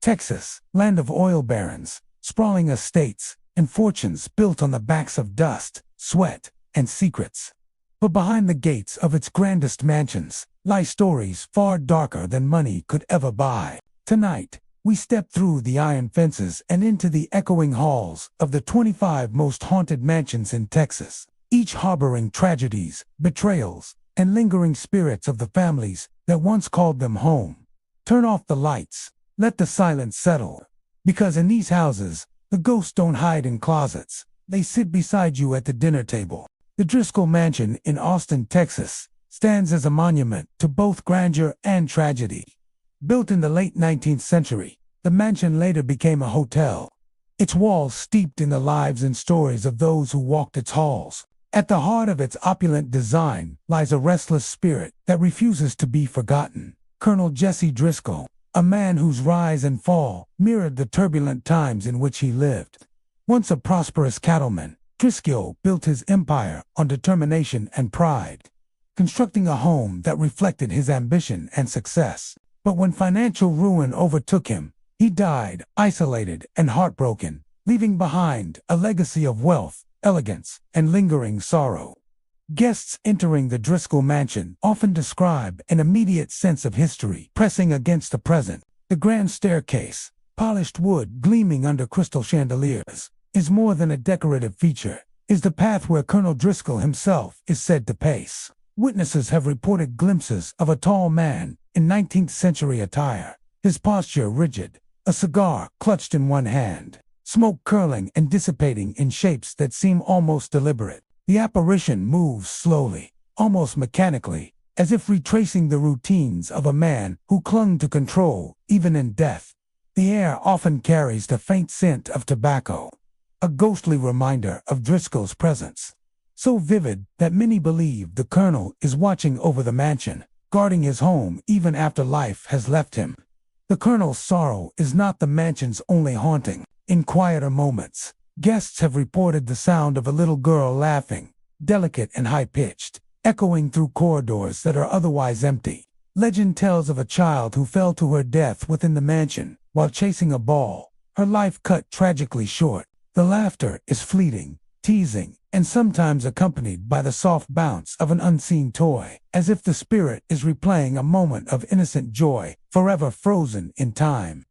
Texas, land of oil barons, sprawling estates, and fortunes built on the backs of dust, sweat, and secrets. But behind the gates of its grandest mansions lie stories far darker than money could ever buy. Tonight, we step through the iron fences and into the echoing halls of the 25 most haunted mansions in Texas, each harboring tragedies, betrayals, and lingering spirits of the families that once called them home. Turn off the lights. Let the silence settle. Because in these houses, the ghosts don't hide in closets. They sit beside you at the dinner table. The Driscoll Mansion in Austin, Texas, stands as a monument to both grandeur and tragedy. Built in the late 19th century, the mansion later became a hotel, its walls steeped in the lives and stories of those who walked its halls. At the heart of its opulent design lies a restless spirit that refuses to be forgotten. Colonel Jesse Driscoll, a man whose rise and fall mirrored the turbulent times in which he lived. Once a prosperous cattleman, Driscoll built his empire on determination and pride, constructing a home that reflected his ambition and success. But when financial ruin overtook him, he died isolated and heartbroken, leaving behind a legacy of wealth, elegance, and lingering sorrow. Guests entering the Driscoll Mansion often describe an immediate sense of history pressing against the present. The grand staircase, polished wood gleaming under crystal chandeliers, is more than a decorative feature. Is the path where Colonel Driscoll himself is said to pace. Witnesses have reported glimpses of a tall man in 19th century attire, his posture rigid, a cigar clutched in one hand, smoke curling and dissipating in shapes that seem almost deliberate. The apparition moves slowly, almost mechanically, as if retracing the routines of a man who clung to control even in death. The air often carries the faint scent of tobacco, a ghostly reminder of Driscoll's presence, so vivid that many believe the colonel is watching over the mansion, guarding his home even after life has left him. The colonel's sorrow is not the mansion's only haunting. In quieter moments, guests have reported the sound of a little girl laughing, delicate and high-pitched, echoing through corridors that are otherwise empty. Legend tells of a child who fell to her death within the mansion while chasing a ball, her life cut tragically short. The laughter is fleeting, teasing, and sometimes accompanied by the soft bounce of an unseen toy, as if the spirit is replaying a moment of innocent joy, forever frozen in time.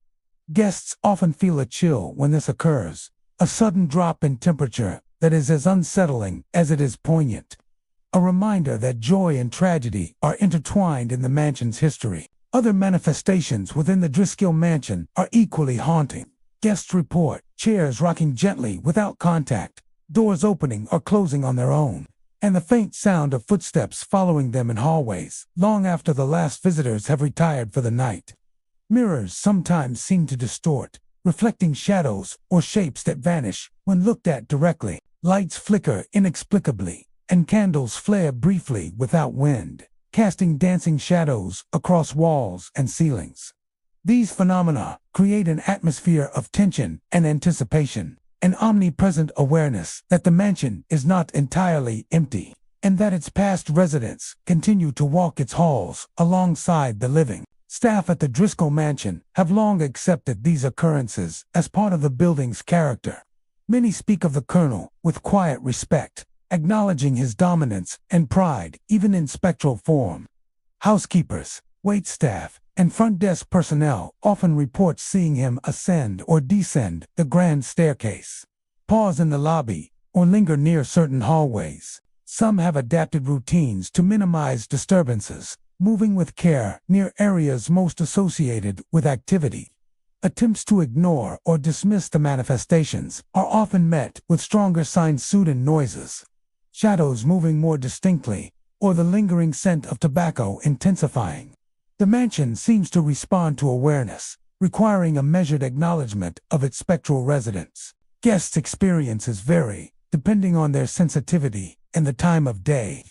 Guests often feel a chill when this occurs, a sudden drop in temperature that is as unsettling as it is poignant. A reminder that joy and tragedy are intertwined in the mansion's history. Other manifestations within the Driscoll Mansion are equally haunting. Guests report chairs rocking gently without contact, doors opening or closing on their own, and the faint sound of footsteps following them in hallways long after the last visitors have retired for the night. Mirrors sometimes seem to distort, reflecting shadows or shapes that vanish when looked at directly. Lights flicker inexplicably, and candles flare briefly without wind, casting dancing shadows across walls and ceilings. These phenomena create an atmosphere of tension and anticipation, an omnipresent awareness that the mansion is not entirely empty, and that its past residents continue to walk its halls alongside the living. Staff at the Driscoll Mansion have long accepted these occurrences as part of the building's character. Many speak of the colonel with quiet respect, acknowledging his dominance and pride even in spectral form. Housekeepers, waitstaff, and front desk personnel often report seeing him ascend or descend the grand staircase, pause in the lobby, or linger near certain hallways. Some have adapted routines to minimize disturbances, moving with care near areas most associated with activity. Attempts to ignore or dismiss the manifestations are often met with stronger signs-soothing noises, shadows moving more distinctly, or the lingering scent of tobacco intensifying. The mansion seems to respond to awareness, requiring a measured acknowledgement of its spectral residents. Guests' experiences vary, depending on their sensitivity and the time of day.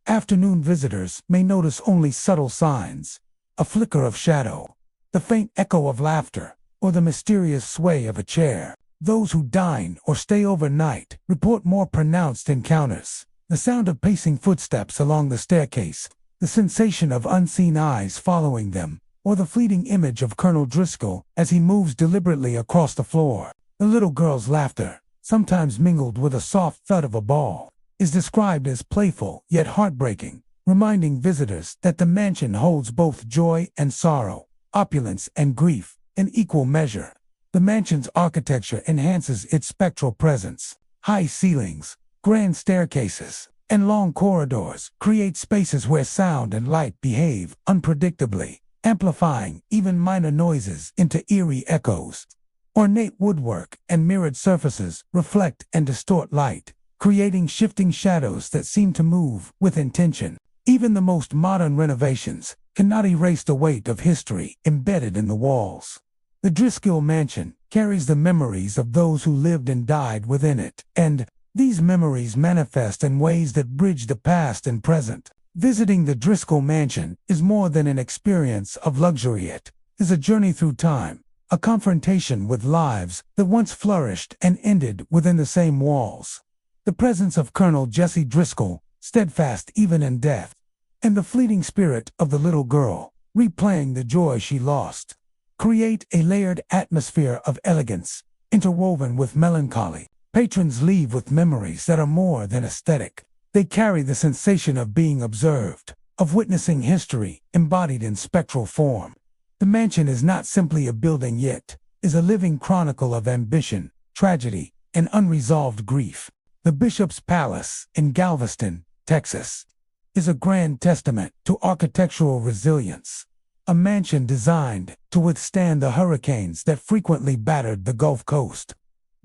Afternoon visitors may notice only subtle signs, a flicker of shadow, the faint echo of laughter, or the mysterious sway of a chair. Those who dine or stay overnight report more pronounced encounters, the sound of pacing footsteps along the staircase, the sensation of unseen eyes following them, or the fleeting image of Colonel Driscoll as he moves deliberately across the floor. The little girl's laughter, sometimes mingled with a soft thud of a ball, is described as playful yet heartbreaking, reminding visitors that the mansion holds both joy and sorrow, opulence and grief, in equal measure. The mansion's architecture enhances its spectral presence. High ceilings, grand staircases, and long corridors create spaces where sound and light behave unpredictably, amplifying even minor noises into eerie echoes. Ornate woodwork and mirrored surfaces reflect and distort light, creating shifting shadows that seem to move with intention. Even the most modern renovations cannot erase the weight of history embedded in the walls. The Driscoll Mansion carries the memories of those who lived and died within it, and these memories manifest in ways that bridge the past and present. Visiting the Driscoll Mansion is more than an experience of luxury. It is a journey through time, a confrontation with lives that once flourished and ended within the same walls. The presence of Colonel Jesse Driscoll, steadfast even in death, and the fleeting spirit of the little girl, replaying the joy she lost, create a layered atmosphere of elegance, interwoven with melancholy. Patrons leave with memories that are more than aesthetic. They carry the sensation of being observed, of witnessing history embodied in spectral form. The mansion is not simply a building, yet is a living chronicle of ambition, tragedy, and unresolved grief. The Bishop's Palace in Galveston, Texas, is a grand testament to architectural resilience. A mansion designed to withstand the hurricanes that frequently battered the Gulf Coast.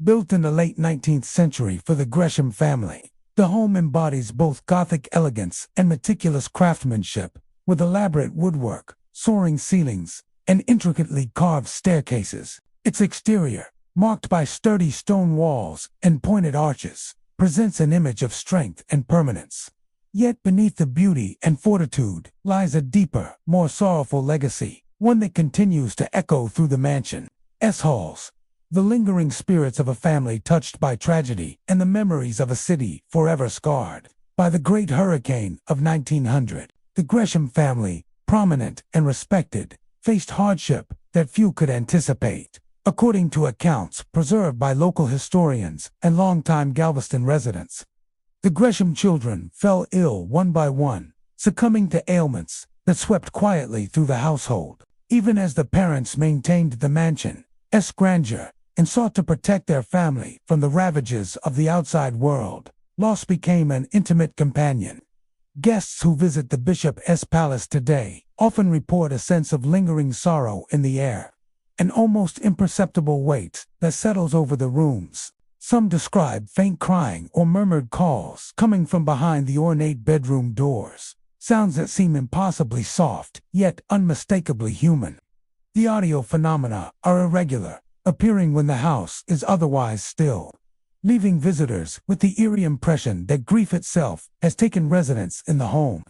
Built in the late 19th century for the Gresham family, the home embodies both Gothic elegance and meticulous craftsmanship, with elaborate woodwork, soaring ceilings, and intricately carved staircases. Its exterior, marked by sturdy stone walls and pointed arches, presents an image of strength and permanence. Yet beneath the beauty and fortitude lies a deeper, more sorrowful legacy, one that continues to echo through the mansion's halls. The lingering spirits of a family touched by tragedy and the memories of a city forever scarred by the Great Hurricane of 1900. The Gresham family, prominent and respected, faced hardship that few could anticipate. According to accounts preserved by local historians and longtime Galveston residents, the Gresham children fell ill one by one, succumbing to ailments that swept quietly through the household. Even as the parents maintained the mansion's grandeur and sought to protect their family from the ravages of the outside world, loss became an intimate companion. Guests who visit the Bishop's Palace today often report a sense of lingering sorrow in the air, an almost imperceptible weight that settles over the rooms. Some describe faint crying or murmured calls coming from behind the ornate bedroom doors, sounds that seem impossibly soft, yet unmistakably human. The audio phenomena are irregular, appearing when the house is otherwise still, leaving visitors with the eerie impression that grief itself has taken residence in the home.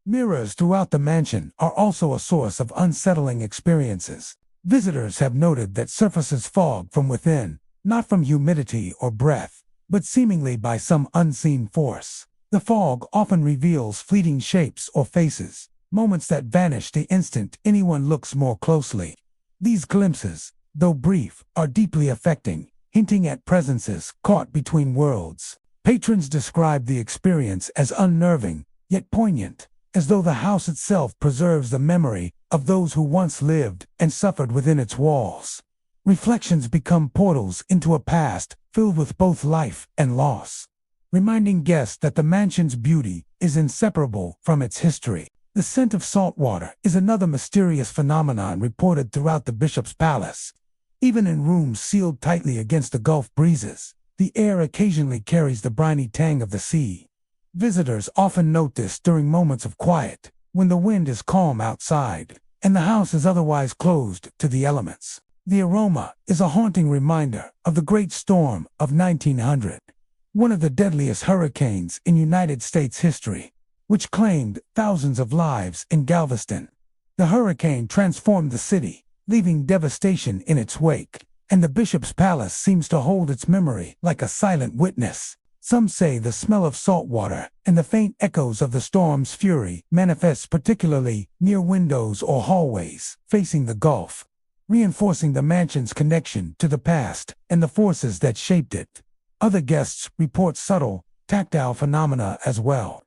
Mirrors throughout the mansion are also a source of unsettling experiences. Visitors have noted that surfaces fog from within, not from humidity or breath, but seemingly by some unseen force. The fog often reveals fleeting shapes or faces, moments that vanish the instant anyone looks more closely. These glimpses, though brief, are deeply affecting, hinting at presences caught between worlds. Patrons describe the experience as unnerving, yet poignant, as though the house itself preserves the memory of those who once lived and suffered within its walls. Reflections become portals into a past filled with both life and loss, reminding guests that the mansion's beauty is inseparable from its history. The scent of salt water is another mysterious phenomenon reported throughout the Bishop's Palace. Even in rooms sealed tightly against the Gulf breezes, the air occasionally carries the briny tang of the sea. Visitors often note this during moments of quiet, when the wind is calm outside, and the house is otherwise closed to the elements. The aroma is a haunting reminder of the Great Storm of 1900, one of the deadliest hurricanes in United States history, which claimed thousands of lives in Galveston. The hurricane transformed the city, leaving devastation in its wake, and the Bishop's Palace seems to hold its memory like a silent witness. Some say the smell of salt water and the faint echoes of the storm's fury manifests particularly near windows or hallways facing the Gulf, reinforcing the mansion's connection to the past and the forces that shaped it. Other guests report subtle, tactile phenomena as well.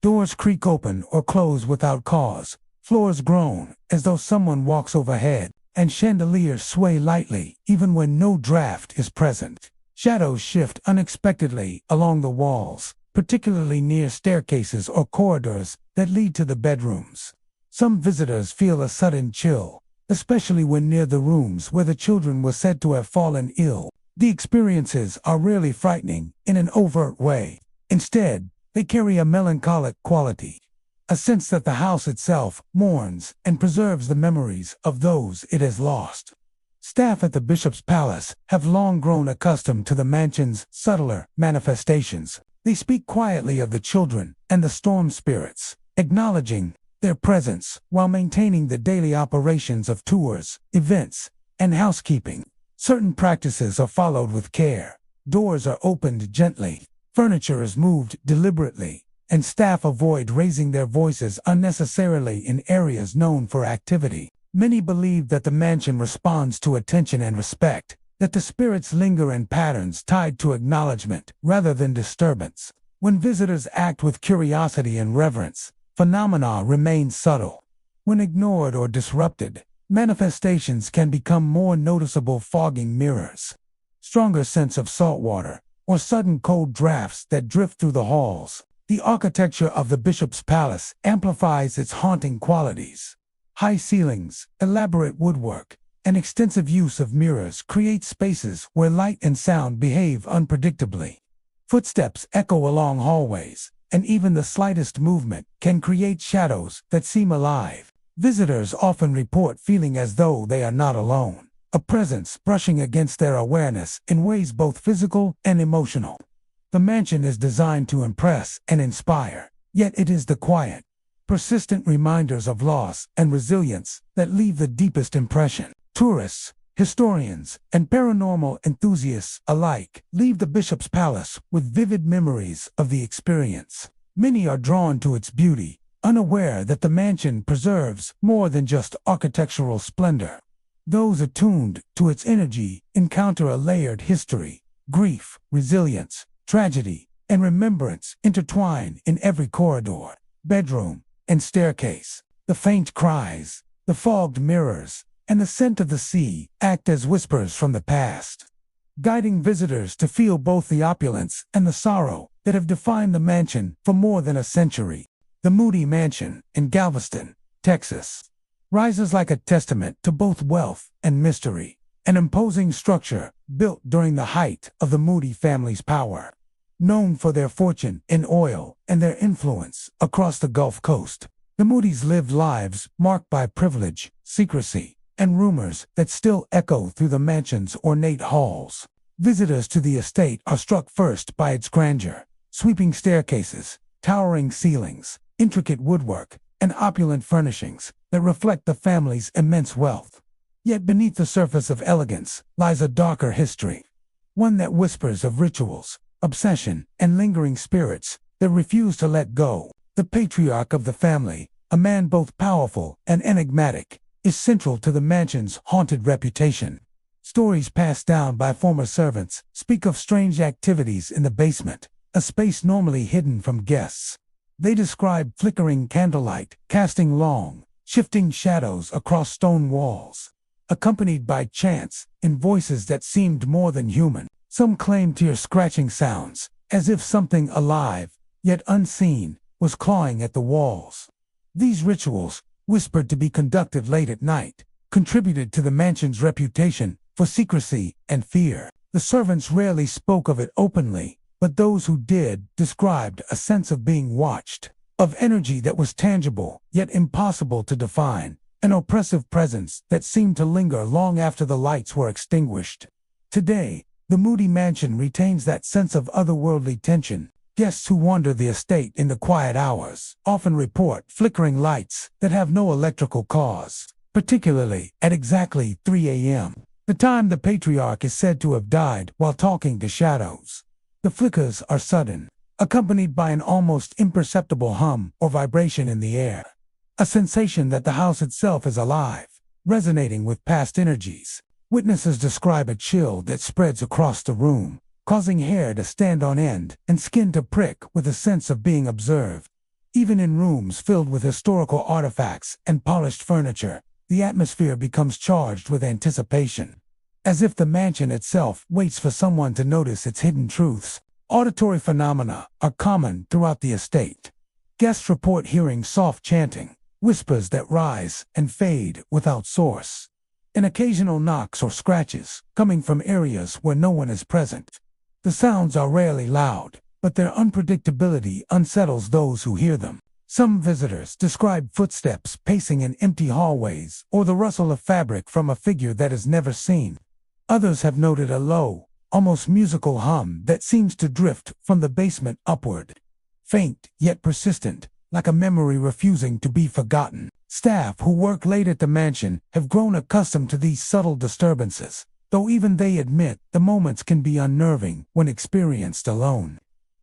Doors creak open or close without cause, floors groan as though someone walks overhead, and chandeliers sway lightly even when no draft is present. Shadows shift unexpectedly along the walls, particularly near staircases or corridors that lead to the bedrooms. Some visitors feel a sudden chill, especially when near the rooms where the children were said to have fallen ill. The experiences are rarely frightening in an overt way. Instead, they carry a melancholic quality, a sense that the house itself mourns and preserves the memories of those it has lost. Staff at the Bishop's Palace have long grown accustomed to the mansion's subtler manifestations. They speak quietly of the children and the storm spirits, acknowledging their presence while maintaining the daily operations of tours, events, and housekeeping. Certain practices are followed with care. Doors are opened gently, furniture is moved deliberately, and staff avoid raising their voices unnecessarily in areas known for activity. Many believe that the mansion responds to attention and respect, that the spirits linger in patterns tied to acknowledgement rather than disturbance. When visitors act with curiosity and reverence, phenomena remain subtle. When ignored or disrupted, manifestations can become more noticeable, fogging mirrors, stronger scents of salt water, or sudden cold drafts that drift through the halls. The architecture of the Bishop's Palace amplifies its haunting qualities. High ceilings, elaborate woodwork, and extensive use of mirrors create spaces where light and sound behave unpredictably. Footsteps echo along hallways, and even the slightest movement can create shadows that seem alive. Visitors often report feeling as though they are not alone, a presence brushing against their awareness in ways both physical and emotional. The mansion is designed to impress and inspire, yet it is the quiet, persistent reminders of loss and resilience that leave the deepest impression. Tourists, historians, and paranormal enthusiasts alike leave the Bishop's Palace with vivid memories of the experience. Many are drawn to its beauty, unaware that the mansion preserves more than just architectural splendor. Those attuned to its energy encounter a layered history. Grief, resilience, tragedy, and remembrance intertwine in every corridor, bedroom, and staircase. The faint cries, the fogged mirrors, and the scent of the sea act as whispers from the past, guiding visitors to feel both the opulence and the sorrow that have defined the mansion for more than a century. The Moody Mansion in Galveston, Texas, rises like a testament to both wealth and mystery, an imposing structure built during the height of the Moody family's power. Known for their fortune in oil and their influence across the Gulf Coast, the Moodys lived lives marked by privilege, secrecy, and rumors that still echo through the mansion's ornate halls. Visitors to the estate are struck first by its grandeur: sweeping staircases, towering ceilings, intricate woodwork, and opulent furnishings that reflect the family's immense wealth. Yet beneath the surface of elegance lies a darker history, one that whispers of rituals, obsession, and lingering spirits that refuse to let go. The patriarch of the family, a man both powerful and enigmatic, is central to the mansion's haunted reputation. Stories passed down by former servants speak of strange activities in the basement, a space normally hidden from guests. They describe flickering candlelight, casting long, shifting shadows across stone walls, accompanied by chants in voices that seemed more than human. Some claimed tear-scratching sounds, as if something alive, yet unseen, was clawing at the walls. These rituals, whispered to be conducted late at night, contributed to the mansion's reputation for secrecy and fear. The servants rarely spoke of it openly, but those who did described a sense of being watched, of energy that was tangible yet impossible to define, an oppressive presence that seemed to linger long after the lights were extinguished. Today, the Moody Mansion retains that sense of otherworldly tension. Guests who wander the estate in the quiet hours often report flickering lights that have no electrical cause, particularly at exactly 3 a.m., the time the patriarch is said to have died while talking to shadows. The flickers are sudden, accompanied by an almost imperceptible hum or vibration in the air. A sensation that the house itself is alive, resonating with past energies. Witnesses describe a chill that spreads across the room, causing hair to stand on end and skin to prick with a sense of being observed. Even in rooms filled with historical artifacts and polished furniture, the atmosphere becomes charged with anticipation. As if the mansion itself waits for someone to notice its hidden truths. Auditory phenomena are common throughout the estate. Guests report hearing soft chanting, whispers that rise and fade without source, and occasional knocks or scratches coming from areas where no one is present. The sounds are rarely loud, but their unpredictability unsettles those who hear them. Some visitors describe footsteps pacing in empty hallways or the rustle of fabric from a figure that is never seen. Others have noted a low, almost musical hum that seems to drift from the basement upward. Faint yet persistent, like a memory refusing to be forgotten. Staff who work late at the mansion have grown accustomed to these subtle disturbances, though even they admit the moments can be unnerving when experienced alone.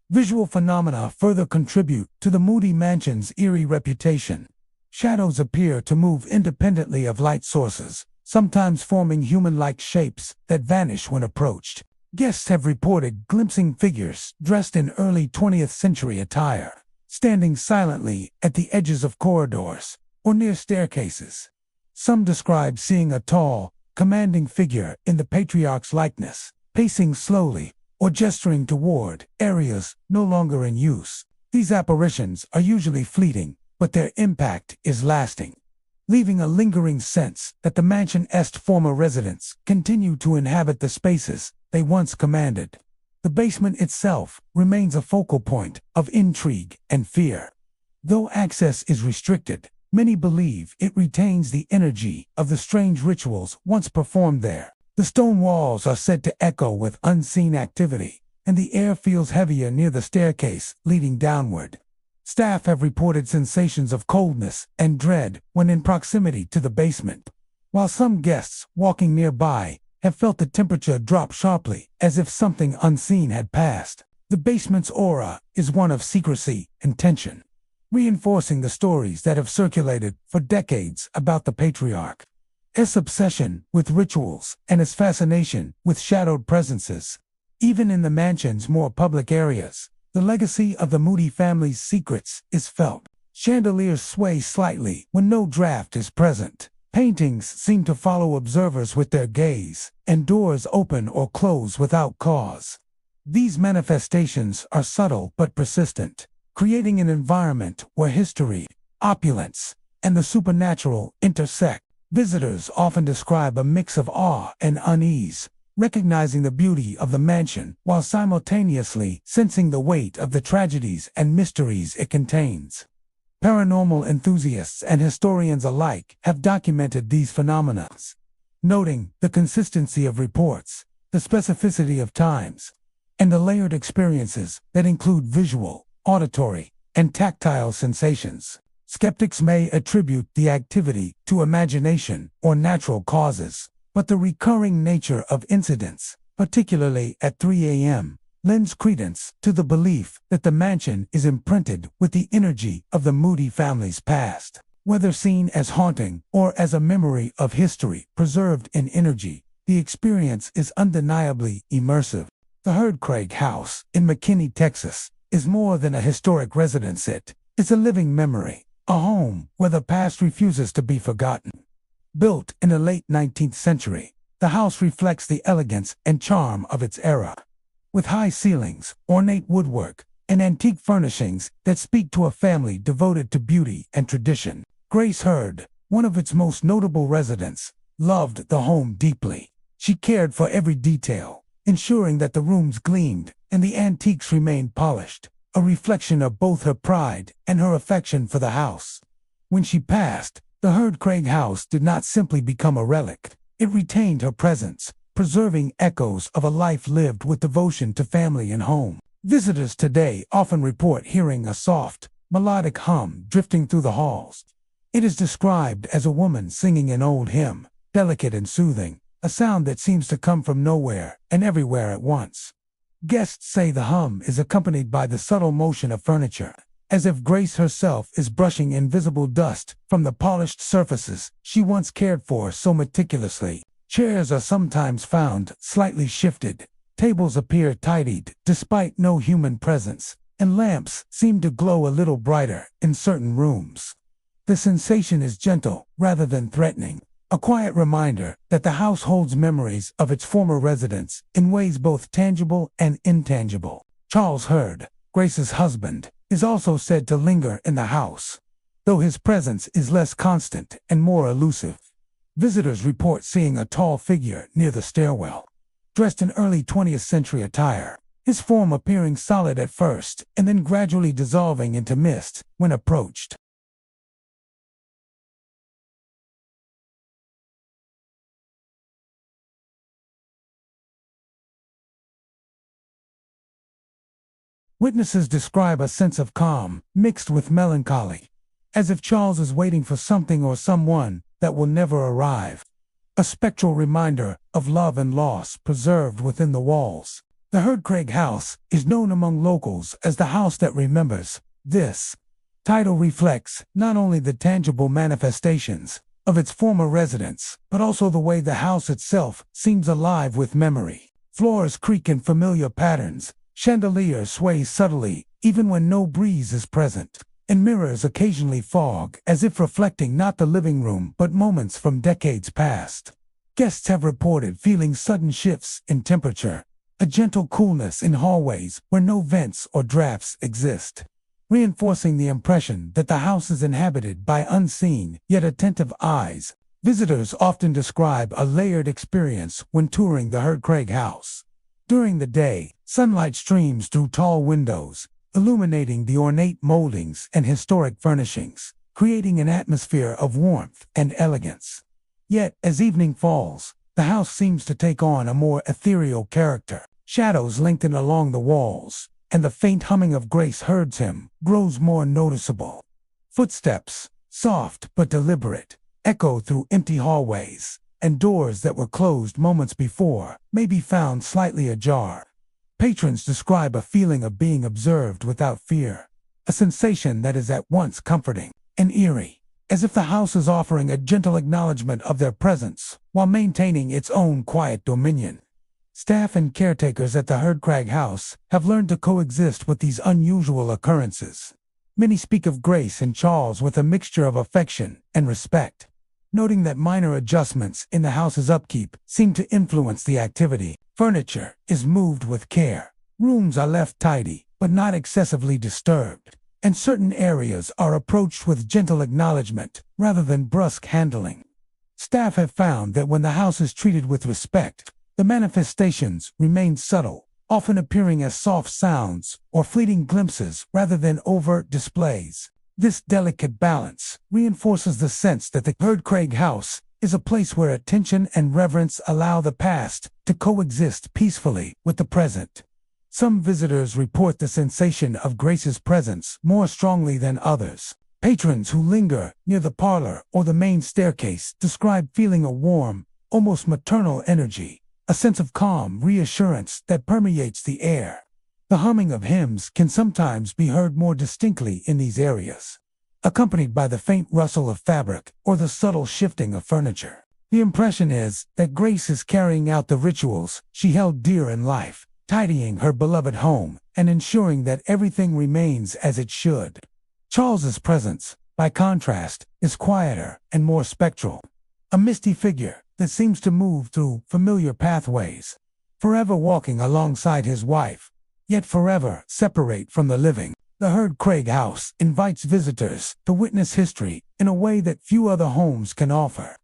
Visual phenomena further contribute to the moody mansion's eerie reputation. Shadows appear to move independently of light sources, sometimes forming human-like shapes that vanish when approached. Guests have reported glimpsing figures dressed in early 20th century attire, standing silently at the edges of corridors or near staircases. Some describe seeing a tall, commanding figure in the patriarch's likeness, pacing slowly or gesturing toward areas no longer in use. These apparitions are usually fleeting, but their impact is lasting, leaving a lingering sense that the mansion's former residents continue to inhabit the spaces they once commanded. The basement itself remains a focal point of intrigue and fear. Though access is restricted, many believe it retains the energy of the strange rituals once performed there. The stone walls are said to echo with unseen activity, and the air feels heavier near the staircase leading downward. Staff have reported sensations of coldness and dread when in proximity to the basement, while some guests walking nearby have felt the temperature drop sharply as if something unseen had passed. The basement's aura is one of secrecy and tension, reinforcing the stories that have circulated for decades about the patriarch's obsession with rituals and his fascination with shadowed presences. Even in the mansion's more public areas, the legacy of the Moody family's secrets is felt. Chandeliers sway slightly when no draft is present. Paintings seem to follow observers with their gaze, and doors open or close without cause. These manifestations are subtle but persistent, creating an environment where history, opulence, and the supernatural intersect. Visitors often describe a mix of awe and unease, recognizing the beauty of the mansion while simultaneously sensing the weight of the tragedies and mysteries it contains. Paranormal enthusiasts and historians alike have documented these phenomena, noting the consistency of reports, the specificity of times, and the layered experiences that include visual, auditory, and tactile sensations. Skeptics may attribute the activity to imagination or natural causes, but the recurring nature of incidents, particularly at 3 a.m., lends credence to the belief that the mansion is imprinted with the energy of the Moody family's past. Whether seen as haunting or as a memory of history preserved in energy, the experience is undeniably immersive. The Herd Craig House in McKinney, Texas, is more than a historic residence. It's a living memory, a home where the past refuses to be forgotten. Built in the late 19th century, the house reflects the elegance and charm of its era. With high ceilings, ornate woodwork, and antique furnishings that speak to a family devoted to beauty and tradition. Grace Hurd, one of its most notable residents, loved the home deeply. She cared for every detail, ensuring that the rooms gleamed and the antiques remained polished, a reflection of both her pride and her affection for the house. When she passed, the Herd Craig house did not simply become a relic. It retained her presence, preserving echoes of a life lived with devotion to family and home. Visitors today often report hearing a soft, melodic hum drifting through the halls. It is described as a woman singing an old hymn, delicate and soothing, a sound that seems to come from nowhere and everywhere at once. Guests say the hum is accompanied by the subtle motion of furniture, as if Grace herself is brushing invisible dust from the polished surfaces she once cared for so meticulously. Chairs are sometimes found slightly shifted, tables appear tidied despite no human presence, and lamps seem to glow a little brighter in certain rooms. The sensation is gentle rather than threatening, a quiet reminder that the house holds memories of its former residents in ways both tangible and intangible. Charles Hurd, Grace's husband, is also said to linger in the house, though his presence is less constant and more elusive. Visitors report seeing a tall figure near the stairwell, dressed in early 20th century attire, his form appearing solid at first and then gradually dissolving into mist when approached. Witnesses describe a sense of calm, mixed with melancholy, as if Charles is waiting for something or someone that will never arrive. A spectral reminder of love and loss preserved within the walls. The Hurd-Craig house is known among locals as the house that remembers. This title reflects not only the tangible manifestations of its former residents, but also the way the house itself seems alive with memory. Floors creak in familiar patterns, chandeliers sway subtly even when no breeze is present, and mirrors occasionally fog as if reflecting not the living room but moments from decades past. Guests have reported feeling sudden shifts in temperature, a gentle coolness in hallways where no vents or drafts exist, reinforcing the impression that the house is inhabited by unseen yet attentive eyes. Visitors often describe a layered experience when touring the Hurd-Craig house. During the day, sunlight streams through tall windows, illuminating the ornate moldings and historic furnishings, creating an atmosphere of warmth and elegance. Yet, as evening falls, the house seems to take on a more ethereal character. Shadows lengthen along the walls, and the faint humming of Grace Hurd's hymn grows more noticeable. Footsteps, soft but deliberate, echo through empty hallways, and doors that were closed moments before may be found slightly ajar. Patrons describe a feeling of being observed without fear, a sensation that is at once comforting and eerie, as if the house is offering a gentle acknowledgement of their presence while maintaining its own quiet dominion. Staff and caretakers at the Hurd-Craig house have learned to coexist with these unusual occurrences. Many speak of Grace and Charles with a mixture of affection and respect, noting that minor adjustments in the house's upkeep seem to influence the activity. Furniture is moved with care, rooms are left tidy but not excessively disturbed, and certain areas are approached with gentle acknowledgement rather than brusque handling. Staff have found that when the house is treated with respect, the manifestations remain subtle, often appearing as soft sounds or fleeting glimpses rather than overt displays. This delicate balance reinforces the sense that the Hurd-Craig house is a place where attention and reverence allow the past to coexist peacefully with the present. Some visitors report the sensation of Grace's presence more strongly than others. Patrons who linger near the parlor or the main staircase describe feeling a warm, almost maternal energy, a sense of calm reassurance that permeates the air. The humming of hymns can sometimes be heard more distinctly in these areas, accompanied by the faint rustle of fabric or the subtle shifting of furniture. The impression is that Grace is carrying out the rituals she held dear in life, tidying her beloved home and ensuring that everything remains as it should. Charles's presence, by contrast, is quieter and more spectral, a misty figure that seems to move through familiar pathways, forever walking alongside his wife, yet forever separate from the living. The Hurd-Craig house invites visitors to witness history in a way that few other homes can offer.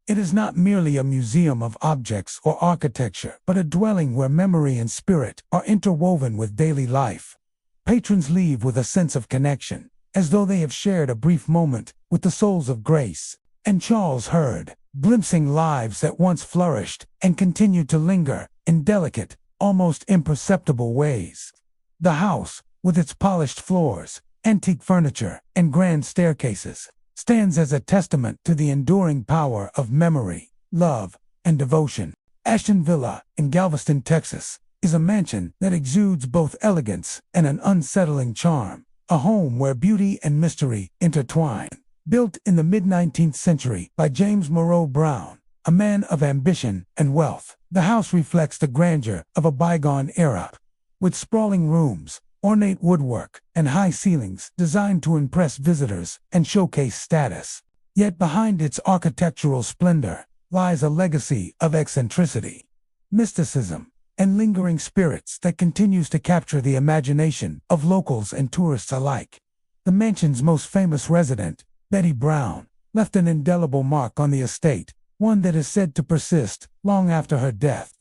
It is not merely a museum of objects or architecture, but a dwelling where memory and spirit are interwoven with daily life. Patrons leave with a sense of connection, as though they have shared a brief moment with the souls of Grace and Charles Hurd, glimpsing lives that once flourished and continued to linger in delicate, almost imperceptible ways. The house, with its polished floors, antique furniture, and grand staircases, stands as a testament to the enduring power of memory, love, and devotion. Ashton Villa in Galveston, Texas, is a mansion that exudes both elegance and an unsettling charm, a home where beauty and mystery intertwine. Built in the mid-19th century by James Monroe Brown, a man of ambition and wealth, the house reflects the grandeur of a bygone era. With sprawling rooms, ornate woodwork, and high ceilings designed to impress visitors and showcase status. Yet behind its architectural splendor lies a legacy of eccentricity, mysticism, and lingering spirits that continues to capture the imagination of locals and tourists alike. The mansion's most famous resident, Betty Brown, left an indelible mark on the estate, one that is said to persist long after her death.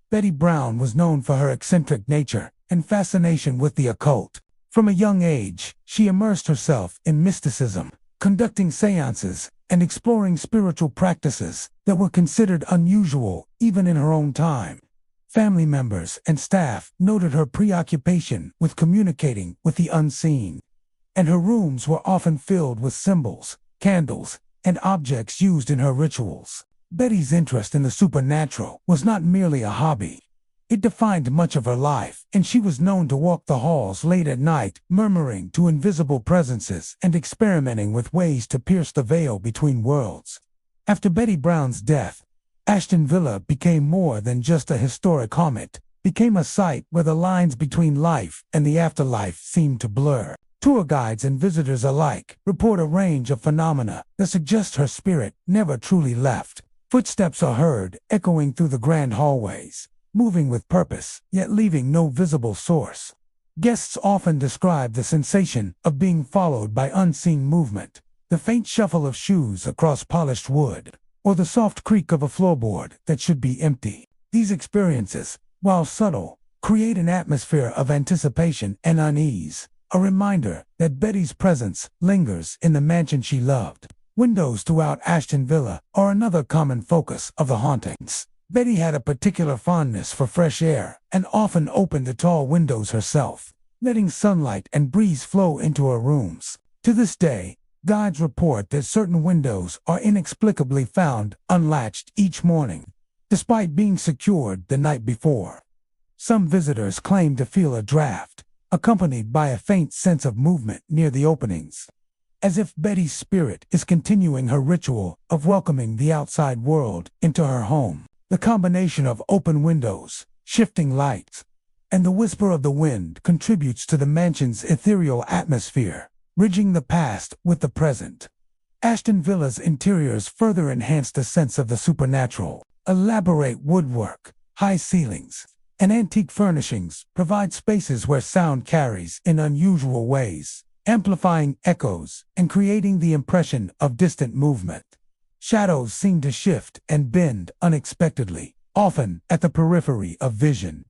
Betty Brown was known for her eccentric nature and fascination with the occult. From a young age, she immersed herself in mysticism, conducting seances and exploring spiritual practices that were considered unusual even in her own time. Family members and staff noted her preoccupation with communicating with the unseen, and her rooms were often filled with symbols, candles, and objects used in her rituals. Betty's interest in the supernatural was not merely a hobby. It defined much of her life, and she was known to walk the halls late at night, murmuring to invisible presences and experimenting with ways to pierce the veil between worlds. After Betty Brown's death, Ashton Villa became more than just a historic haunt, became a site where the lines between life and the afterlife seemed to blur. Tour guides and visitors alike report a range of phenomena that suggest her spirit never truly left. Footsteps are heard echoing through the grand hallways, moving with purpose, yet leaving no visible source. Guests often describe the sensation of being followed by unseen movement, the faint shuffle of shoes across polished wood, or the soft creak of a floorboard that should be empty. These experiences, while subtle, create an atmosphere of anticipation and unease, a reminder that Betty's presence lingers in the mansion she loved. Windows throughout Ashton Villa are another common focus of the hauntings. Betty had a particular fondness for fresh air and often opened the tall windows herself, letting sunlight and breeze flow into her rooms. To this day, guides report that certain windows are inexplicably found unlatched each morning, despite being secured the night before. Some visitors claim to feel a draft, accompanied by a faint sense of movement near the openings, as if Betty's spirit is continuing her ritual of welcoming the outside world into her home. The combination of open windows, shifting lights, and the whisper of the wind contributes to the mansion's ethereal atmosphere, bridging the past with the present. Ashton Villa's interiors further enhance the sense of the supernatural. Elaborate woodwork, high ceilings, and antique furnishings provide spaces where sound carries in unusual ways, amplifying echoes and creating the impression of distant movement. Shadows seem to shift and bend unexpectedly, often at the periphery of vision,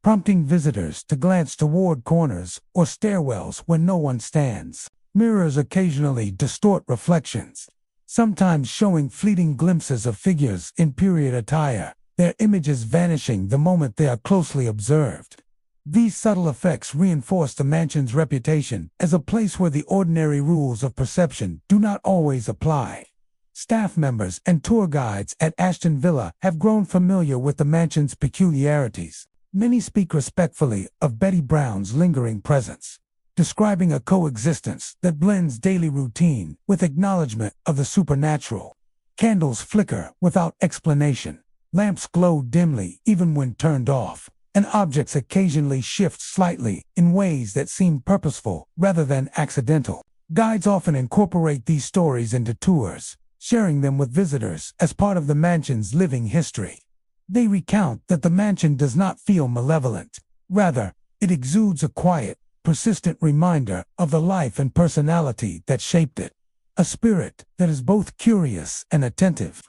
prompting visitors to glance toward corners or stairwells where no one stands. Mirrors occasionally distort reflections, sometimes showing fleeting glimpses of figures in period attire, their images vanishing the moment they are closely observed. These subtle effects reinforce the mansion's reputation as a place where the ordinary rules of perception do not always apply. Staff members and tour guides at Ashton Villa have grown familiar with the mansion's peculiarities. Many speak respectfully of Betty Brown's lingering presence, describing a coexistence that blends daily routine with acknowledgement of the supernatural. Candles flicker without explanation, lamps glow dimly even when turned off, and objects occasionally shift slightly in ways that seem purposeful rather than accidental. Guides often incorporate these stories into tours, sharing them with visitors as part of the mansion's living history. They recount that the mansion does not feel malevolent. Rather, it exudes a quiet, persistent reminder of the life and personality that shaped it. A spirit that is both curious and attentive.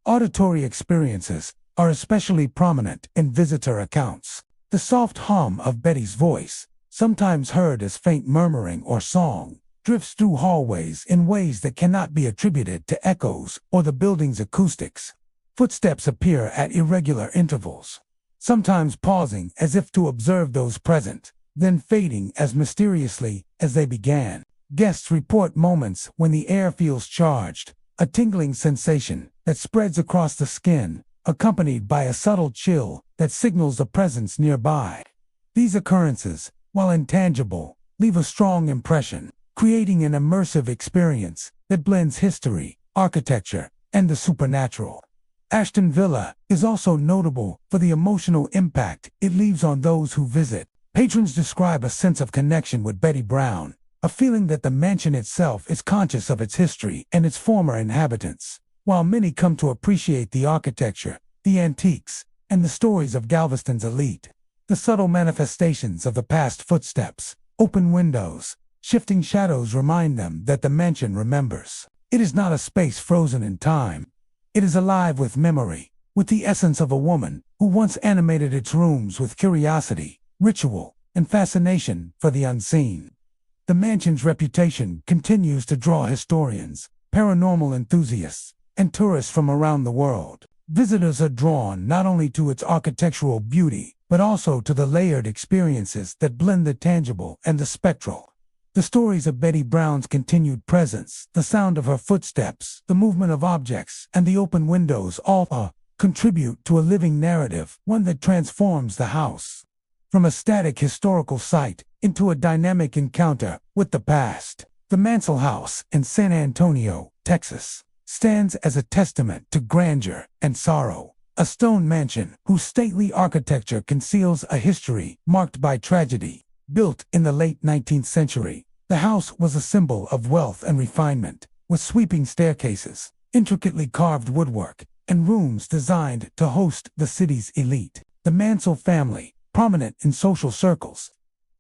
Auditory experiences are especially prominent in visitor accounts. The soft hum of Betty's voice, sometimes heard as faint murmuring or song, drifts through hallways in ways that cannot be attributed to echoes or the building's acoustics. Footsteps appear at irregular intervals, sometimes pausing as if to observe those present, then fading as mysteriously as they began. Guests report moments when the air feels charged, a tingling sensation that spreads across the skin, accompanied by a subtle chill that signals a presence nearby. These occurrences, while intangible, leave a strong impression, creating an immersive experience that blends history, architecture, and the supernatural. Ashton Villa is also notable for the emotional impact it leaves on those who visit. Patrons describe a sense of connection with Betty Brown, a feeling that the mansion itself is conscious of its history and its former inhabitants. While many come to appreciate the architecture, the antiques, and the stories of Galveston's elite, the subtle manifestations of the past footsteps, open windows, shifting shadows remind them that the mansion remembers. It is not a space frozen in time. It is alive with memory, with the essence of a woman who once animated its rooms with curiosity, ritual, and fascination for the unseen. The mansion's reputation continues to draw historians, paranormal enthusiasts, and tourists from around the world. Visitors are drawn not only to its architectural beauty, but also to the layered experiences that blend the tangible and the spectral. The stories of Betty Brown's continued presence, the sound of her footsteps, the movement of objects, and the open windows all contribute to a living narrative, one that transforms the house from a static historical site into a dynamic encounter with the past. The Mansell House in San Antonio, Texas, stands as a testament to grandeur and sorrow. A stone mansion whose stately architecture conceals a history marked by tragedy. Built in the late 19th century, the house was a symbol of wealth and refinement, with sweeping staircases, intricately carved woodwork, and rooms designed to host the city's elite. The Mansell family, prominent in social circles,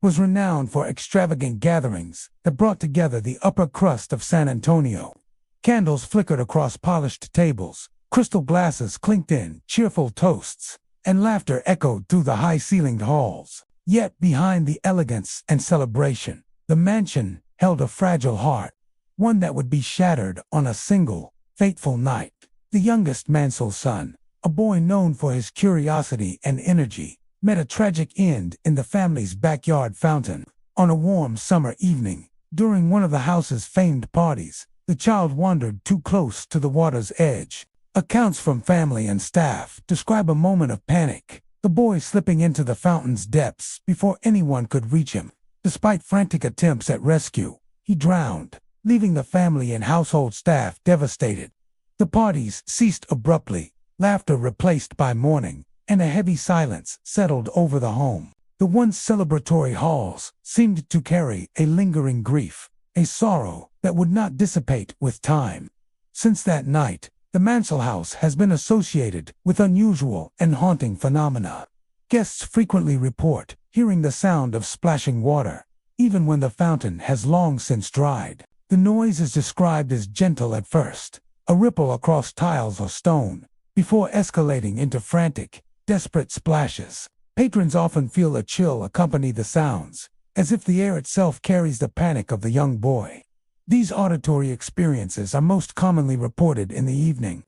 was renowned for extravagant gatherings that brought together the upper crust of San Antonio. Candles flickered across polished tables, crystal glasses clinked in cheerful toasts, and laughter echoed through the high-ceilinged halls. Yet behind the elegance and celebration, the mansion held a fragile heart, one that would be shattered on a single, fateful night. The youngest Mansell's son, a boy known for his curiosity and energy, met a tragic end in the family's backyard fountain. On a warm summer evening, during one of the house's famed parties, the child wandered too close to the water's edge. Accounts from family and staff describe a moment of panic, the boy slipping into the fountain's depths before anyone could reach him. Despite frantic attempts at rescue, he drowned, leaving the family and household staff devastated. The parties ceased abruptly, laughter replaced by mourning, and a heavy silence settled over the home. The once celebratory halls seemed to carry a lingering grief, a sorrow that would not dissipate with time. Since that night, the Mansell House has been associated with unusual and haunting phenomena. Guests frequently report hearing the sound of splashing water, even when the fountain has long since dried. The noise is described as gentle at first, a ripple across tiles or stone, before escalating into frantic, desperate splashes. Patrons often feel a chill accompany the sounds, as if the air itself carries the panic of the young boy. These auditory experiences are most commonly reported in the evening.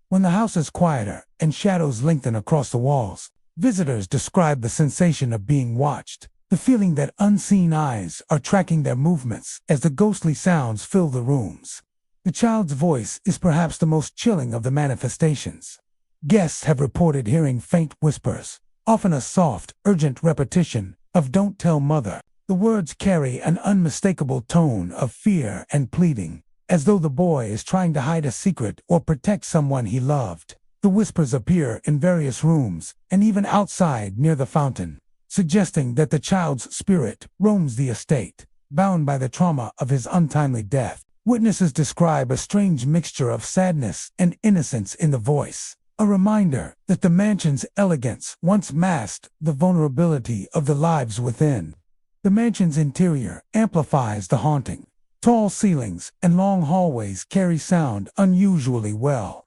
When the house is quieter and shadows lengthen across the walls, visitors describe the sensation of being watched, the feeling that unseen eyes are tracking their movements as the ghostly sounds fill the rooms. The child's voice is perhaps the most chilling of the manifestations. Guests have reported hearing faint whispers, often a soft, urgent repetition of "Don't tell mother." The words carry an unmistakable tone of fear and pleading, as though the boy is trying to hide a secret or protect someone he loved. The whispers appear in various rooms, and even outside near the fountain, suggesting that the child's spirit roams the estate, bound by the trauma of his untimely death. Witnesses describe a strange mixture of sadness and innocence in the voice, a reminder that the mansion's elegance once masked the vulnerability of the lives within. The mansion's interior amplifies the haunting. Tall ceilings and long hallways carry sound unusually well,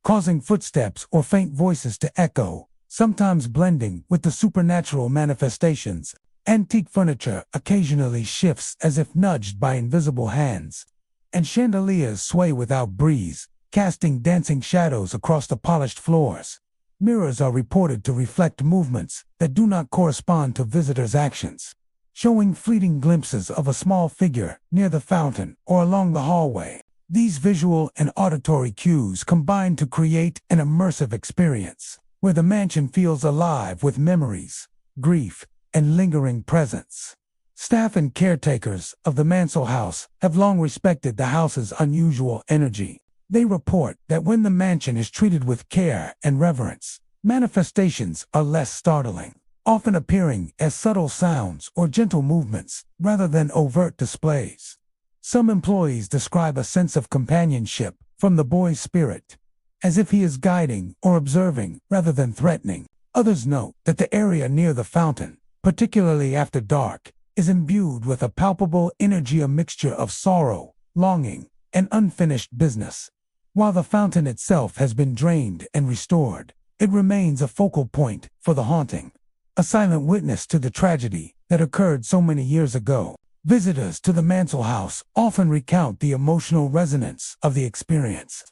causing footsteps or faint voices to echo, sometimes blending with the supernatural manifestations. Antique furniture occasionally shifts as if nudged by invisible hands, and chandeliers sway without breeze, casting dancing shadows across the polished floors. Mirrors are reported to reflect movements that do not correspond to visitors' actions, showing fleeting glimpses of a small figure near the fountain or along the hallway. These visual and auditory cues combine to create an immersive experience, where the mansion feels alive with memories, grief, and lingering presence. Staff and caretakers of the Mansell House have long respected the house's unusual energy. They report that when the mansion is treated with care and reverence, manifestations are less startling, often appearing as subtle sounds or gentle movements rather than overt displays. Some employees describe a sense of companionship from the boy's spirit, as if he is guiding or observing rather than threatening. Others note that the area near the fountain, particularly after dark, is imbued with a palpable energy, a mixture of sorrow, longing, and unfinished business. While the fountain itself has been drained and restored, it remains a focal point for the haunting, a silent witness to the tragedy that occurred so many years ago. Visitors to the Mansell House often recount the emotional resonance of the experience.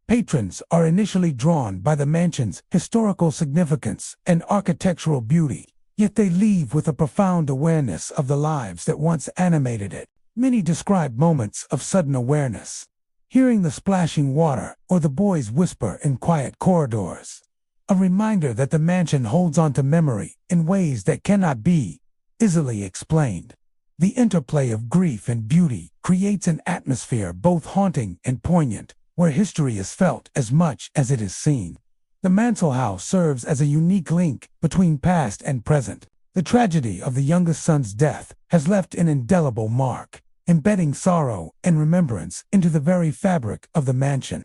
Patrons are initially drawn by the mansion's historical significance and architectural beauty, yet they leave with a profound awareness of the lives that once animated it. Many describe moments of sudden awareness, hearing the splashing water or the boy's whisper in quiet corridors, a reminder that the mansion holds on to memory in ways that cannot be easily explained. The interplay of grief and beauty creates an atmosphere both haunting and poignant, where history is felt as much as it is seen. The Mansell House serves as a unique link between past and present. The tragedy of the youngest son's death has left an indelible mark, embedding sorrow and remembrance into the very fabric of the mansion.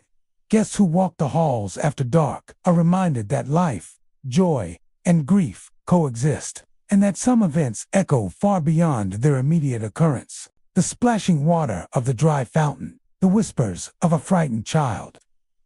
Guests who walk the halls after dark are reminded that life, joy, and grief coexist, and that some events echo far beyond their immediate occurrence. The splashing water of the dry fountain, the whispers of a frightened child,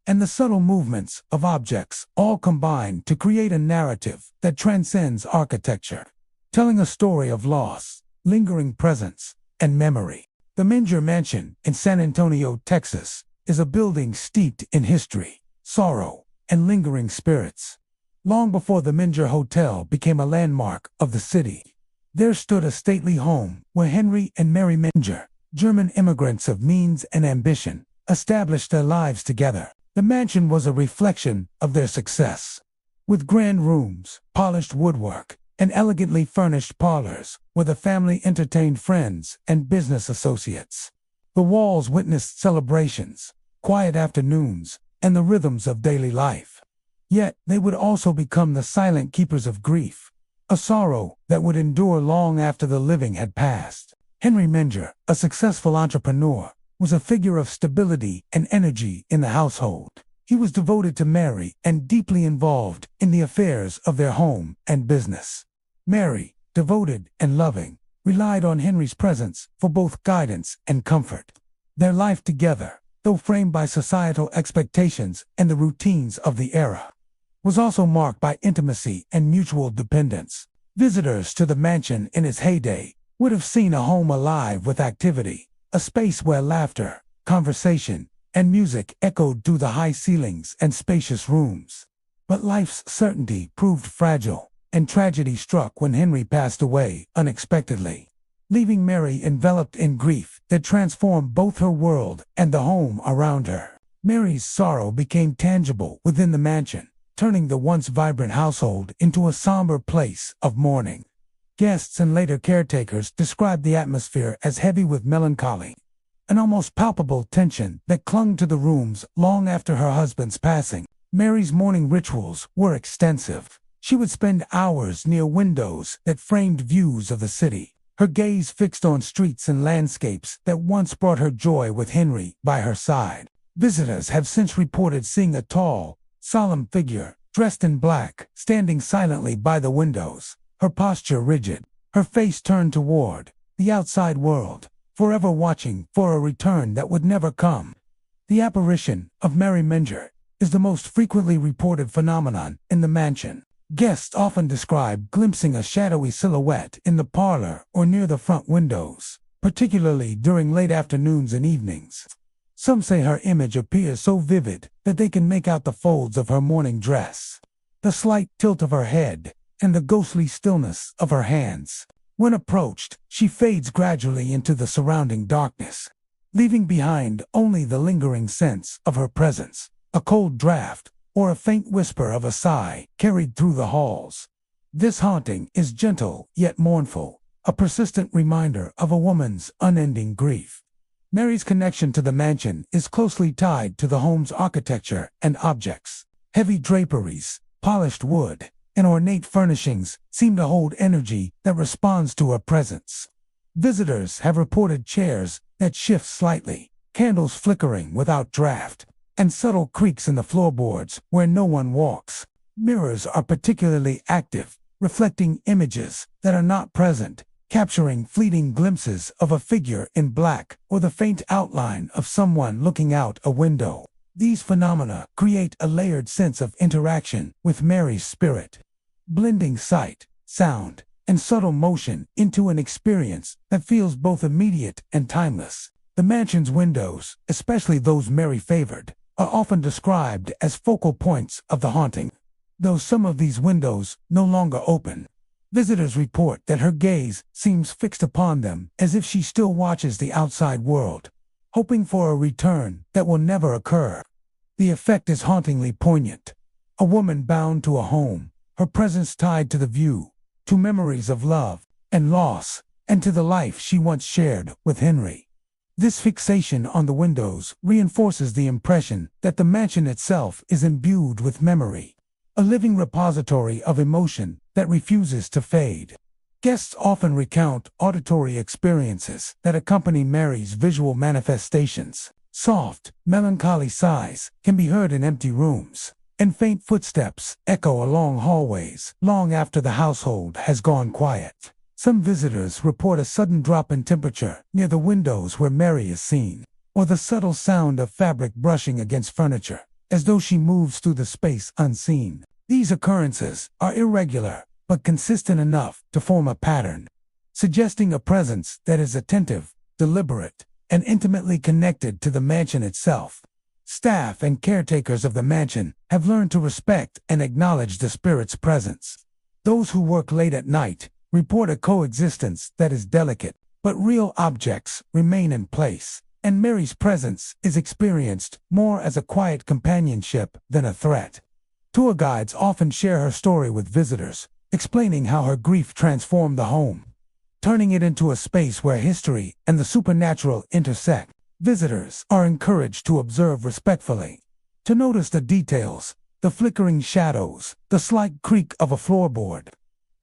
and the subtle movements of objects all combine to create a narrative that transcends architecture, telling a story of loss, lingering presence, and memory. The Minger Mansion in San Antonio, Texas, is a building steeped in history, sorrow, and lingering spirits. Long before the Minger Hotel became a landmark of the city, there stood a stately home where Henry and Mary Minger, German immigrants of means and ambition, established their lives together. The mansion was a reflection of their success, with grand rooms, polished woodwork, and elegantly furnished parlors where the family entertained friends and business associates. The walls witnessed celebrations, quiet afternoons, and the rhythms of daily life. Yet they would also become the silent keepers of grief, a sorrow that would endure long after the living had passed. Henry Minger, a successful entrepreneur, was a figure of stability and energy in the household. He was devoted to Mary and deeply involved in the affairs of their home and business. Mary, devoted and loving, relied on Henry's presence for both guidance and comfort. Their life together, though framed by societal expectations and the routines of the era, was also marked by intimacy and mutual dependence. Visitors to the mansion in its heyday would have seen a home alive with activity, a space where laughter, conversation, and music echoed through the high ceilings and spacious rooms. But life's certainty proved fragile, and tragedy struck when Henry passed away unexpectedly, leaving Mary enveloped in grief that transformed both her world and the home around her. Mary's sorrow became tangible within the mansion, turning the once vibrant household into a somber place of mourning. Guests and later caretakers described the atmosphere as heavy with melancholy, an almost palpable tension that clung to the rooms long after her husband's passing. Mary's mourning rituals were extensive. She would spend hours near windows that framed views of the city, her gaze fixed on streets and landscapes that once brought her joy with Henry by her side. Visitors have since reported seeing a tall, solemn figure, dressed in black, standing silently by the windows, her posture rigid, her face turned toward the outside world, forever watching for a return that would never come. The apparition of Mary Minger is the most frequently reported phenomenon in the mansion. Guests often describe glimpsing a shadowy silhouette in the parlor or near the front windows, particularly during late afternoons and evenings. Some say her image appears so vivid that they can make out the folds of her morning dress, the slight tilt of her head, and the ghostly stillness of her hands. When approached, she fades gradually into the surrounding darkness, leaving behind only the lingering sense of her presence, a cold draft, or a faint whisper of a sigh carried through the halls. This haunting is gentle yet mournful, a persistent reminder of a woman's unending grief. Mary's connection to the mansion is closely tied to the home's architecture and objects. Heavy draperies, polished wood, and ornate furnishings seem to hold energy that responds to her presence. Visitors have reported chairs that shift slightly, candles flickering without draft, and subtle creaks in the floorboards where no one walks. Mirrors are particularly active, reflecting images that are not present, capturing fleeting glimpses of a figure in black or the faint outline of someone looking out a window. These phenomena create a layered sense of interaction with Mary's spirit, blending sight, sound, and subtle motion into an experience that feels both immediate and timeless. The mansion's windows, especially those Mary favored, are often described as focal points of the haunting. Though some of these windows no longer open, visitors report that her gaze seems fixed upon them as if she still watches the outside world, hoping for a return that will never occur. The effect is hauntingly poignant. A woman bound to a home, her presence tied to the view, to memories of love and loss, and to the life she once shared with Henry. This fixation on the windows reinforces the impression that the mansion itself is imbued with memory, a living repository of emotion that refuses to fade. Guests often recount auditory experiences that accompany Mary's visual manifestations. Soft, melancholy sighs can be heard in empty rooms, and faint footsteps echo along hallways long after the household has gone quiet. Some visitors report a sudden drop in temperature near the windows where Mary is seen, or the subtle sound of fabric brushing against furniture, as though she moves through the space unseen. These occurrences are irregular, but consistent enough to form a pattern, suggesting a presence that is attentive, deliberate, and intimately connected to the mansion itself. Staff and caretakers of the mansion have learned to respect and acknowledge the spirit's presence. Those who work late at night report a coexistence that is delicate, but real objects remain in place, and Mary's presence is experienced more as a quiet companionship than a threat. Tour guides often share her story with visitors, explaining how her grief transformed the home, turning it into a space where history and the supernatural intersect. Visitors are encouraged to observe respectfully, to notice the details, the flickering shadows, the slight creak of a floorboard,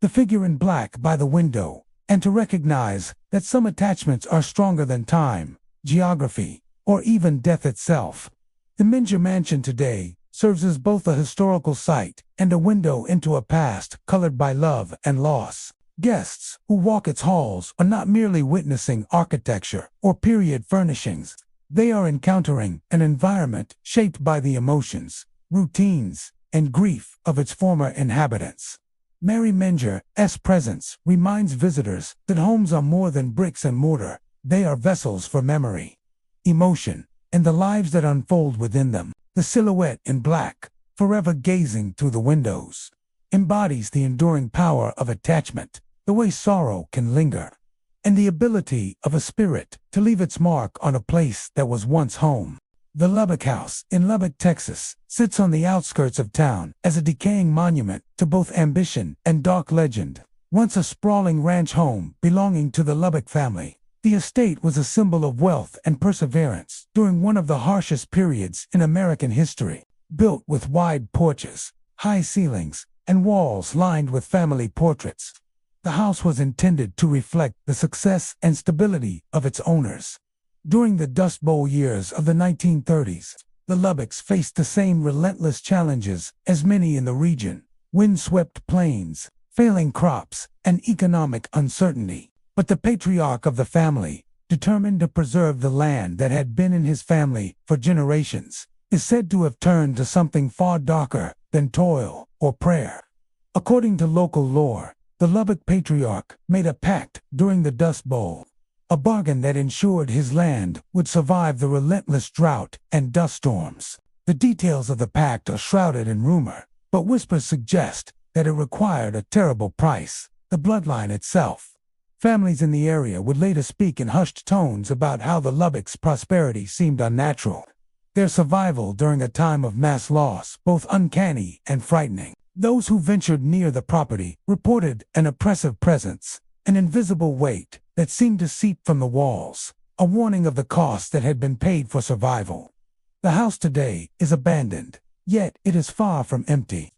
the figure in black by the window, and to recognize that some attachments are stronger than time, geography, or even death itself. The Minger Mansion today serves as both a historical site and a window into a past colored by love and loss. Guests who walk its halls are not merely witnessing architecture or period furnishings. They are encountering an environment shaped by the emotions, routines, and grief of its former inhabitants. Mary Menger's presence reminds visitors that homes are more than bricks and mortar. They are vessels for memory, emotion, and the lives that unfold within them. The silhouette in black, forever gazing through the windows, embodies the enduring power of attachment, the way sorrow can linger, and the ability of a spirit to leave its mark on a place that was once home. The Lubbock House in Lubbock, Texas, sits on the outskirts of town as a decaying monument to both ambition and dark legend. Once a sprawling ranch home belonging to the Lubbock family, the estate was a symbol of wealth and perseverance during one of the harshest periods in American history. Built with wide porches, high ceilings, and walls lined with family portraits, the house was intended to reflect the success and stability of its owners. During the Dust Bowl years of the 1930s, the Lubbocks faced the same relentless challenges as many in the region: wind-swept plains, failing crops, and economic uncertainty. But the patriarch of the family, determined to preserve the land that had been in his family for generations, is said to have turned to something far darker than toil or prayer. According to local lore, the Lubbock patriarch made a pact during the Dust Bowl, a bargain that ensured his land would survive the relentless drought and dust storms. The details of the pact are shrouded in rumor, but whispers suggest that it required a terrible price: the bloodline itself. Families in the area would later speak in hushed tones about how the Lubbock's prosperity seemed unnatural. Their survival during a time of mass loss, both uncanny and frightening. Those who ventured near the property reported an oppressive presence, an invisible weight that seemed to seep from the walls, a warning of the cost that had been paid for survival. The house today is abandoned, yet it is far from empty.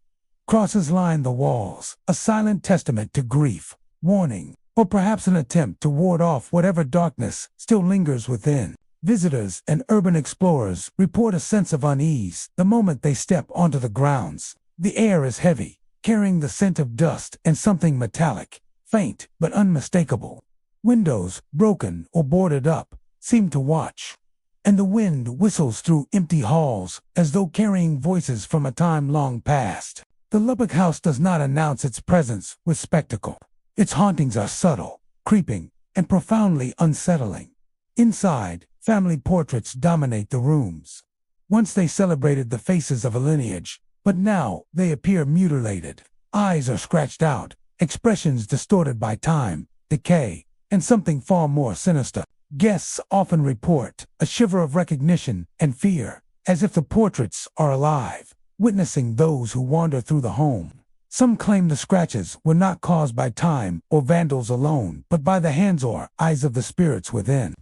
Crosses line the walls, a silent testament to grief, warning, or perhaps an attempt to ward off whatever darkness still lingers within. Visitors and urban explorers report a sense of unease the moment they step onto the grounds. The air is heavy, carrying the scent of dust and something metallic, faint but unmistakable. Windows, broken or boarded up, seem to watch, and the wind whistles through empty halls as though carrying voices from a time long past. The Lubbock house does not announce its presence with spectacle. Its hauntings are subtle, creeping, and profoundly unsettling. Inside, family portraits dominate the rooms. Once they celebrated the faces of a lineage, but now they appear mutilated. Eyes are scratched out, expressions distorted by time, decay, and something far more sinister. Guests often report a shiver of recognition and fear, as if the portraits are alive, witnessing those who wander through the home. Some claim the scratches were not caused by time or vandals alone, but by the hands or eyes of the spirits within.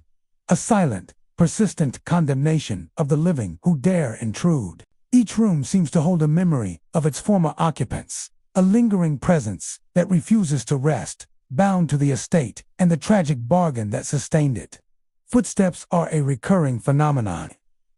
A silent, persistent condemnation of the living who dare intrude. Each room seems to hold a memory of its former occupants, a lingering presence that refuses to rest, bound to the estate and the tragic bargain that sustained it. Footsteps are a recurring phenomenon.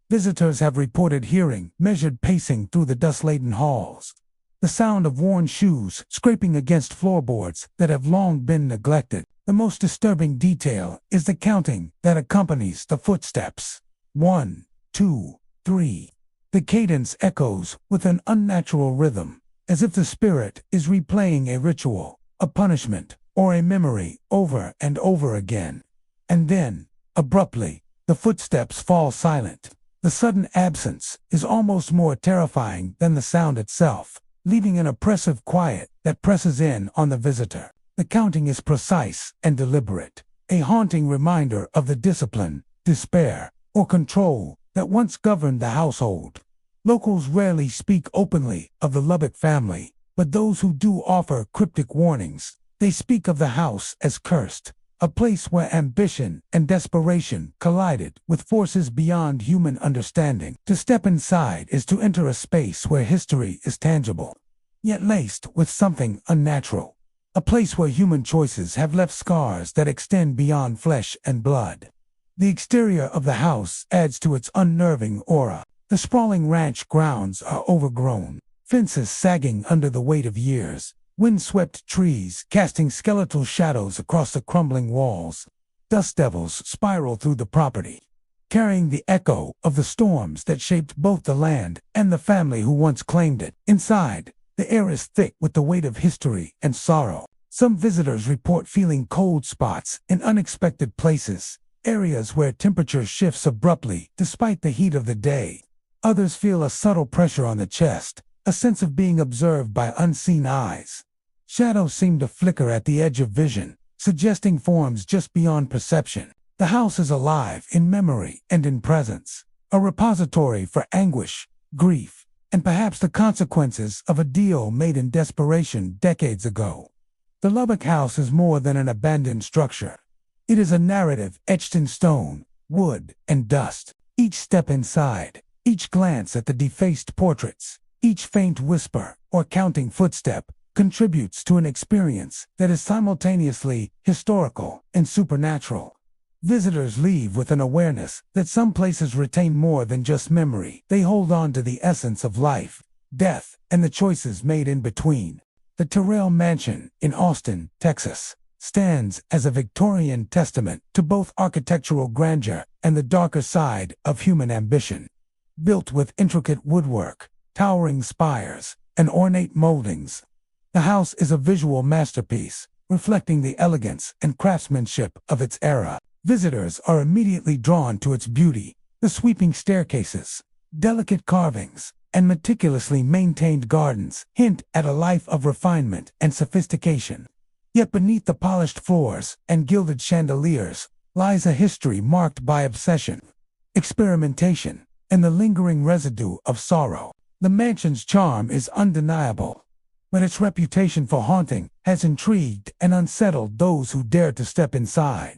Visitors have reported hearing measured pacing through the dust-laden halls. The sound of worn shoes scraping against floorboards that have long been neglected. The most disturbing detail is the counting that accompanies the footsteps. 1, 2, 3. The cadence echoes with an unnatural rhythm, as if the spirit is replaying a ritual, a punishment, or a memory over and over again. And then, abruptly, the footsteps fall silent. The sudden absence is almost more terrifying than the sound itself, leaving an oppressive quiet that presses in on the visitor. The counting is precise and deliberate, a haunting reminder of the discipline, despair, or control that once governed the household. Locals rarely speak openly of the Lubbock family, but those who do offer cryptic warnings. They speak of the house as cursed, a place where ambition and desperation collided with forces beyond human understanding. To step inside is to enter a space where history is tangible, yet laced with something unnatural. A place where human choices have left scars that extend beyond flesh and blood. The exterior of the house adds to its unnerving aura. The sprawling ranch grounds are overgrown, fences sagging under the weight of years, wind-swept trees casting skeletal shadows across the crumbling walls. Dust devils spiral through the property, carrying the echo of the storms that shaped both the land and the family who once claimed it. Inside, the air is thick with the weight of history and sorrow. Some visitors report feeling cold spots in unexpected places, areas where temperature shifts abruptly despite the heat of the day. Others feel a subtle pressure on the chest, a sense of being observed by unseen eyes. Shadows seem to flicker at the edge of vision, suggesting forms just beyond perception. The house is alive in memory and in presence, a repository for anguish, grief, and perhaps the consequences of a deal made in desperation decades ago. The Lubbock house is more than an abandoned structure. It is a narrative etched in stone, wood, and dust. Each step inside, each glance at the defaced portraits, each faint whisper or counting footstep contributes to an experience that is simultaneously historical and supernatural. Visitors leave with an awareness that some places retain more than just memory. They hold on to the essence of life, death, and the choices made in between. The Terrell Mansion in Austin, Texas, stands as a Victorian testament to both architectural grandeur and the darker side of human ambition. Built with intricate woodwork, towering spires, and ornate moldings, the house is a visual masterpiece, reflecting the elegance and craftsmanship of its era. Visitors are immediately drawn to its beauty. The sweeping staircases, delicate carvings, and meticulously maintained gardens hint at a life of refinement and sophistication. Yet beneath the polished floors and gilded chandeliers lies a history marked by obsession, experimentation, and the lingering residue of sorrow. The mansion's charm is undeniable, but its reputation for haunting has intrigued and unsettled those who dare to step inside.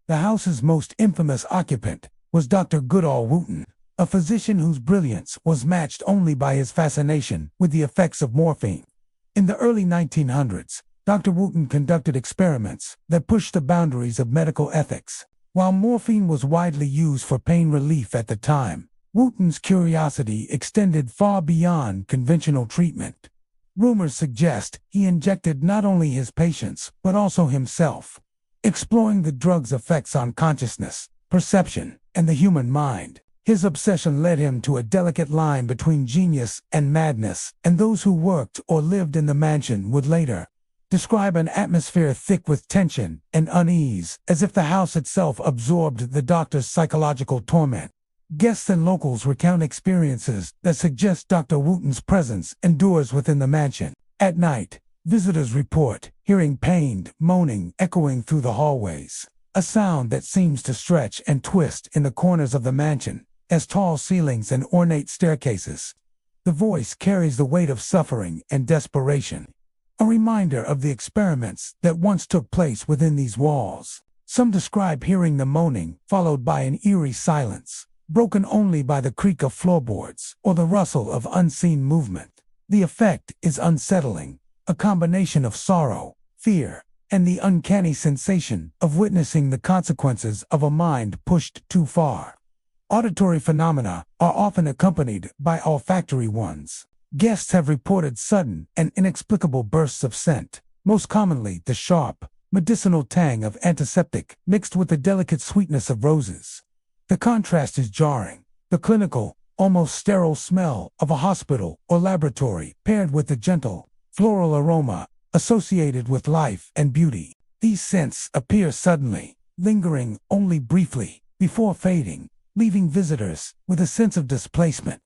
The house's most infamous occupant was Dr. Goodall Wooten, a physician whose brilliance was matched only by his fascination with the effects of morphine. In the early 1900s, Dr. Wooten conducted experiments that pushed the boundaries of medical ethics. While morphine was widely used for pain relief at the time, Wooten's curiosity extended far beyond conventional treatment. Rumors suggest he injected not only his patients, but also himself, exploring the drug's effects on consciousness, perception, and the human mind. His obsession led him to a delicate line between genius and madness, and those who worked or lived in the mansion would later describe an atmosphere thick with tension and unease, as if the house itself absorbed the doctor's psychological torment. Guests and locals recount experiences that suggest Dr. Wooten's presence endures within the mansion. At night, visitors report hearing pained moaning echoing through the hallways, a sound that seems to stretch and twist in the corners of the mansion, as tall ceilings and ornate staircases. The voice carries the weight of suffering and desperation, a reminder of the experiments that once took place within these walls. Some describe hearing the moaning, followed by an eerie silence, broken only by the creak of floorboards or the rustle of unseen movement. The effect is unsettling, a combination of sorrow, fear, and the uncanny sensation of witnessing the consequences of a mind pushed too far. Auditory phenomena are often accompanied by olfactory ones. Guests have reported sudden and inexplicable bursts of scent, most commonly the sharp, medicinal tang of antiseptic mixed with the delicate sweetness of roses. The contrast is jarring. The clinical, almost sterile smell of a hospital or laboratory paired with the gentle, floral aroma associated with life and beauty. These scents appear suddenly, lingering only briefly before fading, leaving visitors with a sense of displacement,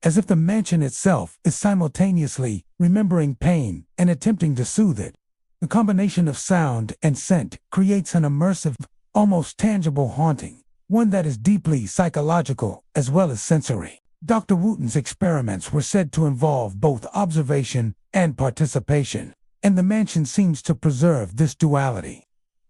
as if the mansion itself is simultaneously remembering pain and attempting to soothe it. The combination of sound and scent creates an immersive, almost tangible haunting, one that is deeply psychological as well as sensory. Dr. Wooten's experiments were said to involve both observation and participation, and the mansion seems to preserve this duality.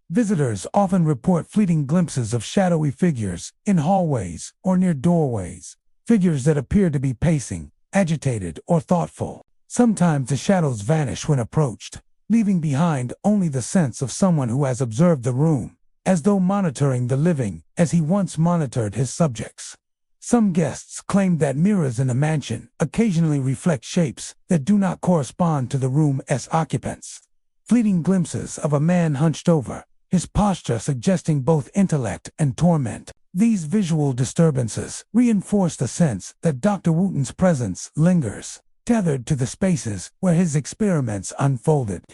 Visitors often report fleeting glimpses of shadowy figures in hallways or near doorways, figures that appear to be pacing, agitated, or thoughtful. Sometimes the shadows vanish when approached, leaving behind only the sense of someone who has observed the room, as though monitoring the living as he once monitored his subjects. Some guests claim that mirrors in the mansion occasionally reflect shapes that do not correspond to the room's occupants. Fleeting glimpses of a man hunched over, his posture suggesting both intellect and torment. These visual disturbances reinforce the sense that Dr. Wooten's presence lingers, tethered to the spaces where his experiments unfolded.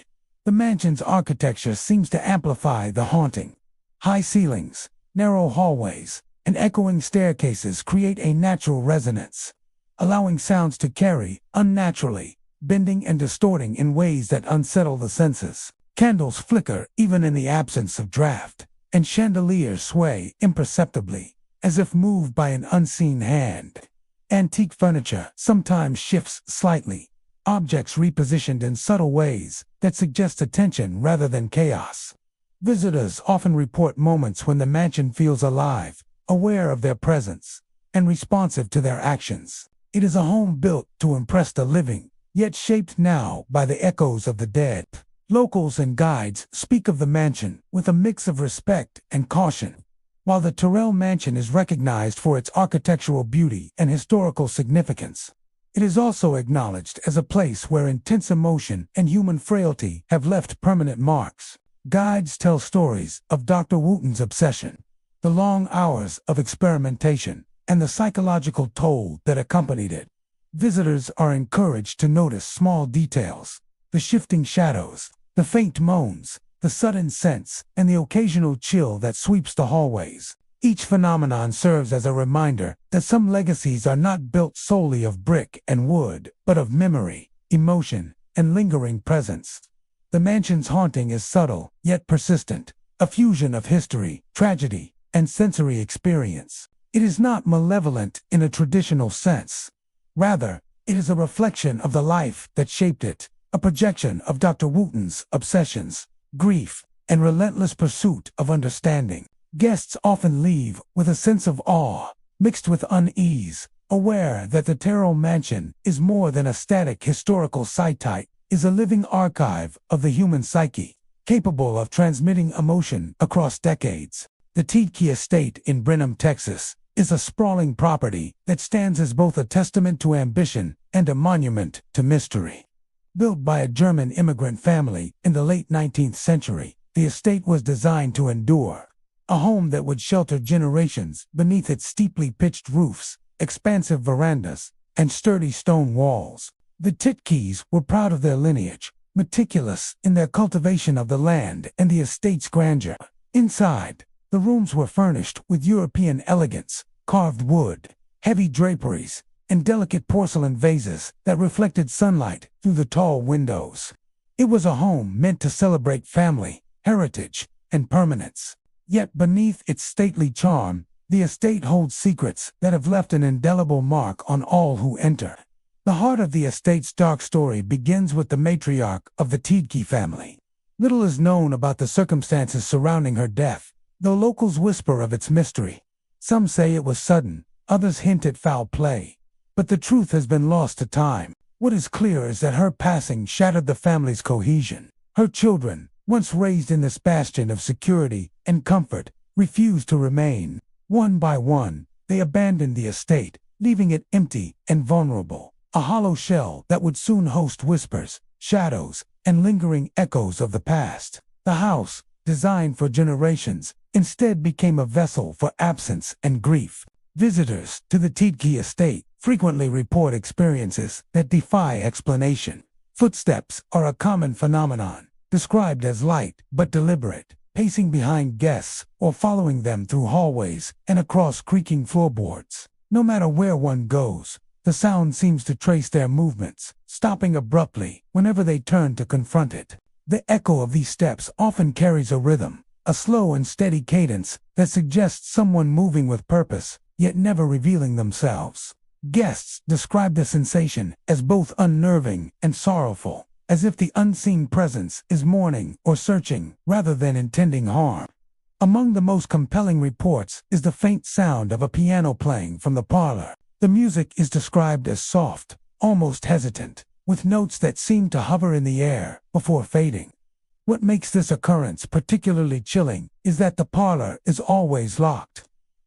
The mansion's architecture seems to amplify the haunting. High ceilings, narrow hallways, and echoing staircases create a natural resonance, allowing sounds to carry unnaturally, bending and distorting in ways that unsettle the senses. Candles flicker even in the absence of draft, and chandeliers sway imperceptibly, as if moved by an unseen hand. Antique furniture sometimes shifts slightly, objects repositioned in subtle ways that suggest attention rather than chaos. Visitors often report moments when the mansion feels alive, aware of their presence, and responsive to their actions. It is a home built to impress the living, yet shaped now by the echoes of the dead. Locals and guides speak of the mansion with a mix of respect and caution. While the Terrell Mansion is recognized for its architectural beauty and historical significance, it is also acknowledged as a place where intense emotion and human frailty have left permanent marks. Guides tell stories of Dr. Wooten's obsession, the long hours of experimentation, and the psychological toll that accompanied it. Visitors are encouraged to notice small details, the shifting shadows, the faint moans, the sudden scents, and the occasional chill that sweeps the hallways. Each phenomenon serves as a reminder that some legacies are not built solely of brick and wood, but of memory, emotion, and lingering presence. The mansion's haunting is subtle, yet persistent, a fusion of history, tragedy, and sensory experience. It is not malevolent in a traditional sense. Rather, it is a reflection of the life that shaped it, a projection of Dr. Wooten's obsessions, grief, and relentless pursuit of understanding. Guests often leave with a sense of awe, mixed with unease, aware that the Terrell Mansion is more than a static historical site, is a living archive of the human psyche, capable of transmitting emotion across decades. The Tiedtke Estate in Brenham, Texas, is a sprawling property that stands as both a testament to ambition and a monument to mystery. Built by a German immigrant family in the late 19th century, the estate was designed to endure. A home that would shelter generations beneath its steeply pitched roofs, expansive verandas, and sturdy stone walls. The Tiedtkes were proud of their lineage, meticulous in their cultivation of the land and the estate's grandeur. Inside, the rooms were furnished with European elegance, carved wood, heavy draperies, and delicate porcelain vases that reflected sunlight through the tall windows. It was a home meant to celebrate family, heritage, and permanence. Yet beneath its stately charm, the estate holds secrets that have left an indelible mark on all who enter. The heart of the estate's dark story begins with the matriarch of the Tiedtke family. Little is known about the circumstances surrounding her death, though locals whisper of its mystery. Some say it was sudden, others hint at foul play. But the truth has been lost to time. What is clear is that her passing shattered the family's cohesion. Her children, once raised in this bastion of security and comfort, refused to remain. One by one, they abandoned the estate, leaving it empty and vulnerable, a hollow shell that would soon host whispers, shadows, and lingering echoes of the past. The house, designed for generations, instead became a vessel for absence and grief. Visitors to the Tiedtke estate frequently report experiences that defy explanation. Footsteps are a common phenomenon, described as light but deliberate, pacing behind guests or following them through hallways and across creaking floorboards. No matter where one goes, the sound seems to trace their movements, stopping abruptly whenever they turn to confront it. The echo of these steps often carries a rhythm, a slow and steady cadence that suggests someone moving with purpose, yet never revealing themselves. Guests describe the sensation as both unnerving and sorrowful, as if the unseen presence is mourning or searching rather than intending harm. Among the most compelling reports is the faint sound of a piano playing from the parlor. The music is described as soft, almost hesitant, with notes that seem to hover in the air before fading. What makes this occurrence particularly chilling is that the parlor is always locked.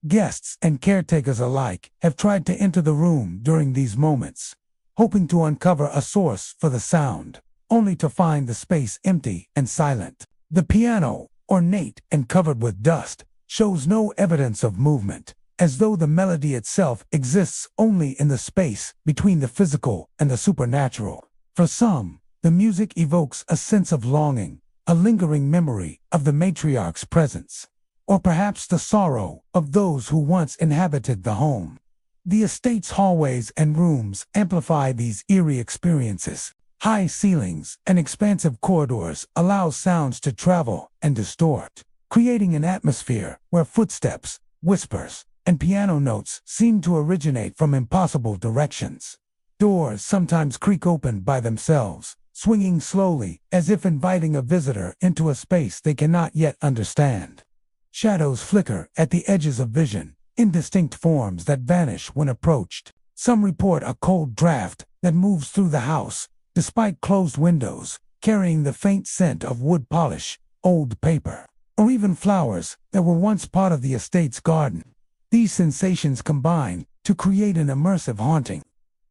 Guests and caretakers alike have tried to enter the room during these moments, hoping to uncover a source for the sound, only to find the space empty and silent. The piano, ornate and covered with dust, shows no evidence of movement, as though the melody itself exists only in the space between the physical and the supernatural. For some, the music evokes a sense of longing, a lingering memory of the matriarch's presence, or perhaps the sorrow of those who once inhabited the home. The estate's hallways and rooms amplify these eerie experiences. High ceilings and expansive corridors allow sounds to travel and distort, creating an atmosphere where footsteps, whispers, and piano notes seem to originate from impossible directions. Doors sometimes creak open by themselves, swinging slowly as if inviting a visitor into a space they cannot yet understand. Shadows flicker at the edges of vision, indistinct forms that vanish when approached. Some report a cold draft that moves through the house, despite closed windows, carrying the faint scent of wood polish, old paper, or even flowers that were once part of the estate's garden. These sensations combine to create an immersive haunting,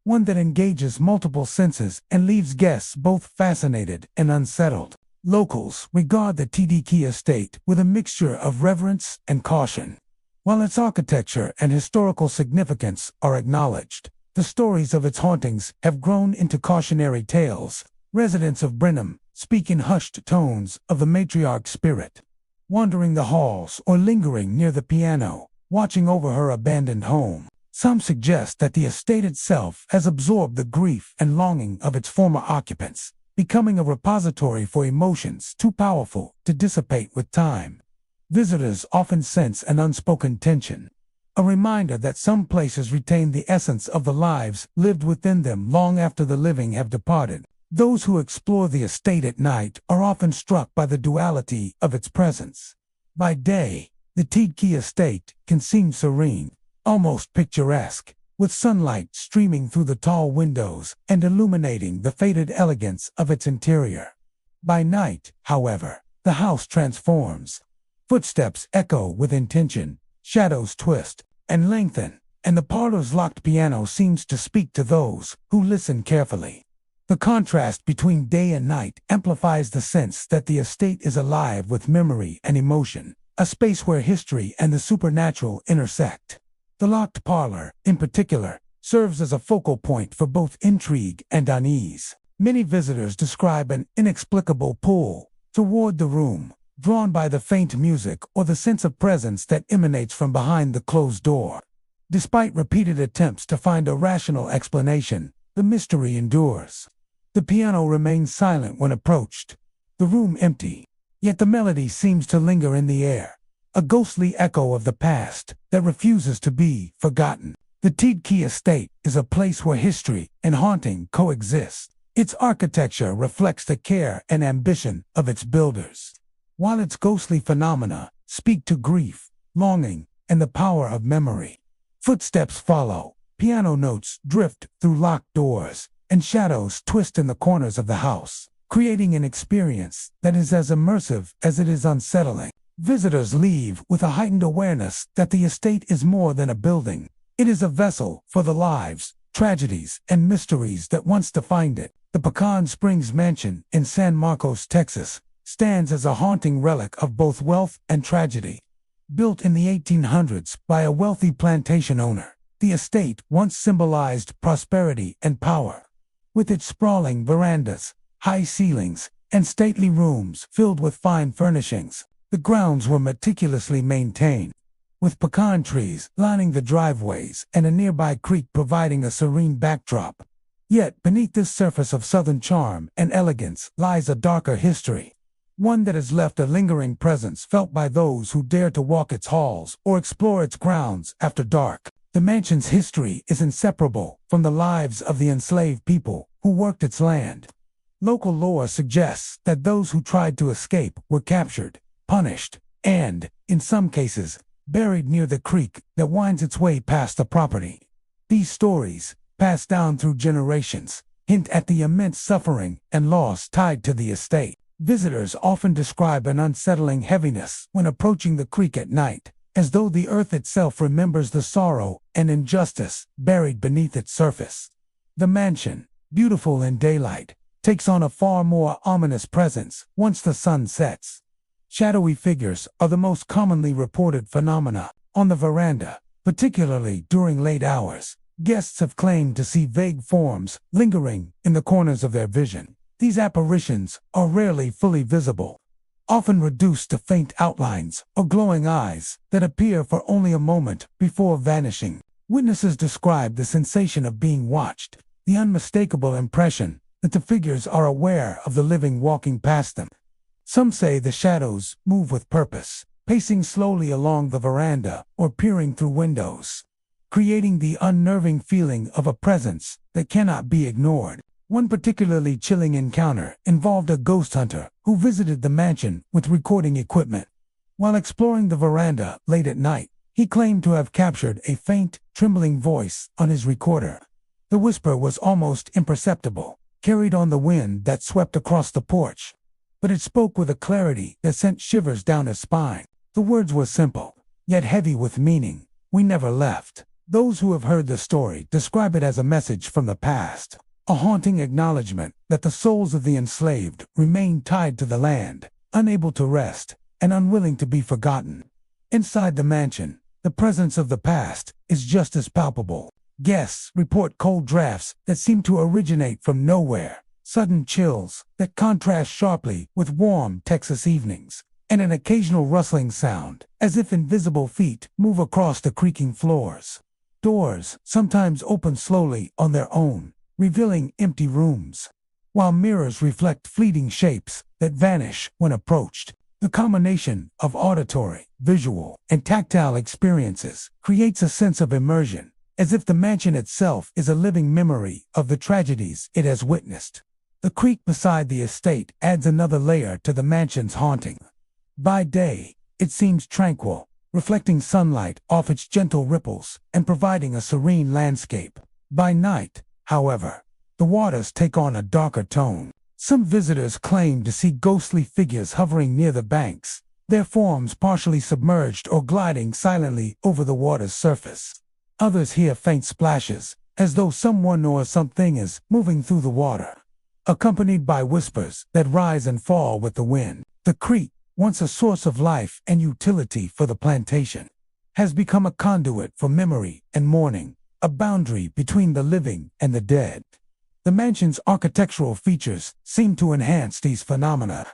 one that engages multiple senses and leaves guests both fascinated and unsettled. Locals regard the Tiedtke estate with a mixture of reverence and caution. While its architecture and historical significance are acknowledged, the stories of its hauntings have grown into cautionary tales. Residents of Brenham speak in hushed tones of the matriarch's spirit, wandering the halls or lingering near the piano, watching over her abandoned home. Some suggest that the estate itself has absorbed the grief and longing of its former occupants, becoming a repository for emotions too powerful to dissipate with time. Visitors often sense an unspoken tension, a reminder that some places retain the essence of the lives lived within them long after the living have departed. Those who explore the estate at night are often struck by the duality of its presence. By day, the Tidkey estate can seem serene, almost picturesque, with sunlight streaming through the tall windows and illuminating the faded elegance of its interior. By night, however, the house transforms. Footsteps echo with intention, shadows twist and lengthen, and the parlor's locked piano seems to speak to those who listen carefully. The contrast between day and night amplifies the sense that the estate is alive with memory and emotion, a space where history and the supernatural intersect. The locked parlor, in particular, serves as a focal point for both intrigue and unease. Many visitors describe an inexplicable pull toward the room, drawn by the faint music or the sense of presence that emanates from behind the closed door. Despite repeated attempts to find a rational explanation, the mystery endures. The piano remains silent when approached, the room empty, yet the melody seems to linger in the air, a ghostly echo of the past that refuses to be forgotten. The Tidkey estate is a place where history and haunting coexist. Its architecture reflects the care and ambition of its builders, while its ghostly phenomena speak to grief, longing, and the power of memory. Footsteps follow, piano notes drift through locked doors, and shadows twist in the corners of the house, creating an experience that is as immersive as it is unsettling. Visitors leave with a heightened awareness that the estate is more than a building. It is a vessel for the lives, tragedies, and mysteries that once defined it. The Pecan Springs Mansion in San Marcos, Texas, stands as a haunting relic of both wealth and tragedy. Built in the 1800s by a wealthy plantation owner, the estate once symbolized prosperity and power. With its sprawling verandas, high ceilings, and stately rooms filled with fine furnishings, the grounds were meticulously maintained, with pecan trees lining the driveways and a nearby creek providing a serene backdrop. Yet beneath this surface of southern charm and elegance lies a darker history, one that has left a lingering presence felt by those who dare to walk its halls or explore its grounds after dark. The mansion's history is inseparable from the lives of the enslaved people who worked its land. Local lore suggests that those who tried to escape were captured, punished, and, in some cases, buried near the creek that winds its way past the property. These stories, passed down through generations, hint at the immense suffering and loss tied to the estate. Visitors often describe an unsettling heaviness when approaching the creek at night, as though the earth itself remembers the sorrow and injustice buried beneath its surface. The mansion, beautiful in daylight, takes on a far more ominous presence once the sun sets. Shadowy figures are the most commonly reported phenomena. On the veranda, particularly during late hours, guests have claimed to see vague forms lingering in the corners of their vision. These apparitions are rarely fully visible, often reduced to faint outlines or glowing eyes that appear for only a moment before vanishing. Witnesses describe the sensation of being watched, the unmistakable impression that the figures are aware of the living walking past them. Some say the shadows move with purpose, pacing slowly along the veranda or peering through windows, creating the unnerving feeling of a presence that cannot be ignored. One particularly chilling encounter involved a ghost hunter who visited the mansion with recording equipment. While exploring the veranda late at night, he claimed to have captured a faint, trembling voice on his recorder. The whisper was almost imperceptible, carried on the wind that swept across the porch, but it spoke with a clarity that sent shivers down his spine. The words were simple, yet heavy with meaning. "We never left." Those who have heard the story describe it as a message from the past, a haunting acknowledgement that the souls of the enslaved remain tied to the land, unable to rest, and unwilling to be forgotten. Inside the mansion, the presence of the past is just as palpable. Guests report cold drafts that seem to originate from nowhere, sudden chills that contrast sharply with warm Texas evenings, and an occasional rustling sound, as if invisible feet move across the creaking floors. Doors sometimes open slowly on their own, revealing empty rooms, while mirrors reflect fleeting shapes that vanish when approached. The combination of auditory, visual, and tactile experiences creates a sense of immersion, as if the mansion itself is a living memory of the tragedies it has witnessed. The creek beside the estate adds another layer to the mansion's haunting. By day, it seems tranquil, reflecting sunlight off its gentle ripples and providing a serene landscape. By night, however, the waters take on a darker tone. Some visitors claim to see ghostly figures hovering near the banks, their forms partially submerged or gliding silently over the water's surface. Others hear faint splashes, as though someone or something is moving through the water, accompanied by whispers that rise and fall with the wind. The creek, once a source of life and utility for the plantation, has become a conduit for memory and mourning, a boundary between the living and the dead. The mansion's architectural features seem to enhance these phenomena.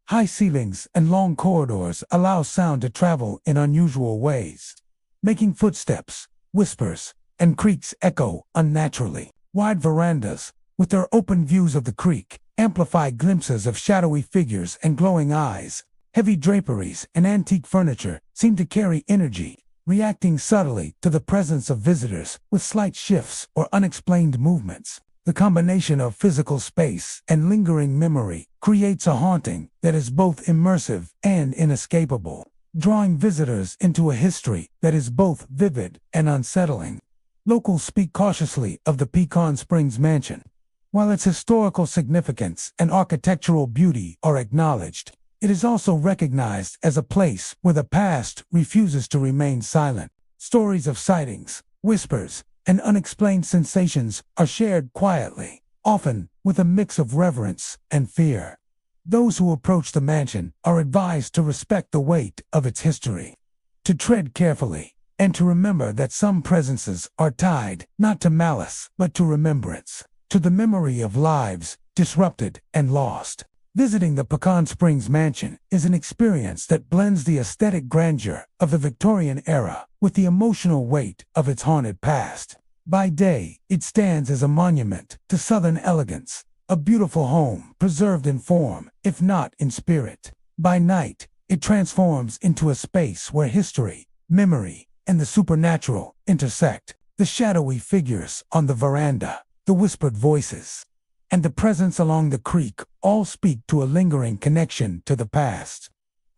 High ceilings and long corridors allow sound to travel in unusual ways, making footsteps, whispers, and creaks echo unnaturally. Wide verandas, with their open views of the creek, amplify glimpses of shadowy figures and glowing eyes. Heavy draperies and antique furniture seem to carry energy, reacting subtly to the presence of visitors with slight shifts or unexplained movements. The combination of physical space and lingering memory creates a haunting that is both immersive and inescapable, drawing visitors into a history that is both vivid and unsettling. Locals speak cautiously of the Pecan Springs Mansion. While its historical significance and architectural beauty are acknowledged, it is also recognized as a place where the past refuses to remain silent. Stories of sightings, whispers, and unexplained sensations are shared quietly, often with a mix of reverence and fear. Those who approach the mansion are advised to respect the weight of its history, to tread carefully, and to remember that some presences are tied not to malice but to remembrance, to the memory of lives disrupted and lost. Visiting the Pecan Springs Mansion is an experience that blends the aesthetic grandeur of the Victorian era with the emotional weight of its haunted past. By day, it stands as a monument to Southern elegance, a beautiful home preserved in form, if not in spirit. By night, it transforms into a space where history, memory, and the supernatural intersect. The shadowy figures on the veranda, the whispered voices, and the presence along the creek all speak to a lingering connection to the past.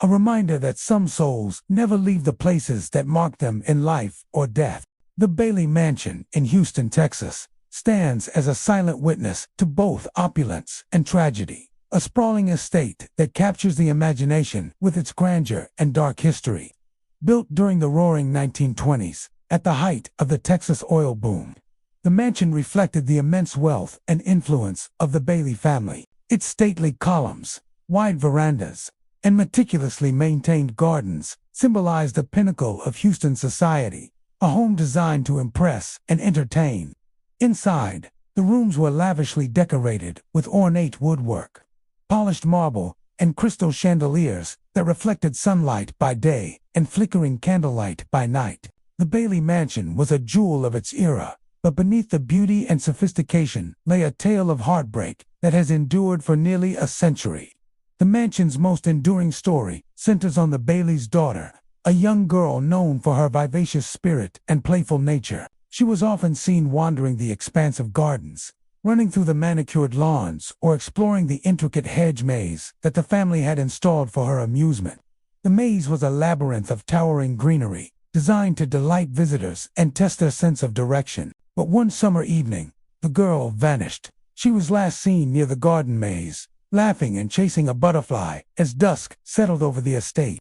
A reminder that some souls never leave the places that mark them in life or death. The Bailey Mansion in Houston, Texas, stands as a silent witness to both opulence and tragedy, a sprawling estate that captures the imagination with its grandeur and dark history. Built during the roaring 1920s, at the height of the Texas oil boom, the mansion reflected the immense wealth and influence of the Bailey family. Its stately columns, wide verandas, and meticulously maintained gardens symbolize the pinnacle of Houston society, a home designed to impress and entertain. Inside, the rooms were lavishly decorated with ornate woodwork, polished marble, and crystal chandeliers that reflected sunlight by day and flickering candlelight by night. The Bailey Mansion was a jewel of its era, but beneath the beauty and sophistication lay a tale of heartbreak that has endured for nearly a century. The mansion's most enduring story centers on the Bailey's daughter, a young girl known for her vivacious spirit and playful nature. She was often seen wandering the expansive gardens, running through the manicured lawns, or exploring the intricate hedge maze that the family had installed for her amusement. The maze was a labyrinth of towering greenery, designed to delight visitors and test their sense of direction. But one summer evening, the girl vanished. She was last seen near the garden maze, laughing and chasing a butterfly as dusk settled over the estate.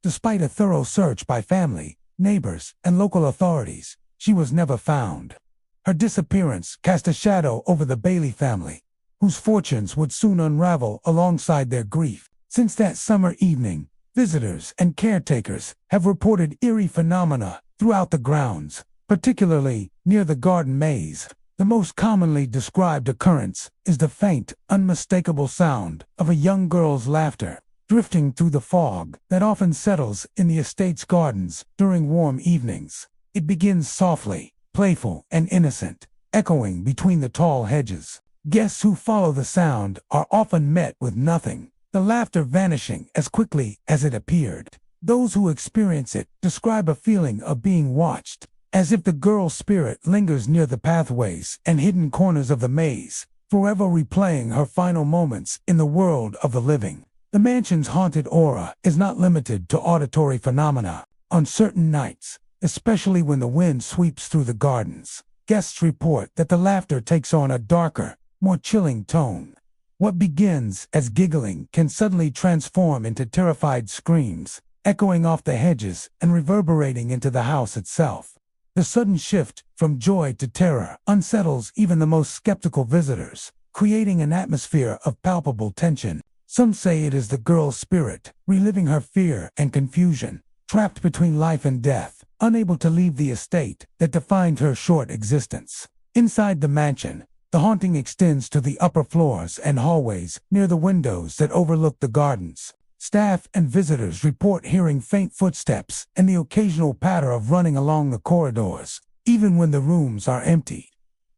Despite a thorough search by family, neighbors, and local authorities, she was never found. Her disappearance cast a shadow over the Bailey family, whose fortunes would soon unravel alongside their grief. Since that summer evening, visitors and caretakers have reported eerie phenomena throughout the grounds, particularly near the garden maze. The most commonly described occurrence is the faint, unmistakable sound of a young girl's laughter, drifting through the fog that often settles in the estate's gardens during warm evenings. It begins softly, playful, and innocent, echoing between the tall hedges. Guests who follow the sound are often met with nothing, the laughter vanishing as quickly as it appeared. Those who experience it describe a feeling of being watched, as if the girl's spirit lingers near the pathways and hidden corners of the maze, forever replaying her final moments in the world of the living. The mansion's haunted aura is not limited to auditory phenomena. On certain nights, especially when the wind sweeps through the gardens, guests report that the laughter takes on a darker, more chilling tone. What begins as giggling can suddenly transform into terrified screams, echoing off the hedges and reverberating into the house itself. The sudden shift from joy to terror unsettles even the most skeptical visitors, creating an atmosphere of palpable tension. Some say it is the girl's spirit, reliving her fear and confusion, trapped between life and death, unable to leave the estate that defined her short existence. Inside the mansion, the haunting extends to the upper floors and hallways near the windows that overlook the gardens. Staff and visitors report hearing faint footsteps and the occasional patter of running along the corridors, even when the rooms are empty.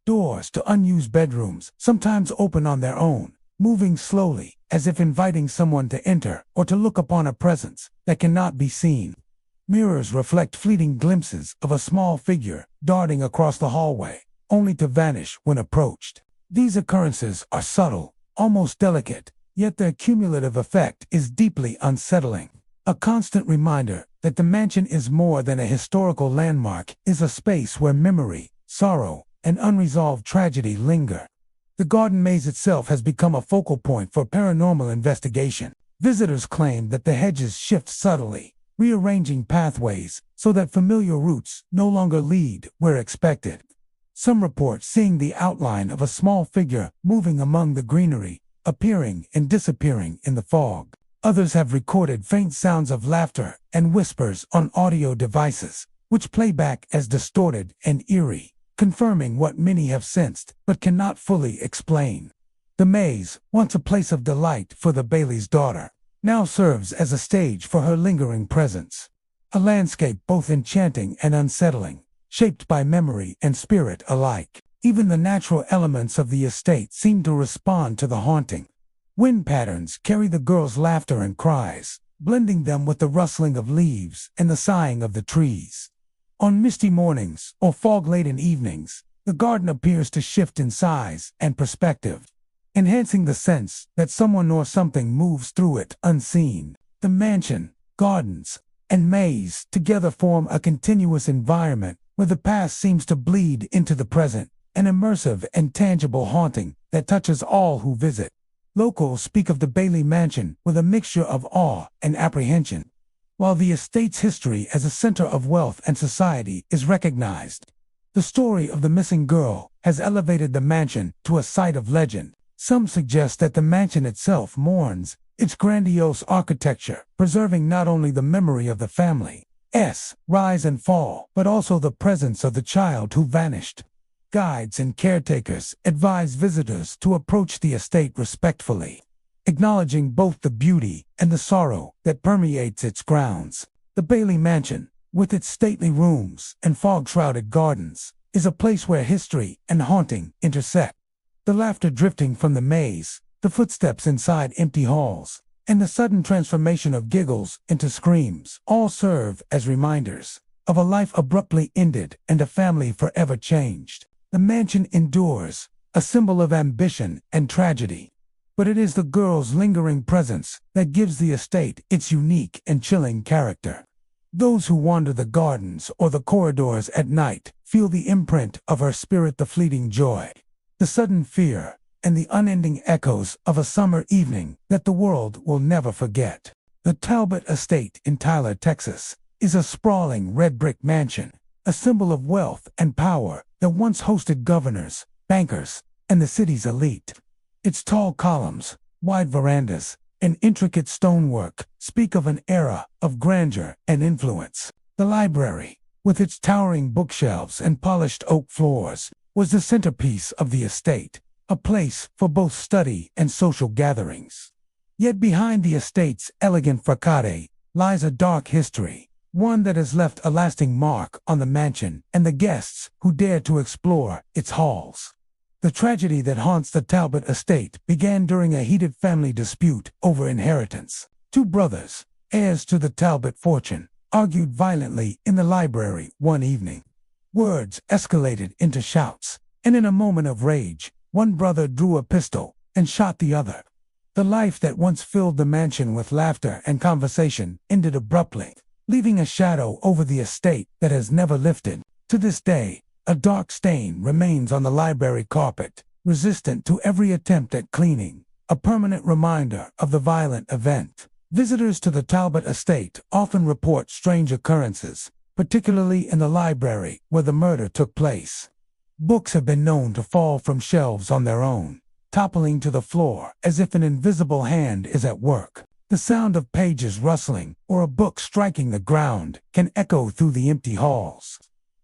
Doors to unused bedrooms sometimes open on their own, moving slowly, as if inviting someone to enter or to look upon a presence that cannot be seen. Mirrors reflect fleeting glimpses of a small figure darting across the hallway, only to vanish when approached. These occurrences are subtle, almost delicate, yet their cumulative effect is deeply unsettling. A constant reminder that the mansion is more than a historical landmark, is a space where memory, sorrow, and unresolved tragedy linger. The garden maze itself has become a focal point for paranormal investigation. Visitors claim that the hedges shift subtly, rearranging pathways so that familiar routes no longer lead where expected. Some report seeing the outline of a small figure moving among the greenery, appearing and disappearing in the fog. Others have recorded faint sounds of laughter and whispers on audio devices, which play back as distorted and eerie, confirming what many have sensed but cannot fully explain. The maze, once a place of delight for the Bailey's daughter, now serves as a stage for her lingering presence. A landscape both enchanting and unsettling, shaped by memory and spirit alike. Even the natural elements of the estate seem to respond to the haunting. Wind patterns carry the girl's laughter and cries, blending them with the rustling of leaves and the sighing of the trees. On misty mornings or fog-laden evenings, the garden appears to shift in size and perspective, enhancing the sense that someone or something moves through it unseen. The mansion, gardens, and maze together form a continuous environment where the past seems to bleed into the present, an immersive and tangible haunting that touches all who visit. Locals speak of the Bailey Mansion with a mixture of awe and apprehension. While the estate's history as a center of wealth and society is recognized, the story of the missing girl has elevated the mansion to a site of legend. Some suggest that the mansion itself mourns its grandiose architecture, preserving not only the memory of the family's rise and fall, but also the presence of the child who vanished. Guides and caretakers advise visitors to approach the estate respectfully, acknowledging both the beauty and the sorrow that permeates its grounds. The Bailey Mansion, with its stately rooms and fog-shrouded gardens, is a place where history and haunting intersect. The laughter drifting from the maze, the footsteps inside empty halls, and the sudden transformation of giggles into screams all serve as reminders of a life abruptly ended and a family forever changed. The mansion endures, a symbol of ambition and tragedy, but it is the girl's lingering presence that gives the estate its unique and chilling character. Those who wander the gardens or the corridors at night feel the imprint of her spirit, the fleeting joy, the sudden fear, and the unending echoes of a summer evening that the world will never forget. The Talbot Estate in Tyler, Texas, is a sprawling red brick mansion, a symbol of wealth and power that once hosted governors, bankers, and the city's elite. Its tall columns, wide verandas, and intricate stonework speak of an era of grandeur and influence. The library, with its towering bookshelves and polished oak floors, was the centerpiece of the estate, a place for both study and social gatherings. Yet behind the estate's elegant facade lies a dark history, one that has left a lasting mark on the mansion and the guests who dare to explore its halls. The tragedy that haunts the Talbot estate began during a heated family dispute over inheritance. Two brothers, heirs to the Talbot fortune, argued violently in the library one evening. Words escalated into shouts, and in a moment of rage, one brother drew a pistol and shot the other. The life that once filled the mansion with laughter and conversation ended abruptly, leaving a shadow over the estate that has never lifted. To this day, a dark stain remains on the library carpet, resistant to every attempt at cleaning, a permanent reminder of the violent event. Visitors to the Talbot estate often report strange occurrences, particularly in the library where the murder took place. Books have been known to fall from shelves on their own, toppling to the floor as if an invisible hand is at work. The sound of pages rustling or a book striking the ground can echo through the empty halls,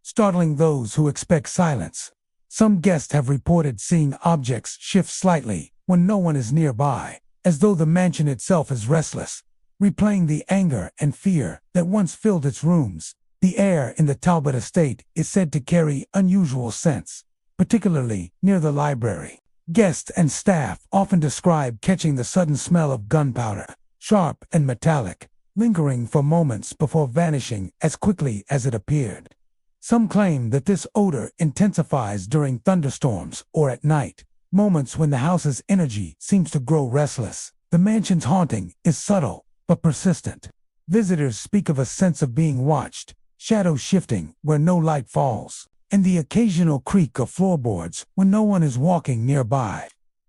startling those who expect silence. Some guests have reported seeing objects shift slightly when no one is nearby, as though the mansion itself is restless, replaying the anger and fear that once filled its rooms. The air in the Talbot estate is said to carry unusual scents, particularly near the library. Guests and staff often describe catching the sudden smell of gunpowder, sharp and metallic, lingering for moments before vanishing as quickly as it appeared. Some claim that this odor intensifies during thunderstorms or at night, moments when the house's energy seems to grow restless. The mansion's haunting is subtle but persistent. Visitors speak of a sense of being watched, shadows shifting where no light falls, and the occasional creak of floorboards when no one is walking nearby.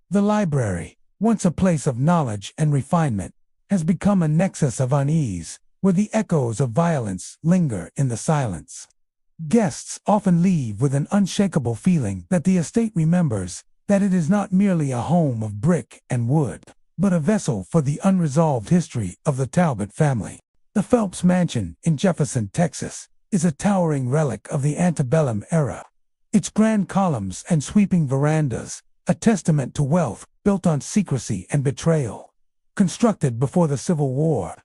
The library, once a place of knowledge and refinement, has become a nexus of unease, where the echoes of violence linger in the silence. Guests often leave with an unshakable feeling that the estate remembers that it is not merely a home of brick and wood, but a vessel for the unresolved history of the Talbot family. The Phelps Mansion in Jefferson, Texas, is a towering relic of the antebellum era. Its grand columns and sweeping verandas, a testament to wealth built on secrecy and betrayal. Constructed before the Civil War,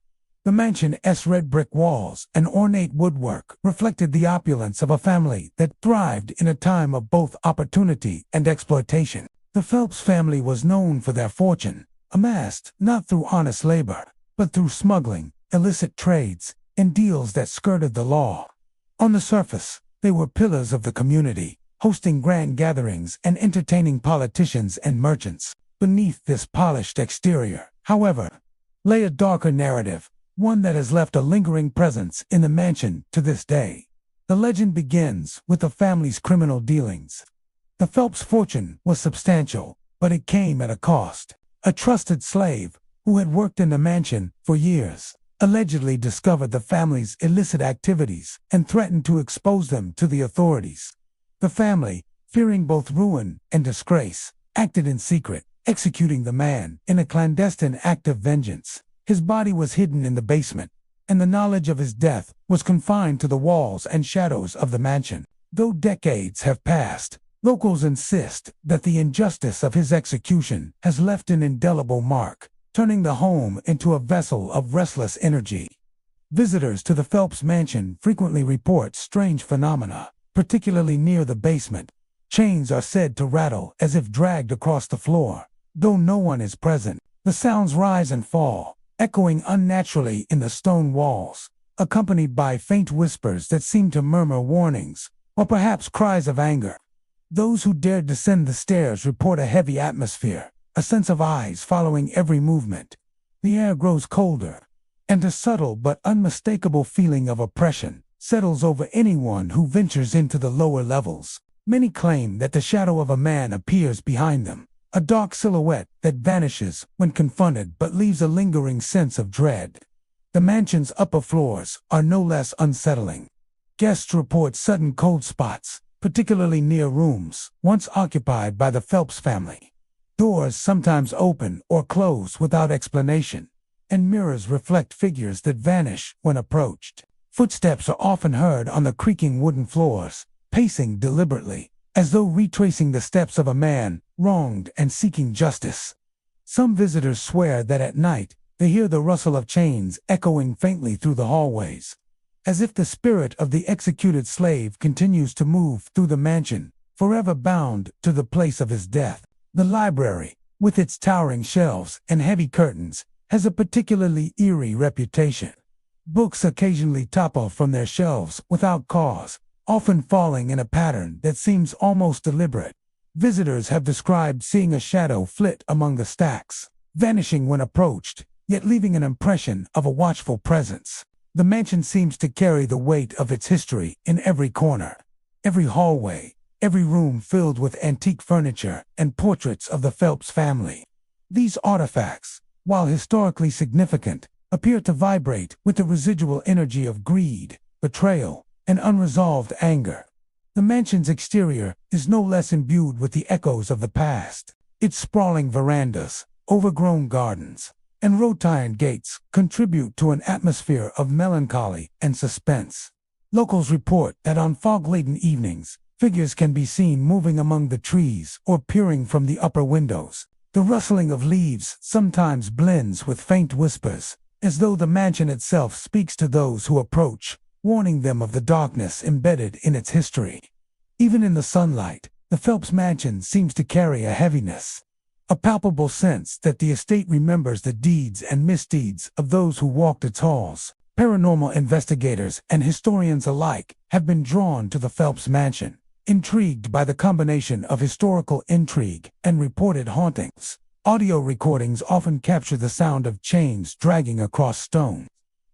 the mansion's red brick walls and ornate woodwork reflected the opulence of a family that thrived in a time of both opportunity and exploitation. The Phelps family was known for their fortune, amassed not through honest labor, but through smuggling, illicit trades, and deals that skirted the law. On the surface, they were pillars of the community, hosting grand gatherings and entertaining politicians and merchants. Beneath this polished exterior, however, lay a darker narrative, one that has left a lingering presence in the mansion to this day. The legend begins with the family's criminal dealings. The Phelps fortune was substantial, but it came at a cost. A trusted slave, who had worked in the mansion for years, allegedly discovered the family's illicit activities and threatened to expose them to the authorities. The family, fearing both ruin and disgrace, acted in secret, executing the man in a clandestine act of vengeance. His body was hidden in the basement, and the knowledge of his death was confined to the walls and shadows of the mansion. Though decades have passed, locals insist that the injustice of his execution has left an indelible mark, turning the home into a vessel of restless energy. Visitors to the Phelps mansion frequently report strange phenomena, particularly near the basement. Chains are said to rattle as if dragged across the floor. Though no one is present, the sounds rise and fall, echoing unnaturally in the stone walls, accompanied by faint whispers that seem to murmur warnings, or perhaps cries of anger. Those who dare descend the stairs report a heavy atmosphere, a sense of eyes following every movement. The air grows colder, and a subtle but unmistakable feeling of oppression settles over anyone who ventures into the lower levels. Many claim that the shadow of a man appears behind them, a dark silhouette that vanishes when confronted but leaves a lingering sense of dread. The mansion's upper floors are no less unsettling. Guests report sudden cold spots, particularly near rooms once occupied by the Phelps family. Doors sometimes open or close without explanation, and mirrors reflect figures that vanish when approached. Footsteps are often heard on the creaking wooden floors, pacing deliberately, as though retracing the steps of a man wronged and seeking justice. Some visitors swear that at night they hear the rustle of chains echoing faintly through the hallways, as if the spirit of the executed slave continues to move through the mansion, forever bound to the place of his death. The library, with its towering shelves and heavy curtains, has a particularly eerie reputation. Books occasionally topple from their shelves without cause, often falling in a pattern that seems almost deliberate. Visitors have described seeing a shadow flit among the stacks, vanishing when approached, yet leaving an impression of a watchful presence. The mansion seems to carry the weight of its history in every corner, every hallway, every room filled with antique furniture and portraits of the Phelps family. These artifacts, while historically significant, appear to vibrate with the residual energy of greed, betrayal, and unresolved anger. The mansion's exterior is no less imbued with the echoes of the past. Its sprawling verandas, overgrown gardens, and wrought-iron gates contribute to an atmosphere of melancholy and suspense. Locals report that on fog-laden evenings, figures can be seen moving among the trees or peering from the upper windows. The rustling of leaves sometimes blends with faint whispers, as though the mansion itself speaks to those who approach, warning them of the darkness embedded in its history. Even in the sunlight, the Phelps mansion seems to carry a heaviness, a palpable sense that the estate remembers the deeds and misdeeds of those who walked its halls. Paranormal investigators and historians alike have been drawn to the Phelps mansion, intrigued by the combination of historical intrigue and reported hauntings. Audio recordings often capture the sound of chains dragging across stone,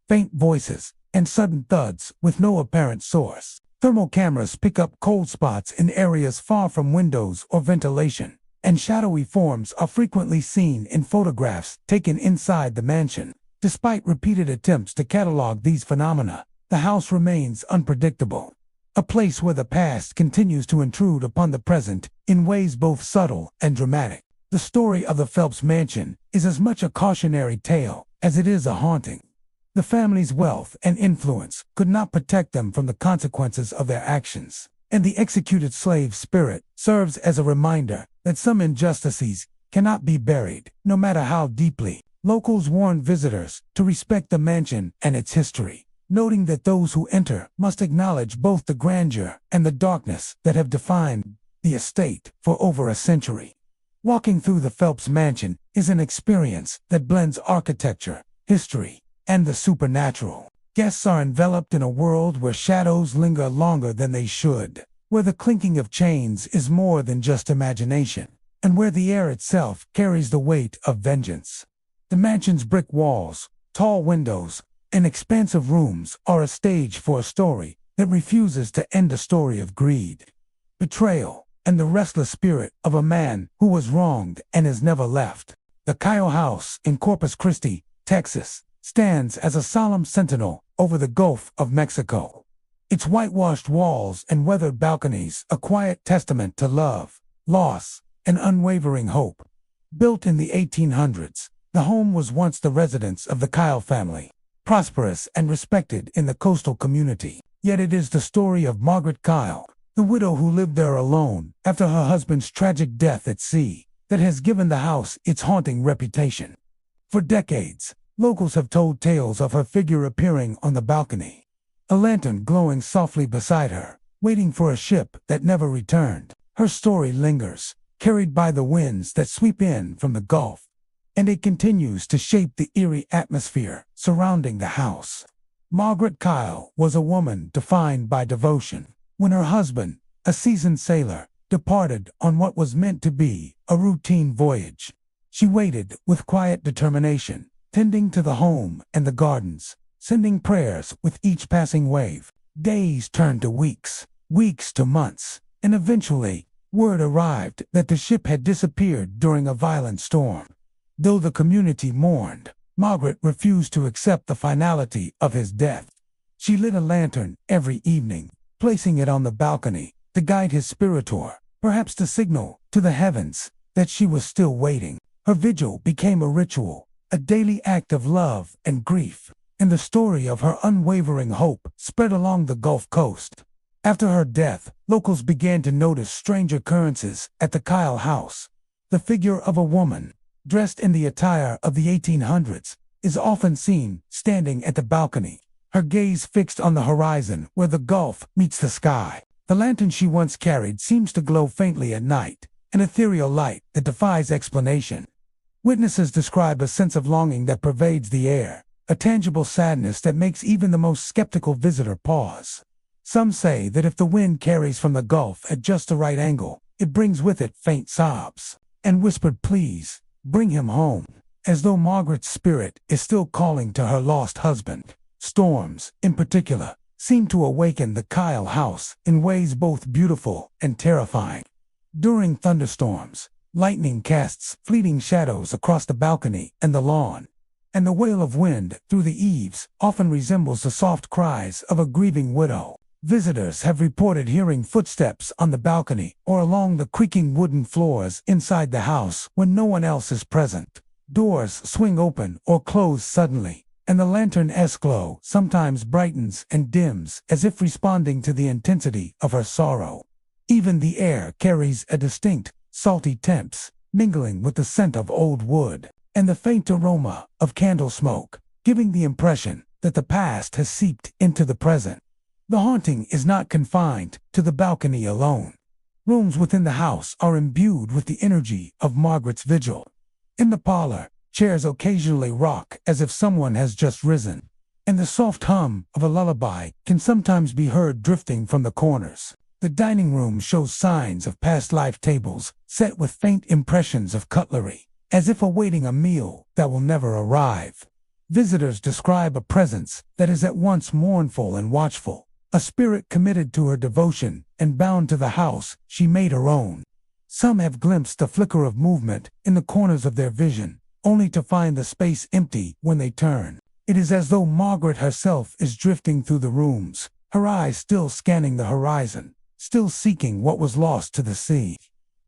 faint voices, and sudden thuds with no apparent source. Thermal cameras pick up cold spots in areas far from windows or ventilation, and shadowy forms are frequently seen in photographs taken inside the mansion. Despite repeated attempts to catalog these phenomena, the house remains unpredictable, a place where the past continues to intrude upon the present in ways both subtle and dramatic. The story of the Phelps mansion is as much a cautionary tale as it is a haunting. The family's wealth and influence could not protect them from the consequences of their actions, and the executed slave spirit serves as a reminder that some injustices cannot be buried, no matter how deeply. Locals warn visitors to respect the mansion and its history, noting that those who enter must acknowledge both the grandeur and the darkness that have defined the estate for over a century. Walking through the Phelps mansion is an experience that blends architecture, history, and the supernatural. Guests are enveloped in a world where shadows linger longer than they should, where the clinking of chains is more than just imagination, and where the air itself carries the weight of vengeance. The mansion's brick walls, tall windows, and expansive rooms are a stage for a story that refuses to end a story of greed, betrayal, and the restless spirit of a man who was wronged and has never left. The Kyle House in Corpus Christi, Texas, stands as a solemn sentinel over the Gulf of Mexico. Its whitewashed walls and weathered balconies a quiet testament to love, loss, and unwavering hope. Built in the 1800s, the home was once the residence of the Kyle family, prosperous and respected in the coastal community. Yet it is the story of Margaret Kyle, the widow who lived there alone after her husband's tragic death at sea, that has given the house its haunting reputation. For decades, locals have told tales of her figure appearing on the balcony, a lantern glowing softly beside her, waiting for a ship that never returned. Her story lingers, carried by the winds that sweep in from the Gulf, and it continues to shape the eerie atmosphere surrounding the house. Margaret Kyle was a woman defined by devotion. When her husband, a seasoned sailor, departed on what was meant to be a routine voyage, she waited with quiet determination, tending to the home and the gardens, sending prayers with each passing wave. Days turned to weeks, weeks to months, and eventually, word arrived that the ship had disappeared during a violent storm. Though the community mourned, Margaret refused to accept the finality of his death. She lit a lantern every evening, placing it on the balcony to guide his spiritor, perhaps to signal to the heavens that she was still waiting. Her vigil became a ritual, a daily act of love and grief, and the story of her unwavering hope spread along the Gulf Coast. After her death, locals began to notice strange occurrences at the Kyle house. The figure of a woman, dressed in the attire of the 1800s, is often seen standing at the balcony, her gaze fixed on the horizon where the Gulf meets the sky. The lantern she once carried seems to glow faintly at night, an ethereal light that defies explanation. Witnesses describe a sense of longing that pervades the air, a tangible sadness that makes even the most skeptical visitor pause. Some say that if the wind carries from the Gulf at just the right angle, it brings with it faint sobs and whispered pleas, "Bring him home," as though Margaret's spirit is still calling to her lost husband. Storms, in particular, seem to awaken the Kyle house in ways both beautiful and terrifying. During thunderstorms, lightning casts fleeting shadows across the balcony and the lawn, and the wail of wind through the eaves often resembles the soft cries of a grieving widow. Visitors have reported hearing footsteps on the balcony or along the creaking wooden floors inside the house when no one else is present. Doors swing open or close suddenly, and the lantern's glow sometimes brightens and dims as if responding to the intensity of her sorrow. Even the air carries a distinct, salty temps, mingling with the scent of old wood and the faint aroma of candle smoke, giving the impression that the past has seeped into the present. The haunting is not confined to the balcony alone. Rooms within the house are imbued with the energy of Margaret's vigil. In the parlor, chairs occasionally rock as if someone has just risen, and the soft hum of a lullaby can sometimes be heard drifting from the corners. The dining room shows signs of past life tables set with faint impressions of cutlery, as if awaiting a meal that will never arrive. Visitors describe a presence that is at once mournful and watchful, a spirit committed to her devotion and bound to the house she made her own. Some have glimpsed a flicker of movement in the corners of their vision, only to find the space empty when they turn. It is as though Margaret herself is drifting through the rooms, her eyes still scanning the horizon, still seeking what was lost to the sea.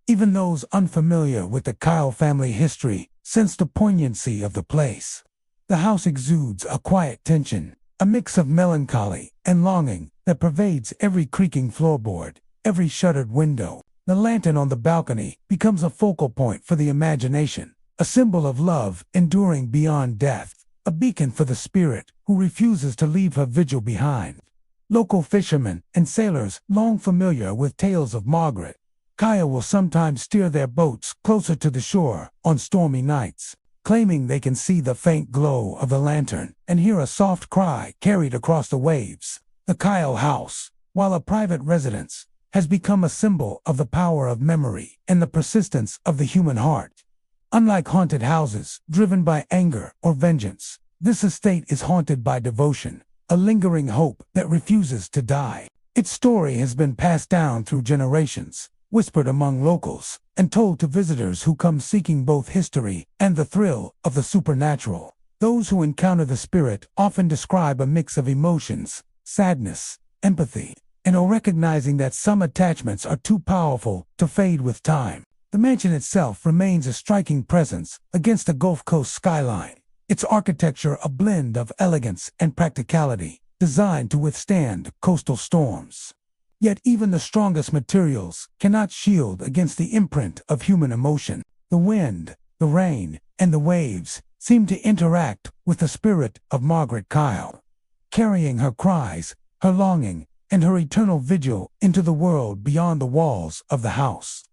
Even those unfamiliar with the Kyle family history sense the poignancy of the place. The house exudes a quiet tension, a mix of melancholy and longing that pervades every creaking floorboard, every shuttered window. The lantern on the balcony becomes a focal point for the imagination, a symbol of love enduring beyond death, a beacon for the spirit who refuses to leave her vigil behind. Local fishermen and sailors, long familiar with tales of Margaret, Kyle will sometimes steer their boats closer to the shore on stormy nights, claiming they can see the faint glow of the lantern and hear a soft cry carried across the waves. The Kyle house, while a private residence, has become a symbol of the power of memory and the persistence of the human heart. Unlike haunted houses driven by anger or vengeance, this estate is haunted by devotion, a lingering hope that refuses to die. Its story has been passed down through generations, whispered among locals, and told to visitors who come seeking both history and the thrill of the supernatural. Those who encounter the spirit often describe a mix of emotions, sadness, empathy, and are recognizing that some attachments are too powerful to fade with time. The mansion itself remains a striking presence against the Gulf Coast skyline, its architecture a blend of elegance and practicality, designed to withstand coastal storms. Yet even the strongest materials cannot shield against the imprint of human emotion. The wind, the rain, and the waves seem to interact with the spirit of Margaret Kyle, carrying her cries, her longing, and her eternal vigil into the world beyond the walls of the house.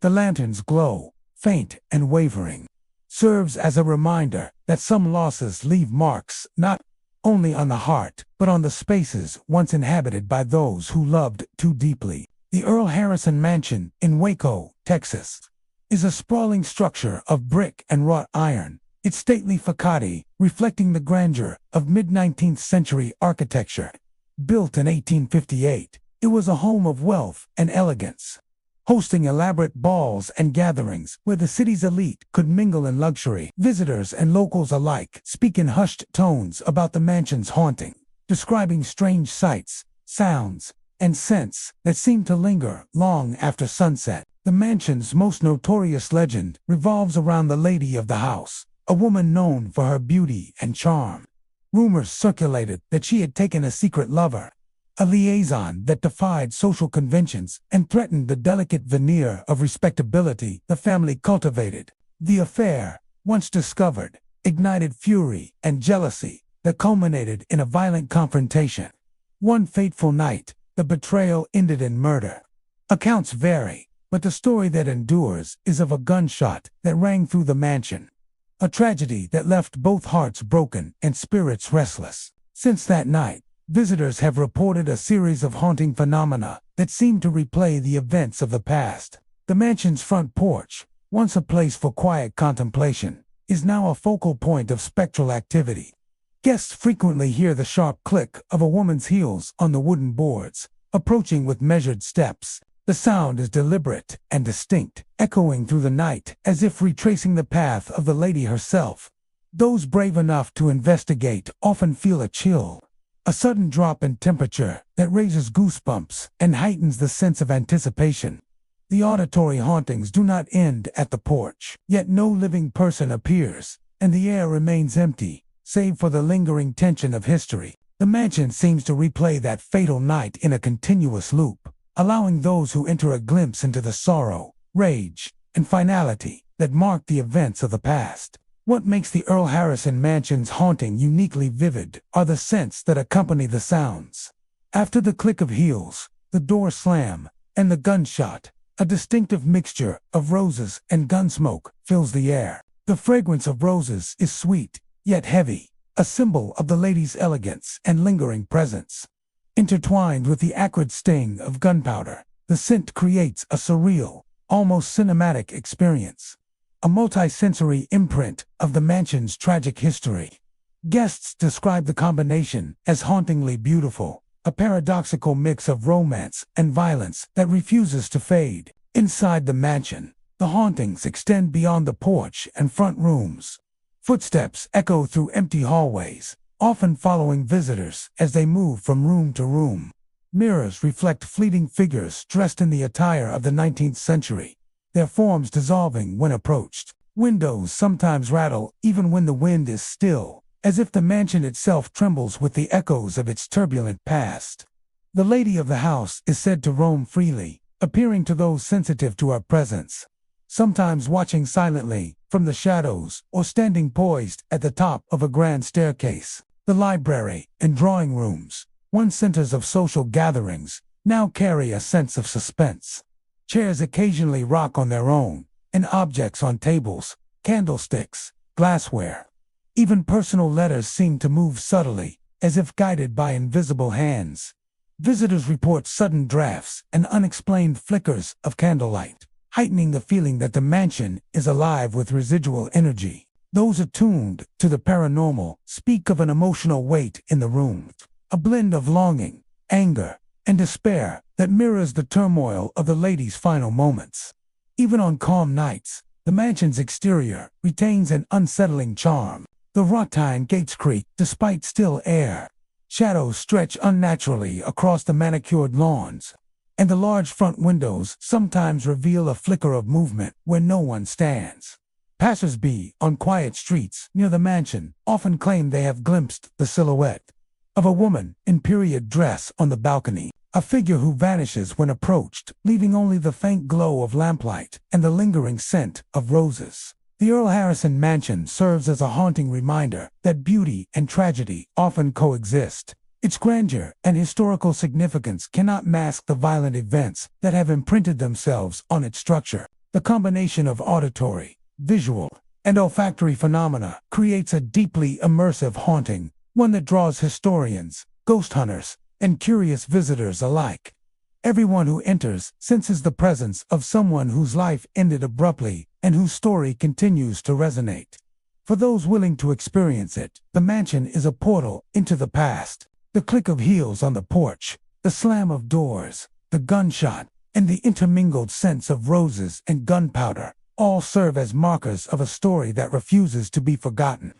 The lantern's glow, faint and wavering, serves as a reminder that some losses leave marks not only on the heart, but on the spaces once inhabited by those who loved too deeply. The Earl Harrison Mansion in Waco, Texas, is a sprawling structure of brick and wrought iron, its stately facade reflecting the grandeur of mid-19th century architecture. Built in 1858, it was a home of wealth and elegance, hosting elaborate balls and gatherings where the city's elite could mingle in luxury. Visitors and locals alike speak in hushed tones about the mansion's haunting, describing strange sights, sounds, and scents that seem to linger long after sunset. The mansion's most notorious legend revolves around the lady of the house, a woman known for her beauty and charm. Rumors circulated that she had taken a secret lover, a liaison that defied social conventions and threatened the delicate veneer of respectability the family cultivated. The affair, once discovered, ignited fury and jealousy that culminated in a violent confrontation. One fateful night, the betrayal ended in murder. Accounts vary, but the story that endures is of a gunshot that rang through the mansion. A tragedy that left both hearts broken and spirits restless. Since that night, visitors have reported a series of haunting phenomena that seem to replay the events of the past. The mansion's front porch, once a place for quiet contemplation, is now a focal point of spectral activity. Guests frequently hear the sharp click of a woman's heels on the wooden boards, approaching with measured steps. The sound is deliberate and distinct, echoing through the night as if retracing the path of the lady herself. Those brave enough to investigate often feel a chill, a sudden drop in temperature that raises goosebumps and heightens the sense of anticipation. The auditory hauntings do not end at the porch, yet no living person appears, and the air remains empty, save for the lingering tension of history. The mansion seems to replay that fatal night in a continuous loop, allowing those who enter a glimpse into the sorrow, rage, and finality that mark the events of the past. What makes the Earl Harrison Mansion's haunting uniquely vivid are the scents that accompany the sounds. After the click of heels, the door slam, and the gunshot, a distinctive mixture of roses and gun smoke fills the air. The fragrance of roses is sweet, yet heavy, a symbol of the lady's elegance and lingering presence. Intertwined with the acrid sting of gunpowder, the scent creates a surreal, almost cinematic experience, a multi-sensory imprint of the mansion's tragic history. Guests describe the combination as hauntingly beautiful, a paradoxical mix of romance and violence that refuses to fade. Inside the mansion, the hauntings extend beyond the porch and front rooms. Footsteps echo through empty hallways, often following visitors as they move from room to room. Mirrors reflect fleeting figures dressed in the attire of the 19th century, their forms dissolving when approached. Windows sometimes rattle even when the wind is still, as if the mansion itself trembles with the echoes of its turbulent past. The lady of the house is said to roam freely, appearing to those sensitive to her presence, sometimes watching silently from the shadows or standing poised at the top of a grand staircase. The library and drawing rooms, once centers of social gatherings, now carry a sense of suspense. Chairs occasionally rock on their own, and objects on tables, candlesticks, glassware, even personal letters seem to move subtly, as if guided by invisible hands. Visitors report sudden drafts and unexplained flickers of candlelight, heightening the feeling that the mansion is alive with residual energy. Those attuned to the paranormal speak of an emotional weight in the room, a blend of longing, anger, and despair that mirrors the turmoil of the lady's final moments. Even on calm nights, the mansion's exterior retains an unsettling charm. The wrought iron gates creak despite still air. Shadows stretch unnaturally across the manicured lawns, and the large front windows sometimes reveal a flicker of movement where no one stands. Passers-by on quiet streets near the mansion often claim they have glimpsed the silhouette of a woman in period dress on the balcony, a figure who vanishes when approached, leaving only the faint glow of lamplight and the lingering scent of roses. The Earl Harrison Mansion serves as a haunting reminder that beauty and tragedy often coexist. Its grandeur and historical significance cannot mask the violent events that have imprinted themselves on its structure. The combination of auditory, visual, and olfactory phenomena creates a deeply immersive haunting, one that draws historians, ghost hunters, and curious visitors alike. Everyone who enters senses the presence of someone whose life ended abruptly and whose story continues to resonate. For those willing to experience it, the mansion is a portal into the past. The click of heels on the porch, the slam of doors, the gunshot, and the intermingled scents of roses and gunpowder all serve as markers of a story that refuses to be forgotten.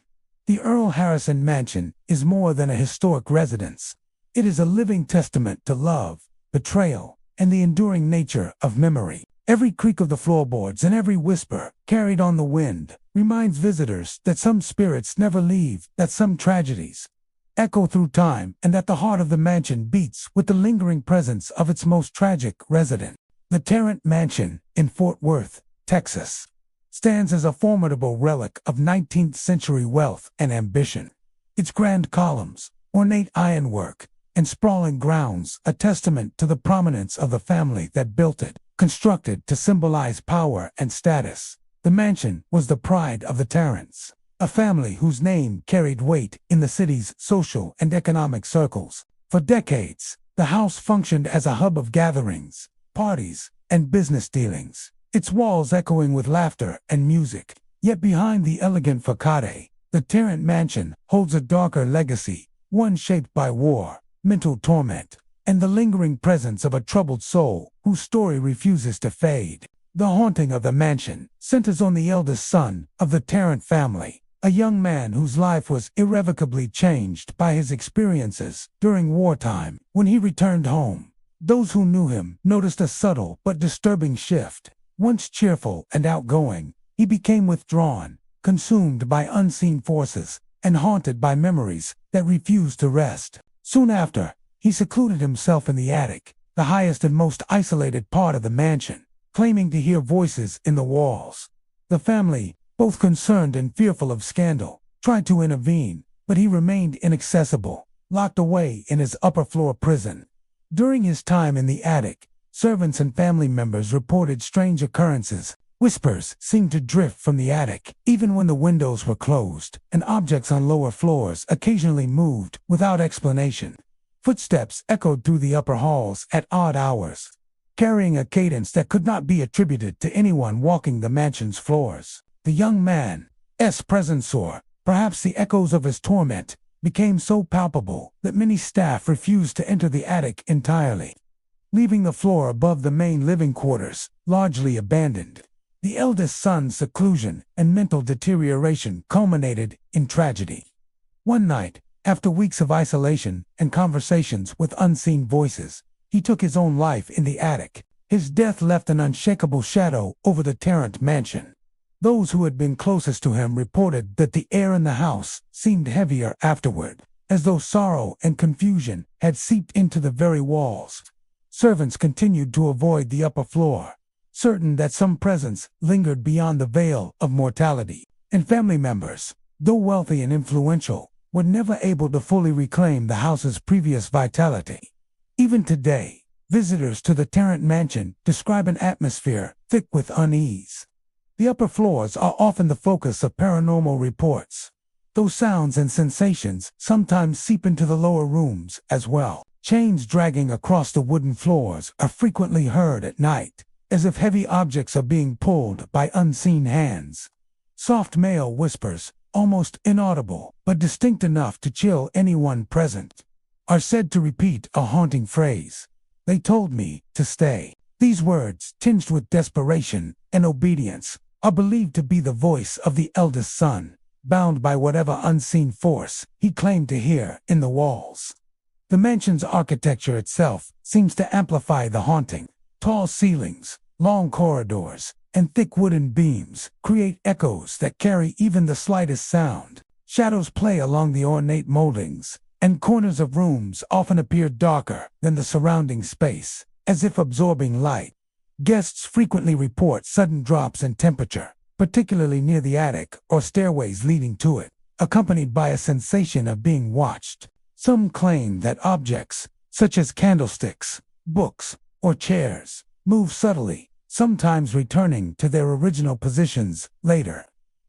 The Earl Harrison Mansion is more than a historic residence. It is a living testament to love, betrayal, and the enduring nature of memory. Every creak of the floorboards and every whisper, carried on the wind, reminds visitors that some spirits never leave, that some tragedies echo through time, and that the heart of the mansion beats with the lingering presence of its most tragic resident. The Tarrant Mansion in Fort Worth, Texas, stands as a formidable relic of 19th century wealth and ambition. Its grand columns, ornate ironwork, and sprawling grounds, a testament to the prominence of the family that built it. Constructed to symbolize power and status, the mansion was the pride of the Tarrants, a family whose name carried weight in the city's social and economic circles. For decades, the house functioned as a hub of gatherings, parties, and business dealings, its walls echoing with laughter and music. Yet behind the elegant facade, the Tarrant mansion holds a darker legacy, one shaped by war, mental torment, and the lingering presence of a troubled soul whose story refuses to fade. The haunting of the mansion centers on the eldest son of the Tarrant family, a young man whose life was irrevocably changed by his experiences during wartime. When he returned home, those who knew him noticed a subtle but disturbing shift. Once cheerful and outgoing, he became withdrawn, consumed by unseen forces, and haunted by memories that refused to rest. Soon after, he secluded himself in the attic, the highest and most isolated part of the mansion, claiming to hear voices in the walls. The family, both concerned and fearful of scandal, tried to intervene, but he remained inaccessible, locked away in his upper-floor prison. During his time in the attic, servants and family members reported strange occurrences. Whispers seemed to drift from the attic, even when the windows were closed, and objects on lower floors occasionally moved without explanation. Footsteps echoed through the upper halls at odd hours, carrying a cadence that could not be attributed to anyone walking the mansion's floors. The young man's presence, or perhaps the echoes of his torment, became so palpable that many staff refused to enter the attic entirely, leaving the floor above the main living quarters largely abandoned. The eldest son's seclusion and mental deterioration culminated in tragedy. One night, after weeks of isolation and conversations with unseen voices, he took his own life in the attic. His death left an unshakable shadow over the Tarrant mansion. Those who had been closest to him reported that the air in the house seemed heavier afterward, as though sorrow and confusion had seeped into the very walls. Servants continued to avoid the upper floor, certain that some presence lingered beyond the veil of mortality, and family members, though wealthy and influential, were never able to fully reclaim the house's previous vitality. Even today, visitors to the Tarrant mansion describe an atmosphere thick with unease. The upper floors are often the focus of paranormal reports, though sounds and sensations sometimes seep into the lower rooms as well. Chains dragging across the wooden floors are frequently heard at night, as if heavy objects are being pulled by unseen hands. Soft male whispers, almost inaudible but distinct enough to chill anyone present, are said to repeat a haunting phrase. "They told me to stay." These words, tinged with desperation and obedience, are believed to be the voice of the eldest son, bound by whatever unseen force he claimed to hear in the walls. The mansion's architecture itself seems to amplify the haunting. Tall ceilings, long corridors, and thick wooden beams create echoes that carry even the slightest sound. Shadows play along the ornate moldings, and corners of rooms often appear darker than the surrounding space, as if absorbing light. Guests frequently report sudden drops in temperature, particularly near the attic or stairways leading to it, accompanied by a sensation of being watched. Some claim that objects, such as candlesticks, books, or chairs, move subtly, sometimes returning to their original positions later,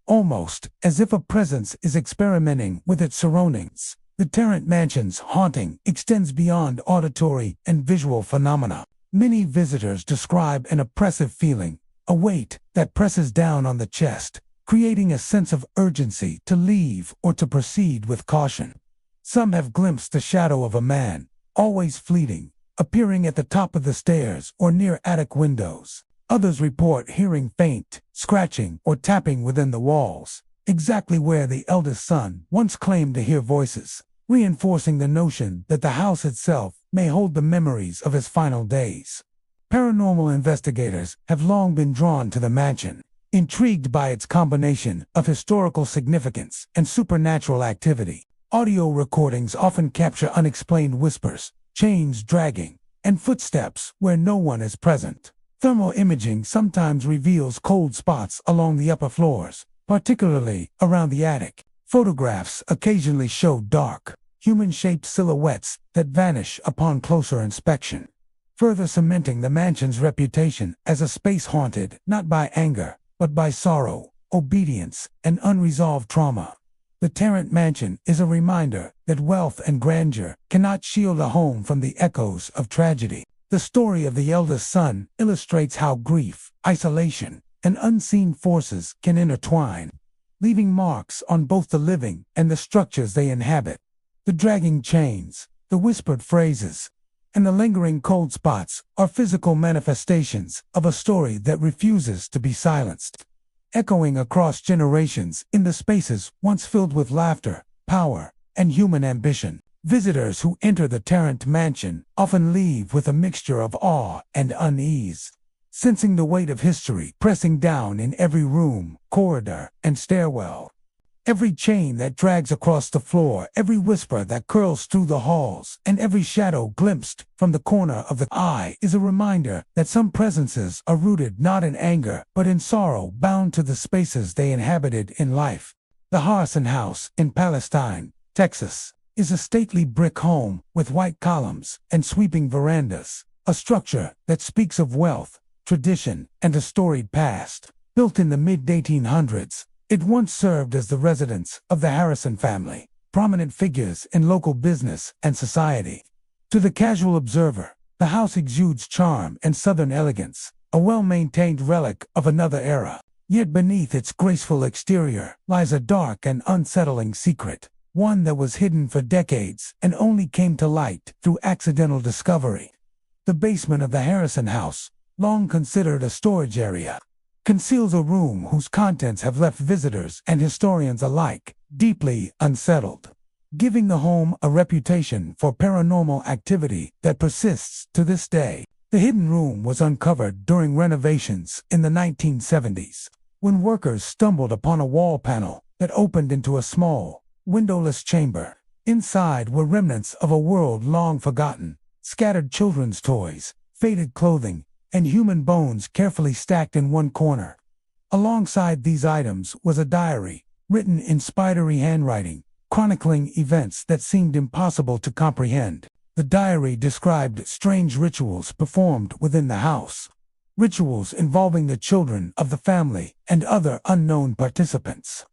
almost as if a presence is experimenting with its surroundings. The Tarrant mansion's haunting extends beyond auditory and visual phenomena. Many visitors describe an oppressive feeling, a weight that presses down on the chest, creating a sense of urgency to leave or to proceed with caution. Some have glimpsed the shadow of a man, always fleeting, appearing at the top of the stairs or near attic windows. Others report hearing faint scratching or tapping within the walls, exactly where the eldest son once claimed to hear voices, reinforcing the notion that the house itself may hold the memories of his final days. Paranormal investigators have long been drawn to the mansion, intrigued by its combination of historical significance and supernatural activity. Audio recordings often capture unexplained whispers, chains dragging, and footsteps where no one is present. Thermal imaging sometimes reveals cold spots along the upper floors, particularly around the attic. Photographs occasionally show dark, human-shaped silhouettes that vanish upon closer inspection, further cementing the mansion's reputation as a space haunted not by anger, but by sorrow, obedience, and unresolved trauma. The Tarrant Mansion is a reminder that wealth and grandeur cannot shield a home from the echoes of tragedy. The story of the eldest son illustrates how grief, isolation, and unseen forces can intertwine, leaving marks on both the living and the structures they inhabit. The dragging chains, the whispered phrases, and the lingering cold spots are physical manifestations of a story that refuses to be silenced, echoing across generations in the spaces once filled with laughter, power, and human ambition. Visitors who enter the Tarrant Mansion often leave with a mixture of awe and unease, sensing the weight of history pressing down in every room, corridor, and stairwell. Every chain that drags across the floor, every whisper that curls through the halls, and every shadow glimpsed from the corner of the eye is a reminder that some presences are rooted not in anger, but in sorrow, bound to the spaces they inhabited in life. The Harrison House in Palestine, Texas, is a stately brick home with white columns and sweeping verandas, a structure that speaks of wealth, tradition, and a storied past. Built in the mid-1800s, it once served as the residence of the Harrison family, prominent figures in local business and society. To the casual observer, the house exudes charm and southern elegance, a well-maintained relic of another era. Yet beneath its graceful exterior lies a dark and unsettling secret, one that was hidden for decades and only came to light through accidental discovery. The basement of the Harrison house, long considered a storage area, conceals a room whose contents have left visitors and historians alike deeply unsettled, giving the home a reputation for paranormal activity that persists to this day. The hidden room was uncovered during renovations in the 1970s, when workers stumbled upon a wall panel that opened into a small, windowless chamber. Inside were remnants of a world long forgotten, scattered children's toys, faded clothing, and human bones carefully stacked in one corner. Alongside these items was a diary, written in spidery handwriting, chronicling events that seemed impossible to comprehend. The diary described strange rituals performed within the house, rituals involving the children of the family and other unknown participants.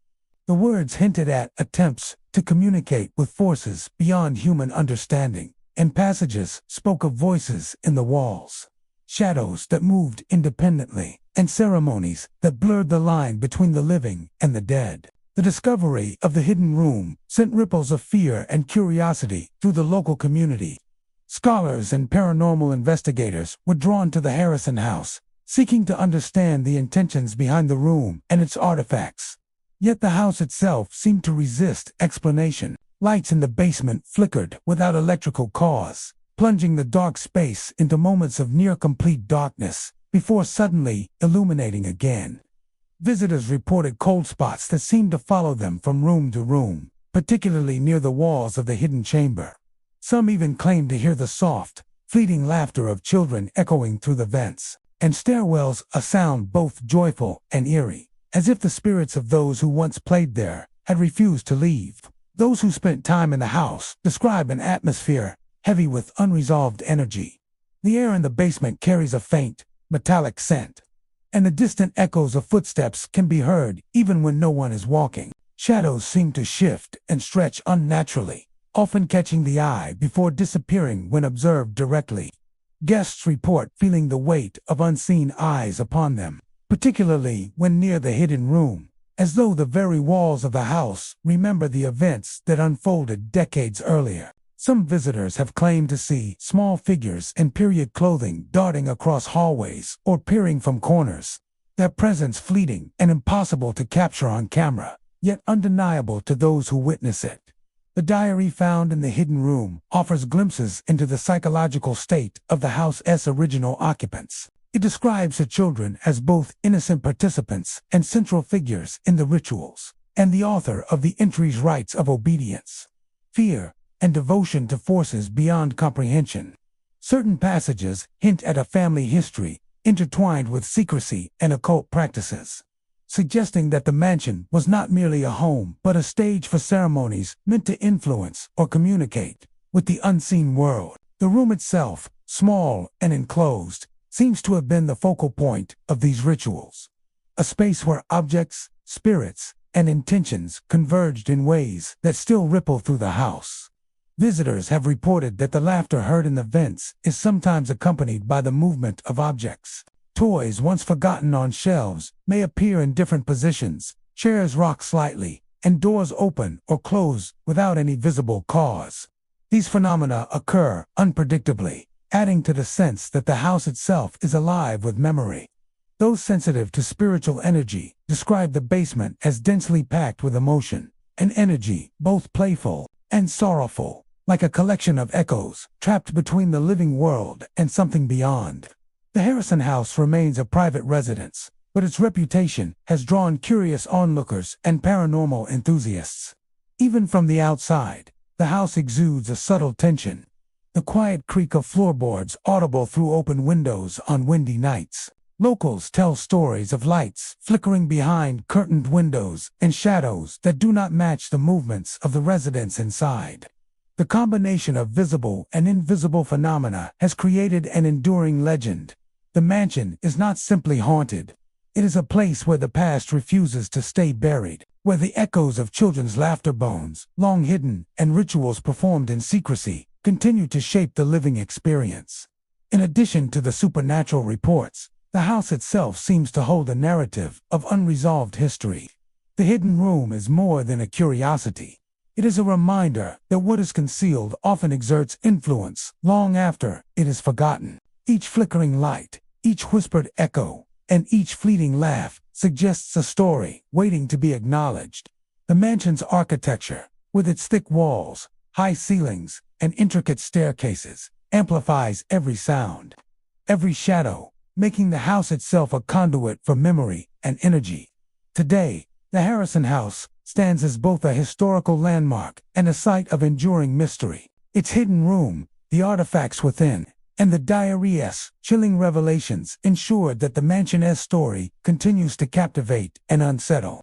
The words hinted at attempts to communicate with forces beyond human understanding, and passages spoke of voices in the walls, shadows that moved independently, and ceremonies that blurred the line between the living and the dead. The discovery of the hidden room sent ripples of fear and curiosity through the local community. Scholars and paranormal investigators were drawn to the Harrison house, seeking to understand the intentions behind the room and its artifacts. Yet the house itself seemed to resist explanation. Lights in the basement flickered without electrical cause, plunging the dark space into moments of near-complete darkness, before suddenly illuminating again. Visitors reported cold spots that seemed to follow them from room to room, particularly near the walls of the hidden chamber. Some even claimed to hear the soft, fleeting laughter of children echoing through the vents, and stairwells, a sound both joyful and eerie, as if the spirits of those who once played there had refused to leave. Those who spent time in the house describe an atmosphere heavy with unresolved energy. The air in the basement carries a faint, metallic scent, and the distant echoes of footsteps can be heard even when no one is walking. Shadows seem to shift and stretch unnaturally, often catching the eye before disappearing when observed directly. Guests report feeling the weight of unseen eyes upon them, particularly when near the hidden room, as though the very walls of the house remember the events that unfolded decades earlier. Some visitors have claimed to see small figures in period clothing darting across hallways or peering from corners, their presence fleeting and impossible to capture on camera, yet undeniable to those who witness it. The diary found in the hidden room offers glimpses into the psychological state of the house's original occupants. It describes the children as both innocent participants and central figures in the rituals, and the author of the entry's rites of obedience, fear, and devotion to forces beyond comprehension. Certain passages hint at a family history intertwined with secrecy and occult practices. suggesting that the mansion was not merely a home but a stage for ceremonies meant to influence or communicate with the unseen world. The room itself, small and enclosed, seems to have been the focal point of these rituals. A space where objects, spirits, and intentions converged in ways that still ripple through the house. Visitors have reported that the laughter heard in the vents is sometimes accompanied by the movement of objects. Toys once forgotten on shelves may appear in different positions, chairs rock slightly, and doors open or close without any visible cause. These phenomena occur unpredictably, adding to the sense that the house itself is alive with memory. Those sensitive to spiritual energy describe the basement as densely packed with emotion, an energy both playful and sorrowful, like a collection of echoes trapped between the living world and something beyond. The Harrison house remains a private residence, but its reputation has drawn curious onlookers and paranormal enthusiasts. Even from the outside, the house exudes a subtle tension. The quiet creak of floorboards audible through open windows on windy nights. Locals tell stories of lights flickering behind curtained windows and shadows that do not match the movements of the residents inside. The combination of visible and invisible phenomena has created an enduring legend. The mansion is not simply haunted. It is a place where the past refuses to stay buried, where the echoes of children's laughter bones, long hidden, and rituals performed in secrecy, continue to shape the living experience. In addition to the supernatural reports, the house itself seems to hold a narrative of unresolved history. The hidden room is more than a curiosity. It is a reminder that what is concealed often exerts influence long after it is forgotten. Each flickering light, each whispered echo, and each fleeting laugh suggests a story waiting to be acknowledged. The mansion's architecture, with its thick walls, high ceilings, and intricate staircases, amplifies every sound, every shadow, making the house itself a conduit for memory and energy. Today, the Harrison house stands as both a historical landmark and a site of enduring mystery. Its hidden room, the artifacts within, and the diary's chilling revelations ensured that the mansion's story continues to captivate and unsettle.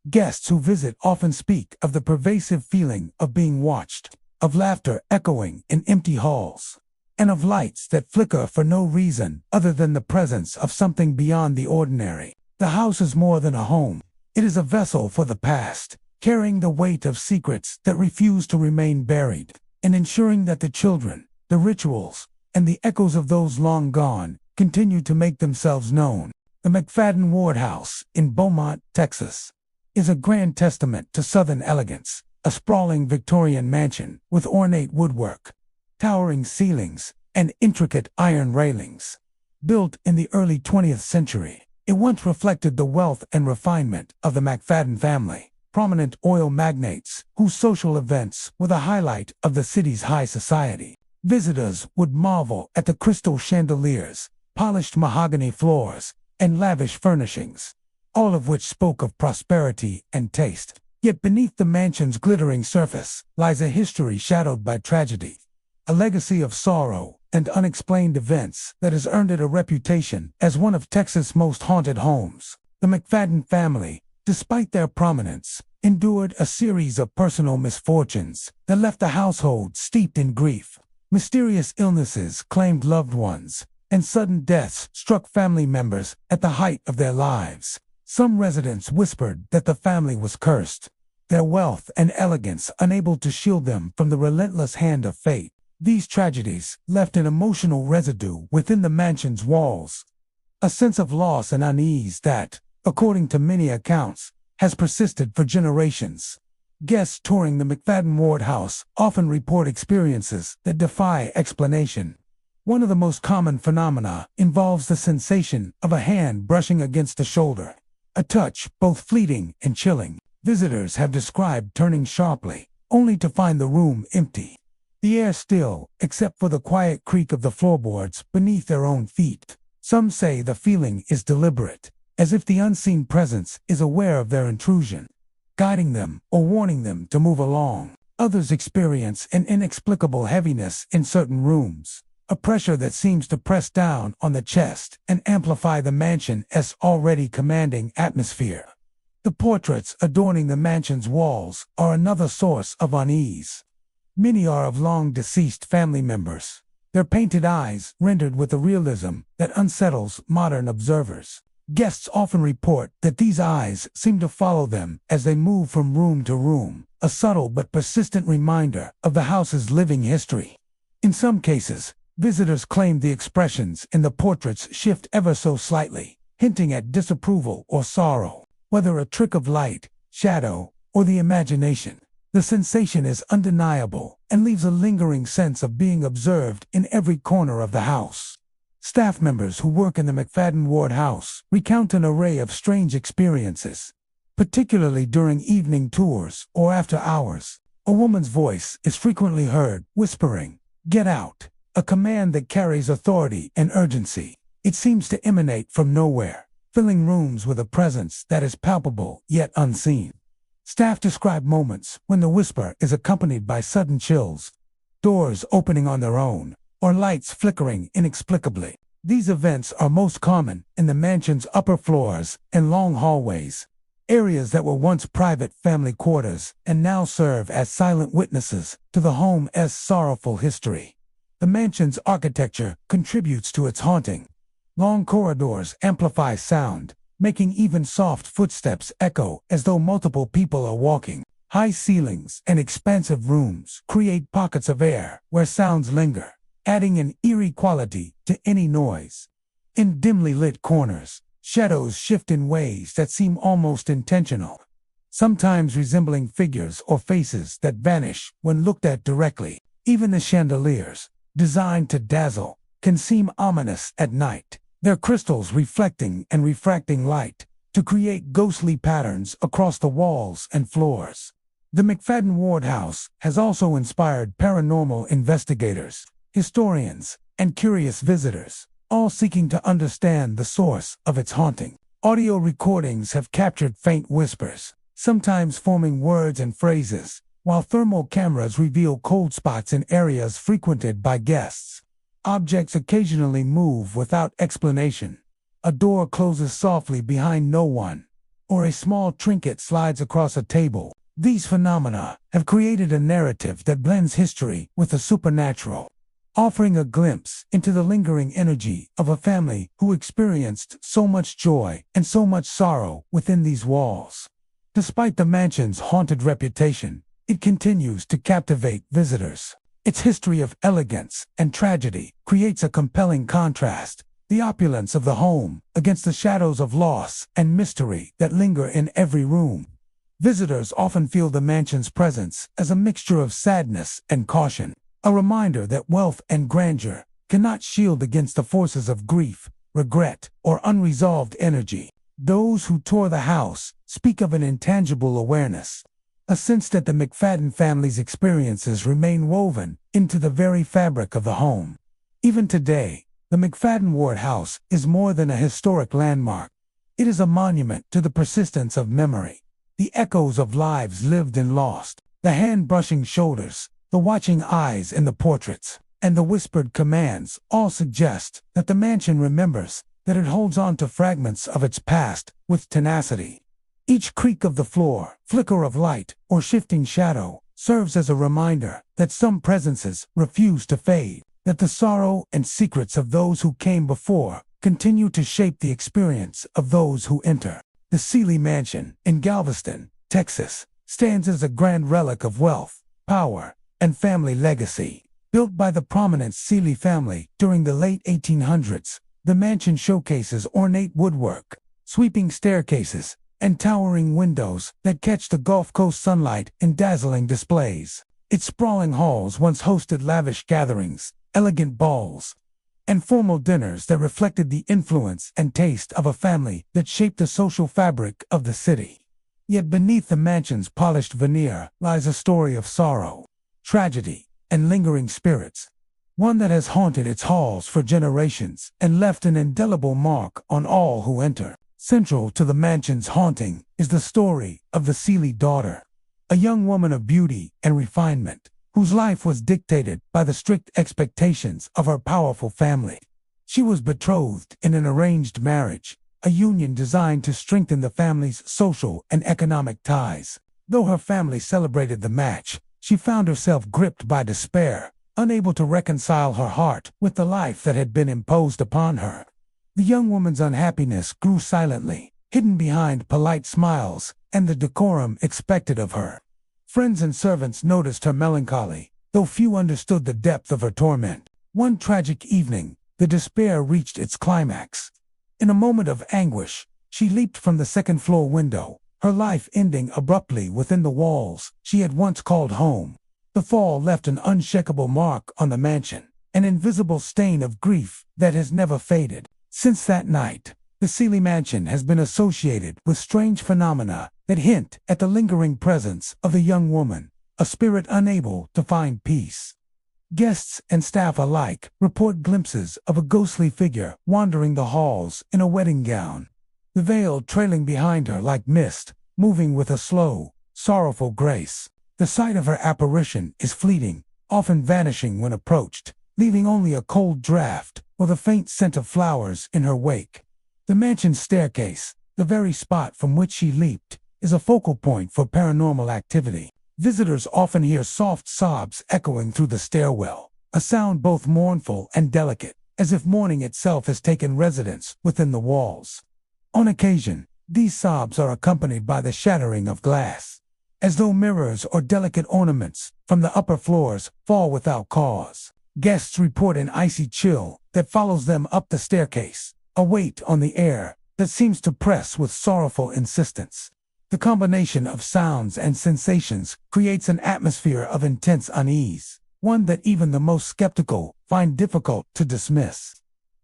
Guests who visit often speak of the pervasive feeling of being watched, of laughter echoing in empty halls, and of lights that flicker for no reason other than the presence of something beyond the ordinary. The house is more than a home. It is a vessel for the past, carrying the weight of secrets that refuse to remain buried, and ensuring that the children, the rituals, and the echoes of those long gone continue to make themselves known. The McFadden Ward House in Beaumont, Texas, is a grand testament to Southern elegance, a sprawling Victorian mansion with ornate woodwork, towering ceilings, and intricate iron railings. Built in the early 20th century, it once reflected the wealth and refinement of the McFadden family, prominent oil magnates whose social events were the highlight of the city's high society. Visitors would marvel at the crystal chandeliers, polished mahogany floors, and lavish furnishings, all of which spoke of prosperity and taste. Yet beneath the mansion's glittering surface lies a history shadowed by tragedy, a legacy of sorrow and unexplained events that has earned it a reputation as one of Texas' most haunted homes. The McFadden family, despite their prominence, endured a series of personal misfortunes that left the household steeped in grief. Mysterious illnesses claimed loved ones, and sudden deaths struck family members at the height of their lives. Some residents whispered that the family was cursed, their wealth and elegance unable to shield them from the relentless hand of fate. These tragedies left an emotional residue within the mansion's walls, a sense of loss and unease that, according to many accounts, has persisted for generations. Guests touring the McFadden Ward House often report experiences that defy explanation. One of the most common phenomena involves the sensation of a hand brushing against the shoulder, a touch both fleeting and chilling. Visitors have described turning sharply, only to find the room empty. The air still, except for the quiet creak of the floorboards beneath their own feet. Some say the feeling is deliberate, as if the unseen presence is aware of their intrusion, guiding them or warning them to move along. Others experience an inexplicable heaviness in certain rooms, a pressure that seems to press down on the chest and amplify the mansion's already commanding atmosphere. The portraits adorning the mansion's walls are another source of unease. Many are of long-deceased family members, their painted eyes rendered with a realism that unsettles modern observers. Guests often report that these eyes seem to follow them as they move from room to room, a subtle but persistent reminder of the house's living history. In some cases, visitors claim the expressions in the portraits shift ever so slightly, hinting at disapproval or sorrow. Whether a trick of light, shadow, or the imagination, the sensation is undeniable and leaves a lingering sense of being observed in every corner of the house. Staff members who work in the McFadden Ward house recount an array of strange experiences, particularly during evening tours or after hours. A woman's voice is frequently heard whispering, "Get out," a command that carries authority and urgency. It seems to emanate from nowhere, filling rooms with a presence that is palpable yet unseen. Staff describe moments when the whisper is accompanied by sudden chills, doors opening on their own, or lights flickering inexplicably. These events are most common in the mansion's upper floors and long hallways, areas that were once private family quarters and now serve as silent witnesses to the home's sorrowful history. The mansion's architecture contributes to its haunting. Long corridors amplify sound, making even soft footsteps echo as though multiple people are walking. High ceilings and expansive rooms create pockets of air where sounds linger, adding an eerie quality to any noise. In dimly lit corners, shadows shift in ways that seem almost intentional, sometimes resembling figures or faces that vanish when looked at directly. Even the chandeliers, designed to dazzle, can seem ominous at night, their crystals reflecting and refracting light to create ghostly patterns across the walls and floors. The McFadden Ward house has also inspired paranormal investigators, historians, and curious visitors, all seeking to understand the source of its haunting. Audio recordings have captured faint whispers, sometimes forming words and phrases, while thermal cameras reveal cold spots in areas frequented by guests. Objects occasionally move without explanation. A door closes softly behind no one, or a small trinket slides across a table. These phenomena have created a narrative that blends history with the supernatural, offering a glimpse into the lingering energy of a family who experienced so much joy and so much sorrow within these walls. Despite the mansion's haunted reputation, it continues to captivate visitors. Its history of elegance and tragedy creates a compelling contrast, the opulence of the home against the shadows of loss and mystery that linger in every room. Visitors often feel the mansion's presence as a mixture of sadness and caution, a reminder that wealth and grandeur cannot shield against the forces of grief, regret, or unresolved energy. Those who tour the house speak of an intangible awareness, a sense that the McFadden family's experiences remain woven into the very fabric of the home. Even today, the McFadden Ward house is more than a historic landmark. It is a monument to the persistence of memory, the echoes of lives lived and lost, the hand-brushing shoulders, the watching eyes in the portraits, and the whispered commands all suggest that the mansion remembers, that it holds on to fragments of its past with tenacity. Each creak of the floor, flicker of light, or shifting shadow serves as a reminder that some presences refuse to fade, that the sorrow and secrets of those who came before continue to shape the experience of those who enter. The Seeley Mansion in Galveston, Texas, stands as a grand relic of wealth, power, and family legacy. Built by the prominent Seeley family during the late 1800s, the mansion showcases ornate woodwork, sweeping staircases, and towering windows that catch the Gulf Coast sunlight in dazzling displays. Its sprawling halls once hosted lavish gatherings, elegant balls, and formal dinners that reflected the influence and taste of a family that shaped the social fabric of the city. Yet beneath the mansion's polished veneer lies a story of sorrow, tragedy, and lingering spirits, one that has haunted its halls for generations and left an indelible mark on all who enter. Central to the mansion's haunting is the story of the Seeley daughter, a young woman of beauty and refinement, whose life was dictated by the strict expectations of her powerful family. She was betrothed in an arranged marriage, a union designed to strengthen the family's social and economic ties. Though her family celebrated the match, she found herself gripped by despair, unable to reconcile her heart with the life that had been imposed upon her. The young woman's unhappiness grew silently, hidden behind polite smiles and the decorum expected of her. Friends and servants noticed her melancholy, though few understood the depth of her torment. One tragic evening, the despair reached its climax. In a moment of anguish, she leaped from the second-floor window, her life ending abruptly within the walls she had once called home. The fall left an unshakable mark on the mansion, an invisible stain of grief that has never faded. Since that night, the Seeley Mansion has been associated with strange phenomena that hint at the lingering presence of the young woman, a spirit unable to find peace. Guests and staff alike report glimpses of a ghostly figure wandering the halls in a wedding gown, the veil trailing behind her like mist, moving with a slow, sorrowful grace. The sight of her apparition is fleeting, often vanishing when approached, leaving only a cold draft or the faint scent of flowers in her wake. The mansion's staircase, the very spot from which she leaped, is a focal point for paranormal activity. Visitors often hear soft sobs echoing through the stairwell, a sound both mournful and delicate, as if mourning itself has taken residence within the walls. On occasion, these sobs are accompanied by the shattering of glass, as though mirrors or delicate ornaments from the upper floors fall without cause. Guests report an icy chill that follows them up the staircase, a weight on the air that seems to press with sorrowful insistence. The combination of sounds and sensations creates an atmosphere of intense unease, one that even the most skeptical find difficult to dismiss.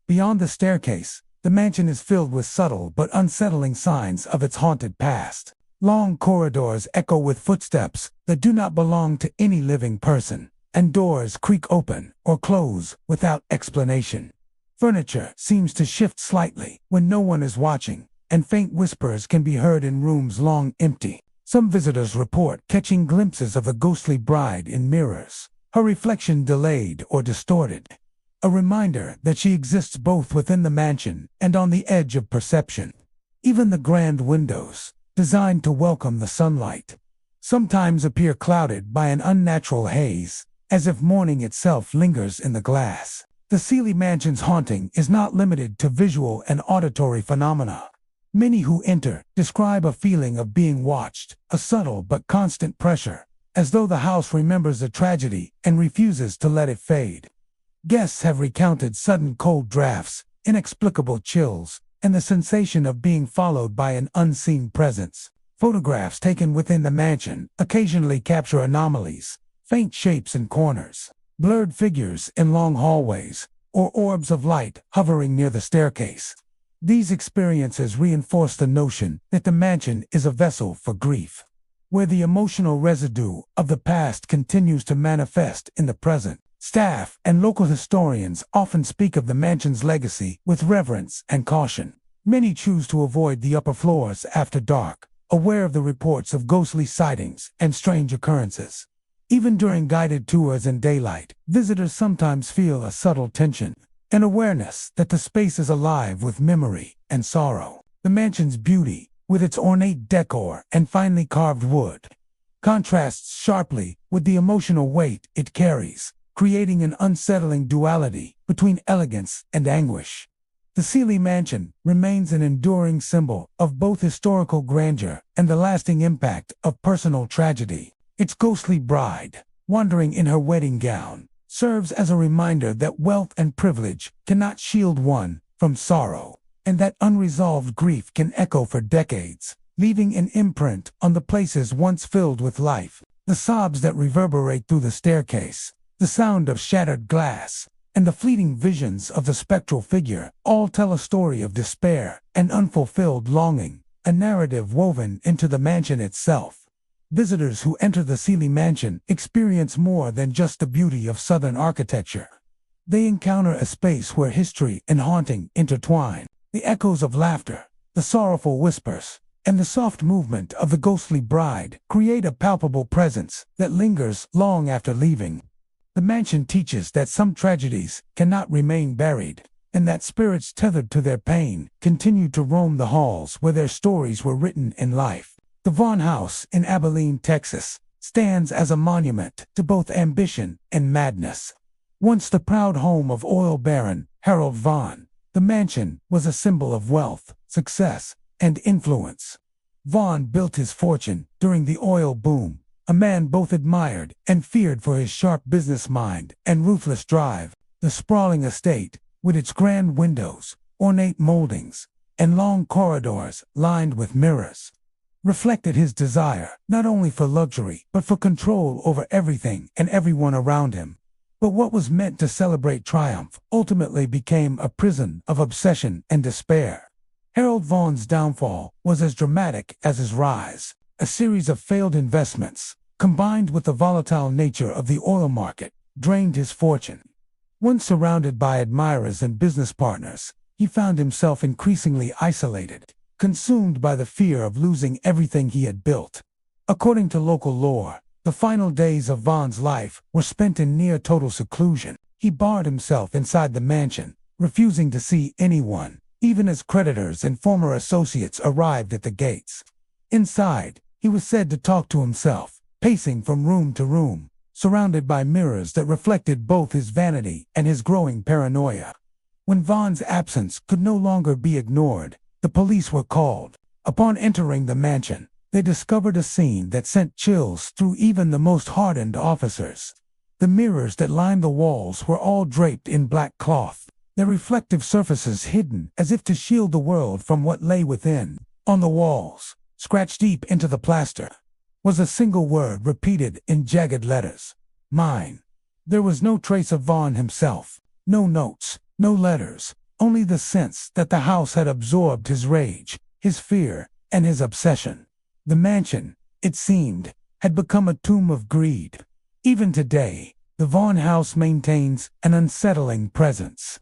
Beyond the staircase, the mansion is filled with subtle but unsettling signs of its haunted past. Long corridors echo with footsteps that do not belong to any living person, and doors creak open or close without explanation. Furniture seems to shift slightly when no one is watching, and faint whispers can be heard in rooms long empty. Some visitors report catching glimpses of the ghostly bride in mirrors, her reflection delayed or distorted, a reminder that she exists both within the mansion and on the edge of perception. Even the grand windows, designed to welcome the sunlight, sometimes appear clouded by an unnatural haze, as if morning itself lingers in the glass. The Seeley Mansion's haunting is not limited to visual and auditory phenomena. Many who enter describe a feeling of being watched, a subtle but constant pressure, as though the house remembers a tragedy and refuses to let it fade. Guests have recounted sudden cold drafts, inexplicable chills, and the sensation of being followed by an unseen presence. Photographs taken within the mansion occasionally capture anomalies, faint shapes in corners, blurred figures in long hallways, or orbs of light hovering near the staircase. These experiences reinforce the notion that the mansion is a vessel for grief, where the emotional residue of the past continues to manifest in the present. Staff and local historians often speak of the mansion's legacy with reverence and caution. Many choose to avoid the upper floors after dark, aware of the reports of ghostly sightings and strange occurrences. Even during guided tours in daylight, visitors sometimes feel a subtle tension, an awareness that the space is alive with memory and sorrow. The mansion's beauty, with its ornate decor and finely carved wood, contrasts sharply with the emotional weight it carries, creating an unsettling duality between elegance and anguish. The Seeley Mansion remains an enduring symbol of both historical grandeur and the lasting impact of personal tragedy. Its ghostly bride, wandering in her wedding gown, serves as a reminder that wealth and privilege cannot shield one from sorrow, and that unresolved grief can echo for decades, leaving an imprint on the places once filled with life. The sobs that reverberate through the staircase, the sound of shattered glass, and the fleeting visions of the spectral figure all tell a story of despair and unfulfilled longing, a narrative woven into the mansion itself. Visitors who enter the Seeley Mansion experience more than just the beauty of Southern architecture. They encounter a space where history and haunting intertwine. The echoes of laughter, the sorrowful whispers, and the soft movement of the ghostly bride create a palpable presence that lingers long after leaving. The mansion teaches that some tragedies cannot remain buried, and that spirits tethered to their pain continue to roam the halls where their stories were written in life. The Vaughn House in Abilene, Texas, stands as a monument to both ambition and madness. Once the proud home of oil baron Harold Vaughn, the mansion was a symbol of wealth, success, and influence. Vaughn built his fortune during the oil boom, a man both admired and feared for his sharp business mind and ruthless drive. The sprawling estate, with its grand windows, ornate moldings, and long corridors lined with mirrors, reflected his desire not only for luxury but for control over everything and everyone around him. But what was meant to celebrate triumph ultimately became a prison of obsession and despair. Harold Vaughn's downfall was as dramatic as his rise. A series of failed investments, combined with the volatile nature of the oil market, drained his fortune. Once surrounded by admirers and business partners, he found himself increasingly isolated, consumed by the fear of losing everything he had built. According to local lore, the final days of Vaughn's life were spent in near total seclusion. He barred himself inside the mansion, refusing to see anyone, even as creditors and former associates arrived at the gates. Inside, he was said to talk to himself, pacing from room to room, surrounded by mirrors that reflected both his vanity and his growing paranoia. When Vaughn's absence could no longer be ignored, the police were called. Upon entering the mansion, they discovered a scene that sent chills through even the most hardened officers. The mirrors that lined the walls were all draped in black cloth, their reflective surfaces hidden as if to shield the world from what lay within. On the walls, scratched deep into the plaster, was a single word repeated in jagged letters: mine. There was no trace of Vaughn himself, no notes, no letters, only the sense that the house had absorbed his rage, his fear, and his obsession. The mansion, it seemed, had become a tomb of greed. Even today, the Vaughn house maintains an unsettling presence.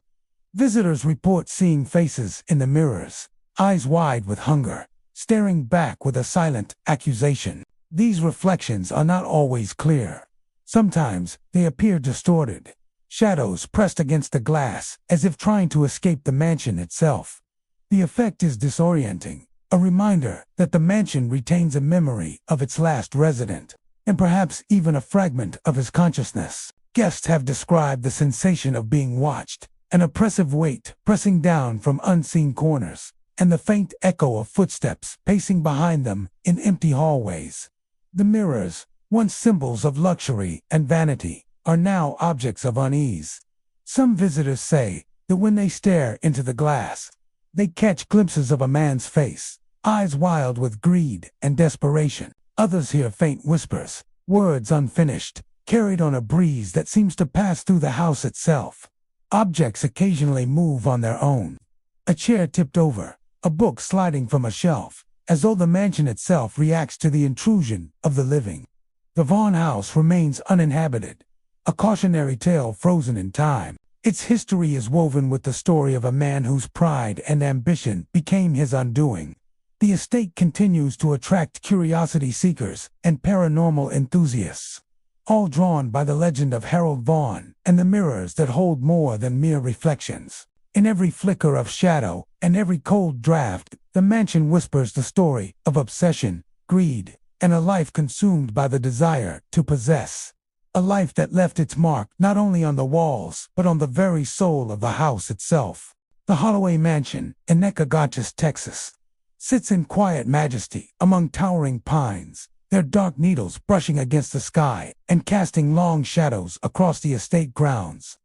Visitors report seeing faces in the mirrors, eyes wide with hunger, staring back with a silent accusation. These reflections are not always clear. Sometimes they appear distorted, shadows pressed against the glass as if trying to escape the mansion itself. The effect is disorienting, a reminder that the mansion retains a memory of its last resident, and perhaps even a fragment of his consciousness. Guests have described the sensation of being watched, an oppressive weight pressing down from unseen corners, and the faint echo of footsteps pacing behind them in empty hallways. The mirrors, once symbols of luxury and vanity, are now objects of unease. Some visitors say that when they stare into the glass, they catch glimpses of a man's face, eyes wild with greed and desperation. Others hear faint whispers, words unfinished, carried on a breeze that seems to pass through the house itself. Objects occasionally move on their own. A chair tipped over, a book sliding from a shelf, as though the mansion itself reacts to the intrusion of the living. The Vaughn house remains uninhabited, a cautionary tale frozen in time. Its history is woven with the story of a man whose pride and ambition became his undoing. The estate continues to attract curiosity seekers and paranormal enthusiasts, all drawn by the legend of Harold Vaughn and the mirrors that hold more than mere reflections. In every flicker of shadow and every cold draft, the mansion whispers the story of obsession, greed, and a life consumed by the desire to possess. A life that left its mark not only on the walls but on the very soul of the house itself. The Holloway Mansion in Nacogdoches, Texas, sits in quiet majesty among towering pines, their dark needles brushing against the sky and casting long shadows across the estate grounds.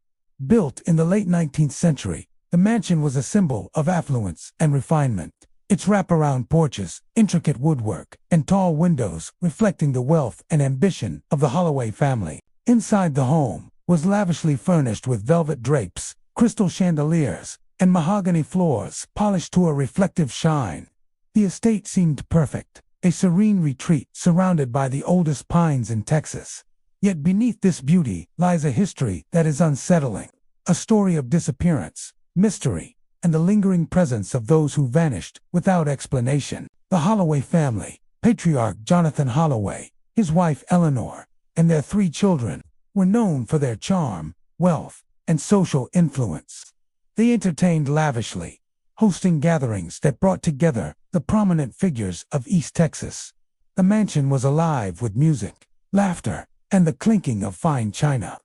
Built in the late 19th century, the mansion was a symbol of affluence and refinement. Its wraparound porches, intricate woodwork, and tall windows reflecting the wealth and ambition of the Holloway family. Inside the home was lavishly furnished with velvet drapes, crystal chandeliers, and mahogany floors polished to a reflective shine. The estate seemed perfect, a serene retreat surrounded by the oldest pines in Texas. Yet beneath this beauty lies a history that is unsettling, a story of disappearance, mystery, and the lingering presence of those who vanished without explanation. The Holloway family, patriarch Jonathan Holloway, his wife Eleanor, and their 3 children, were known for their charm, wealth, and social influence. They entertained lavishly, hosting gatherings that brought together the prominent figures of East Texas. The mansion was alive with music, laughter, and the clinking of fine china.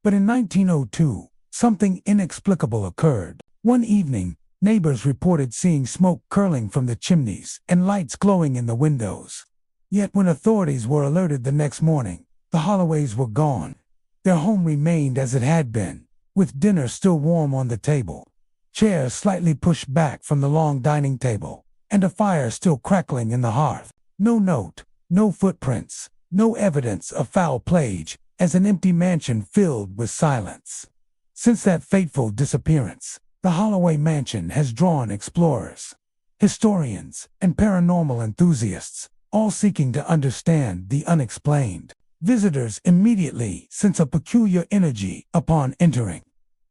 But in 1902, something inexplicable occurred. One evening, neighbors reported seeing smoke curling from the chimneys and lights glowing in the windows. Yet when authorities were alerted the next morning, the Holloways were gone. Their home remained as it had been, with dinner still warm on the table, chairs slightly pushed back from the long dining table, and a fire still crackling in the hearth. No note, no footprints, no evidence of foul play, as an empty mansion filled with silence. Since that fateful disappearance, the Holloway mansion has drawn explorers, historians, and paranormal enthusiasts, all seeking to understand the unexplained. Visitors immediately sense a peculiar energy upon entering.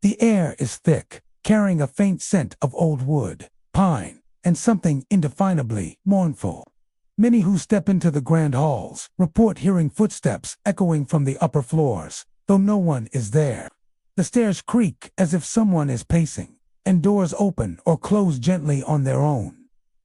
The air is thick, carrying a faint scent of old wood, pine, and something indefinably mournful. Many who step into the grand halls report hearing footsteps echoing from the upper floors, though no one is there. The stairs creak as if someone is pacing, and doors open or close gently on their own,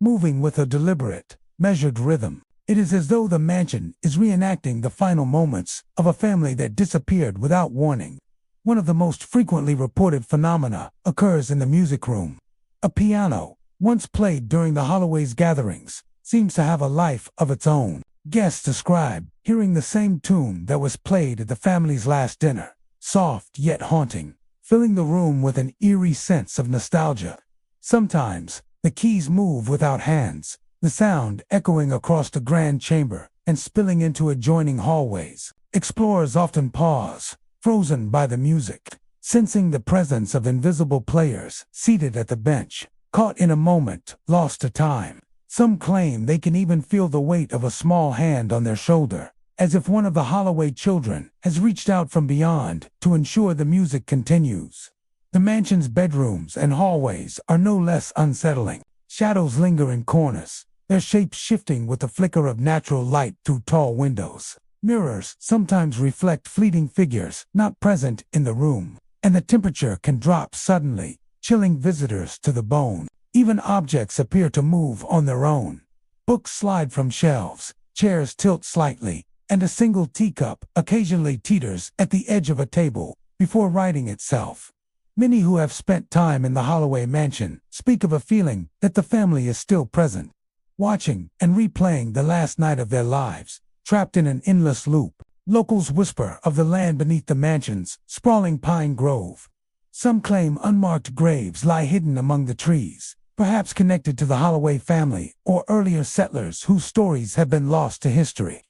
moving with a deliberate, measured rhythm. It is as though the mansion is reenacting the final moments of a family that disappeared without warning. One of the most frequently reported phenomena occurs in the music room. A piano, once played during the Holloway's gatherings, seems to have a life of its own. Guests describe hearing the same tune that was played at the family's last dinner, soft yet haunting, filling the room with an eerie sense of nostalgia. Sometimes, the keys move without hands, the sound echoing across the grand chamber and spilling into adjoining hallways. Explorers often pause, frozen by the music, sensing the presence of invisible players seated at the bench, caught in a moment, lost to time. Some claim they can even feel the weight of a small hand on their shoulder, as if one of the Holloway children has reached out from beyond to ensure the music continues. The mansion's bedrooms and hallways are no less unsettling. Shadows linger in corners, their shapes shifting with the flicker of natural light through tall windows. Mirrors sometimes reflect fleeting figures not present in the room, and the temperature can drop suddenly, chilling visitors to the bone. Even objects appear to move on their own. Books slide from shelves, chairs tilt slightly, and a single teacup occasionally teeters at the edge of a table before righting itself. Many who have spent time in the Holloway mansion speak of a feeling that the family is still present, watching and replaying the last night of their lives, trapped in an endless loop. Locals whisper of the land beneath the mansion's sprawling pine grove. Some claim unmarked graves lie hidden among the trees, perhaps connected to the Holloway family or earlier settlers whose stories have been lost to history.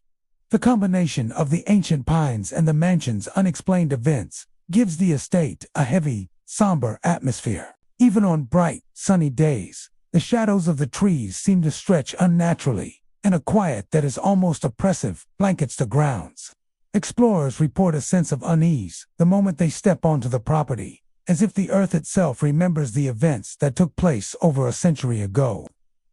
The combination of the ancient pines and the mansion's unexplained events gives the estate a heavy, somber atmosphere. Even on bright, sunny days, the shadows of the trees seem to stretch unnaturally, and a quiet that is almost oppressive blankets the grounds. Explorers report a sense of unease the moment they step onto the property, as if the earth itself remembers the events that took place over a century ago.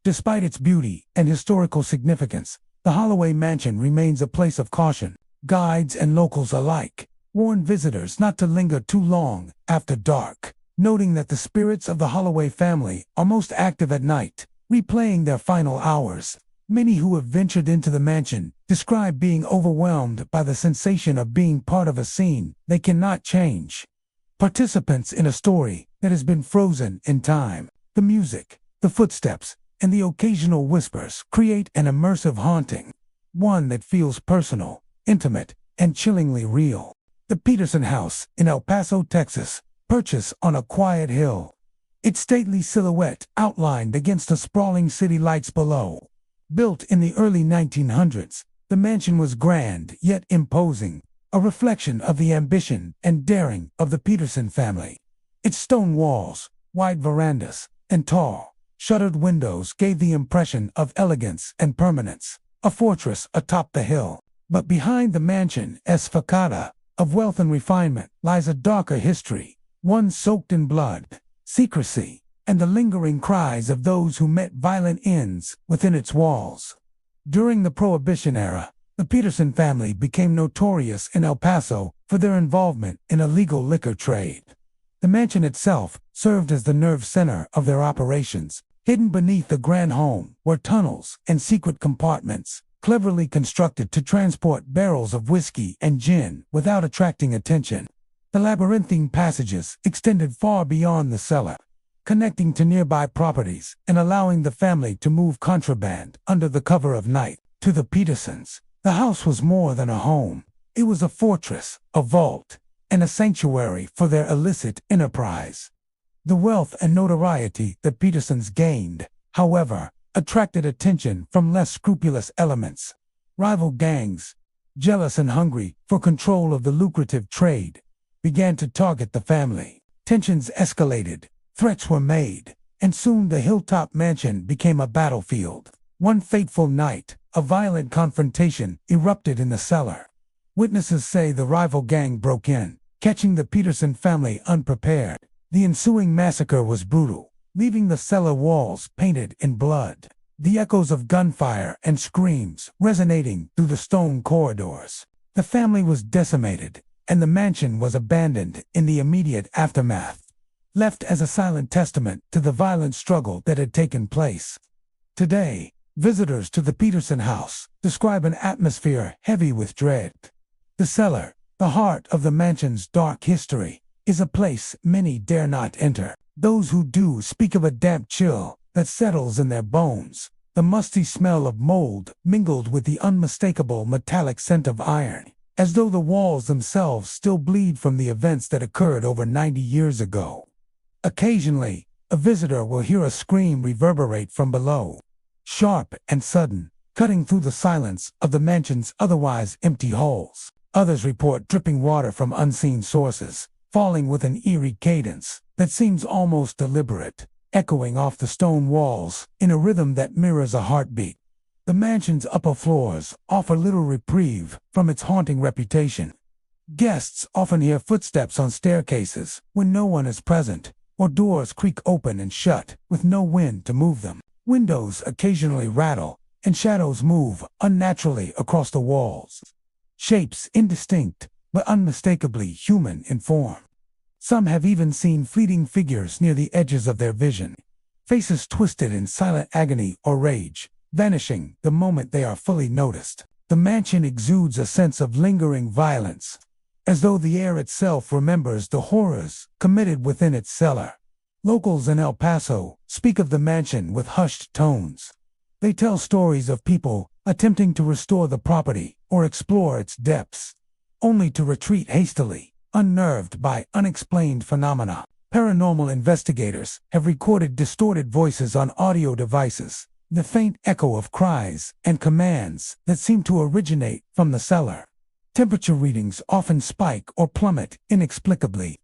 Despite its beauty and historical significance, the Holloway mansion remains a place of caution. Guides and locals alike warn visitors not to linger too long after dark, noting that the spirits of the Holloway family are most active at night, replaying their final hours. Many who have ventured into the mansion describe being overwhelmed by the sensation of being part of a scene they cannot change. Participants in a story that has been frozen in time. The music, the footsteps, and the occasional whispers create an immersive haunting, one that feels personal, intimate, and chillingly real. The Peterson House in El Paso, Texas, perches on a quiet hill, its stately silhouette outlined against the sprawling city lights below. Built in the early 1900s, the mansion was grand yet imposing, a reflection of the ambition and daring of the Peterson family. Its stone walls, wide verandas, and tall, shuttered windows gave the impression of elegance and permanence, a fortress atop the hill. But behind the mansion's facade of wealth and refinement lies a darker history, one soaked in blood, secrecy, and the lingering cries of those who met violent ends within its walls. During the Prohibition era, the Peterson family became notorious in El Paso for their involvement in illegal liquor trade. The mansion itself served as the nerve center of their operations. Hidden beneath the grand home were tunnels and secret compartments, cleverly constructed to transport barrels of whiskey and gin without attracting attention. The labyrinthine passages extended far beyond the cellar, connecting to nearby properties and allowing the family to move contraband under the cover of night. To the Petersons, the house was more than a home. It was a fortress, a vault, and a sanctuary for their illicit enterprise. The wealth and notoriety that Petersons gained, however, attracted attention from less scrupulous elements. Rival gangs, jealous and hungry for control of the lucrative trade, began to target the family. Tensions escalated, threats were made, and soon the hilltop mansion became a battlefield. One fateful night, a violent confrontation erupted in the cellar. Witnesses say the rival gang broke in, catching the Peterson family unprepared. The ensuing massacre was brutal, leaving the cellar walls painted in blood. The echoes of gunfire and screams resonating through the stone corridors. The family was decimated, and the mansion was abandoned in the immediate aftermath, left as a silent testament to the violent struggle that had taken place. Today, visitors to the Peterson house describe an atmosphere heavy with dread. The cellar, the heart of the mansion's dark history, is a place many dare not enter. Those who do speak of a damp chill that settles in their bones, the musty smell of mold mingled with the unmistakable metallic scent of iron, as though the walls themselves still bleed from the events that occurred over 90 years ago. Occasionally, a visitor will hear a scream reverberate from below, sharp and sudden, cutting through the silence of the mansion's otherwise empty halls. Others report dripping water from unseen sources, falling with an eerie cadence that seems almost deliberate, echoing off the stone walls in a rhythm that mirrors a heartbeat. The mansion's upper floors offer little reprieve from its haunting reputation. Guests often hear footsteps on staircases when no one is present, or doors creak open and shut with no wind to move them. Windows occasionally rattle, and shadows move unnaturally across the walls. Shapes indistinct, but unmistakably human in form. Some have even seen fleeting figures near the edges of their vision, faces twisted in silent agony or rage, vanishing the moment they are fully noticed. The mansion exudes a sense of lingering violence, as though the air itself remembers the horrors committed within its cellar. Locals in El Paso speak of the mansion with hushed tones. They tell stories of people attempting to restore the property or explore its depths, only to retreat hastily, unnerved by unexplained phenomena. Paranormal investigators have recorded distorted voices on audio devices, the faint echo of cries and commands that seem to originate from the cellar. Temperature readings often spike or plummet inexplicably,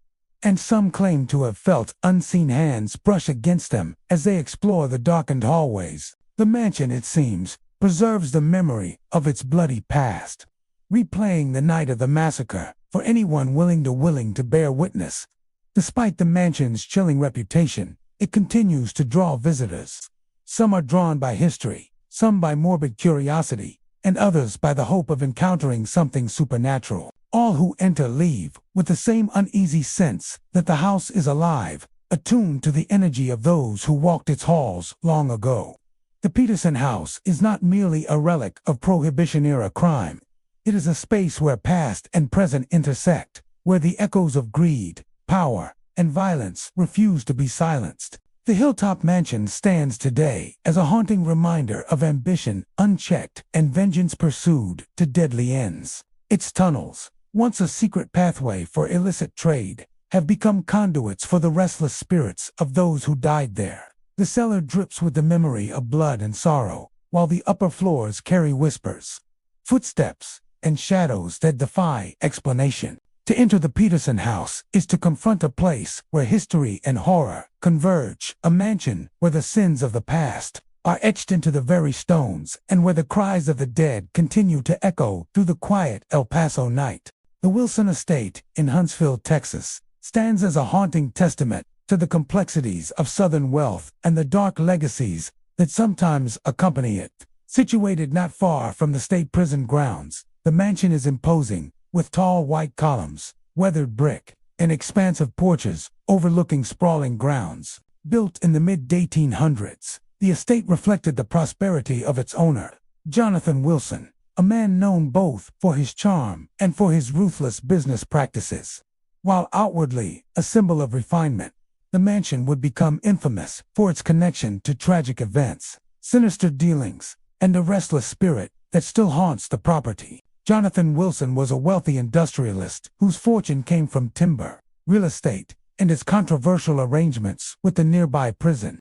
and some claim to have felt unseen hands brush against them as they explore the darkened hallways. The mansion, it seems, preserves the memory of its bloody past, replaying the night of the massacre for anyone willing to bear witness. Despite the mansion's chilling reputation, it continues to draw visitors. Some are drawn by history, some by morbid curiosity, and others by the hope of encountering something supernatural. All who enter leave with the same uneasy sense that the house is alive, attuned to the energy of those who walked its halls long ago. The Peterson house is not merely a relic of Prohibition-era crime. It is a space where past and present intersect, where the echoes of greed, power, and violence refuse to be silenced. The hilltop mansion stands today as a haunting reminder of ambition unchecked and vengeance pursued to deadly ends. Its tunnels, once a secret pathway for illicit trade, have become conduits for the restless spirits of those who died there. The cellar drips with the memory of blood and sorrow, while the upper floors carry whispers, footsteps, and shadows that defy explanation. To enter the Peterson house is to confront a place where history and horror converge, a mansion where the sins of the past are etched into the very stones and where the cries of the dead continue to echo through the quiet El Paso night. The Wilson Estate in Huntsville, Texas, stands as a haunting testament to the complexities of Southern wealth and the dark legacies that sometimes accompany it. Situated not far from the state prison grounds, the mansion is imposing, with tall white columns, weathered brick, and expansive porches overlooking sprawling grounds. Built in the mid-1800s, the estate reflected the prosperity of its owner, Jonathan Wilson, a man known both for his charm and for his ruthless business practices. While outwardly a symbol of refinement, the mansion would become infamous for its connection to tragic events, sinister dealings, and a restless spirit that still haunts the property. Jonathan Wilson was a wealthy industrialist whose fortune came from timber, real estate, and his controversial arrangements with the nearby prison.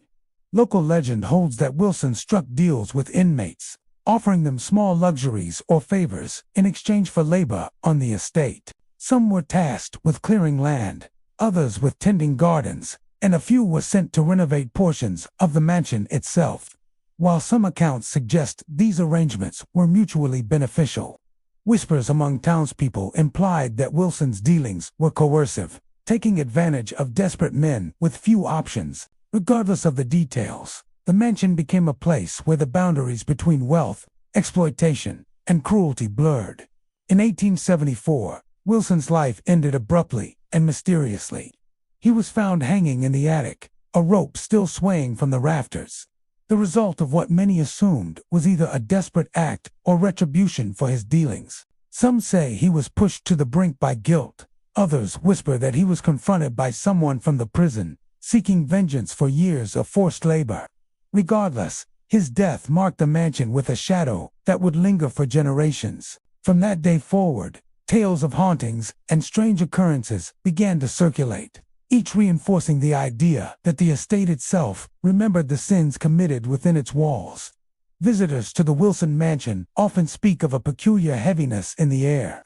Local legend holds that Wilson struck deals with inmates, offering them small luxuries or favors in exchange for labor on the estate. Some were tasked with clearing land, others with tending gardens, and a few were sent to renovate portions of the mansion itself. While some accounts suggest these arrangements were mutually beneficial, whispers among townspeople implied that Wilson's dealings were coercive, taking advantage of desperate men with few options. Regardless of the details, the mansion became a place where the boundaries between wealth, exploitation, and cruelty blurred. In 1874, Wilson's life ended abruptly and mysteriously. He was found hanging in the attic, a rope still swaying from the rafters, the result of what many assumed was either a desperate act or retribution for his dealings. Some say he was pushed to the brink by guilt. Others whisper that he was confronted by someone from the prison, seeking vengeance for years of forced labor. Regardless, his death marked the mansion with a shadow that would linger for generations. From that day forward, tales of hauntings and strange occurrences began to circulate, each reinforcing the idea that the estate itself remembered the sins committed within its walls. Visitors to the Wilson mansion often speak of a peculiar heaviness in the air,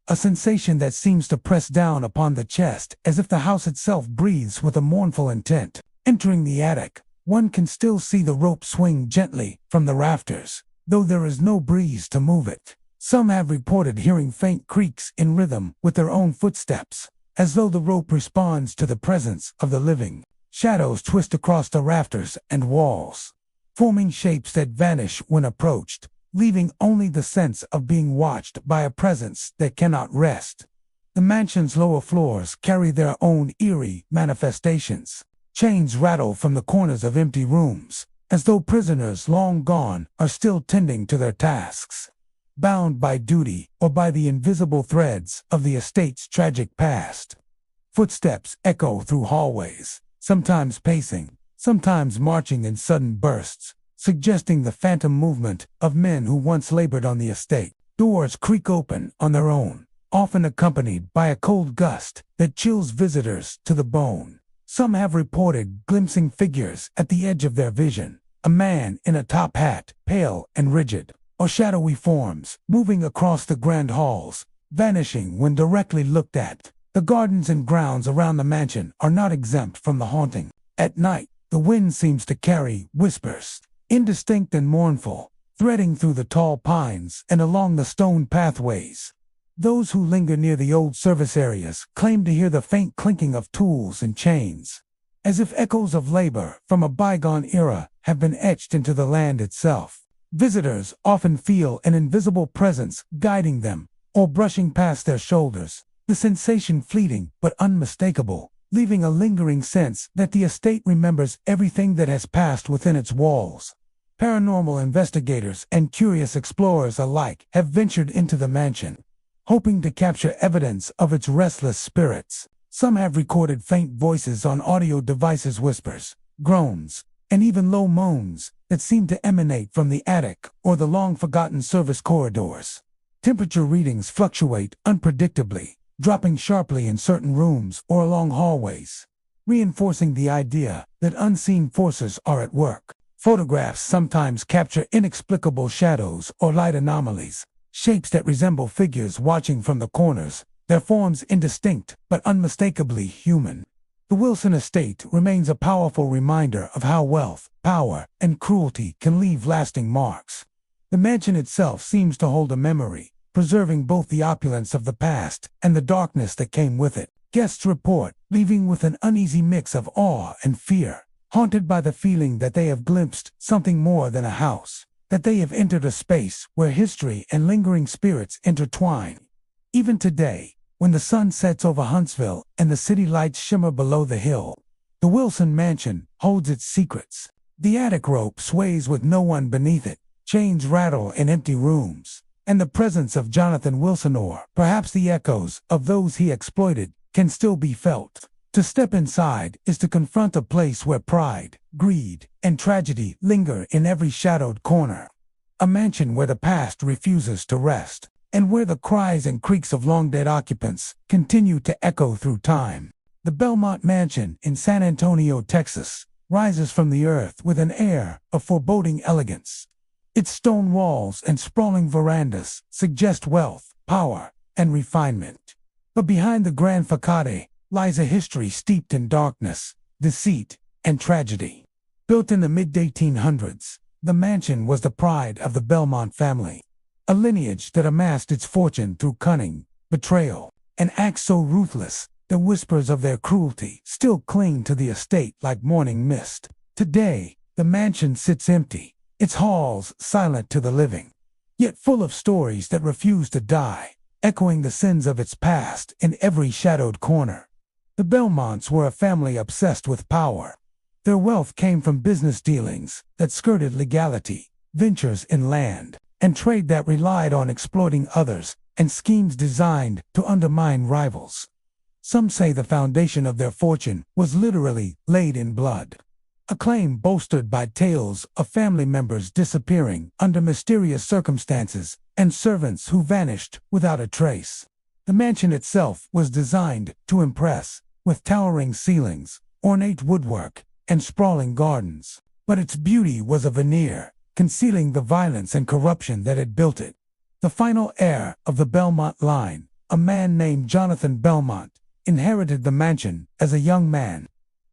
a sensation that seems to press down upon the chest as if the house itself breathes with a mournful intent. Entering the attic, one can still see the rope swing gently from the rafters, though there is no breeze to move it. Some have reported hearing faint creaks in rhythm with their own footsteps, as though the rope responds to the presence of the living. Shadows twist across the rafters and walls, forming shapes that vanish when approached, leaving only the sense of being watched by a presence that cannot rest. The mansion's lower floors carry their own eerie manifestations. Chains rattle from the corners of empty rooms, as though prisoners long gone are still tending to their tasks, bound by duty or by the invisible threads of the estate's tragic past. Footsteps echo through hallways, sometimes pacing, sometimes marching in sudden bursts, suggesting the phantom movement of men who once labored on the estate. Doors creak open on their own, often accompanied by a cold gust that chills visitors to the bone. Some have reported glimpsing figures at the edge of their vision, a man in a top hat, pale and rigid, or shadowy forms moving across the grand halls, vanishing when directly looked at. The gardens and grounds around the mansion are not exempt from the haunting. At night, the wind seems to carry whispers, indistinct and mournful, threading through the tall pines and along the stone pathways. Those who linger near the old service areas claim to hear the faint clinking of tools and chains, as if echoes of labor from a bygone era have been etched into the land itself. Visitors often feel an invisible presence guiding them or brushing past their shoulders, the sensation fleeting but unmistakable, leaving a lingering sense that the estate remembers everything that has passed within its walls. Paranormal investigators and curious explorers alike have ventured into the mansion, hoping to capture evidence of its restless spirits. Some have recorded faint voices on audio devices, whispers, groans, and even low moans that seem to emanate from the attic or the long-forgotten service corridors. Temperature readings fluctuate unpredictably, dropping sharply in certain rooms or along hallways, reinforcing the idea that unseen forces are at work. Photographs sometimes capture inexplicable shadows or light anomalies, shapes that resemble figures watching from the corners, their forms indistinct but unmistakably human. The Wilson estate remains a powerful reminder of how wealth, power, and cruelty can leave lasting marks. The mansion itself seems to hold a memory, preserving both the opulence of the past and the darkness that came with it. Guests report leaving with an uneasy mix of awe and fear, haunted by the feeling that they have glimpsed something more than a house, that they have entered a space where history and lingering spirits intertwine. Even today, when the sun sets over Huntsville and the city lights shimmer below the hill, the Wilson Mansion holds its secrets. The attic rope sways with no one beneath it, chains rattle in empty rooms, and the presence of Jonathan Wilson, or perhaps the echoes of those he exploited, can still be felt. To step inside is to confront a place where pride, greed, and tragedy linger in every shadowed corner. A mansion where the past refuses to rest, and where the cries and creaks of long-dead occupants continue to echo through time. The Belmont Mansion in San Antonio, Texas, rises from the earth with an air of foreboding elegance. Its stone walls and sprawling verandas suggest wealth, power, and refinement. But behind the grand facade lies a history steeped in darkness, deceit, and tragedy. Built in the mid-1800s, the mansion was the pride of the Belmont family, a lineage that amassed its fortune through cunning, betrayal, and acts so ruthless that whispers of their cruelty still cling to the estate like morning mist. Today, the mansion sits empty, its halls silent to the living, yet full of stories that refuse to die, echoing the sins of its past in every shadowed corner. The Belmonts were a family obsessed with power. Their wealth came from business dealings that skirted legality, ventures in land, and trade that relied on exploiting others, and schemes designed to undermine rivals. Some say the foundation of their fortune was literally laid in blood, a claim bolstered by tales of family members disappearing under mysterious circumstances and servants who vanished without a trace. The mansion itself was designed to impress, with towering ceilings, ornate woodwork, and sprawling gardens. But its beauty was a veneer, concealing the violence and corruption that had built it. The final heir of the Belmont line, a man named Jonathan Belmont, inherited the mansion as a young man.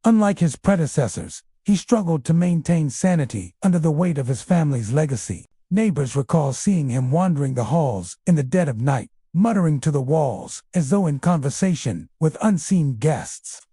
Unlike his predecessors, he struggled to maintain sanity under the weight of his family's legacy. Neighbors recall seeing him wandering the halls in the dead of night, muttering to the walls as though in conversation with unseen guests.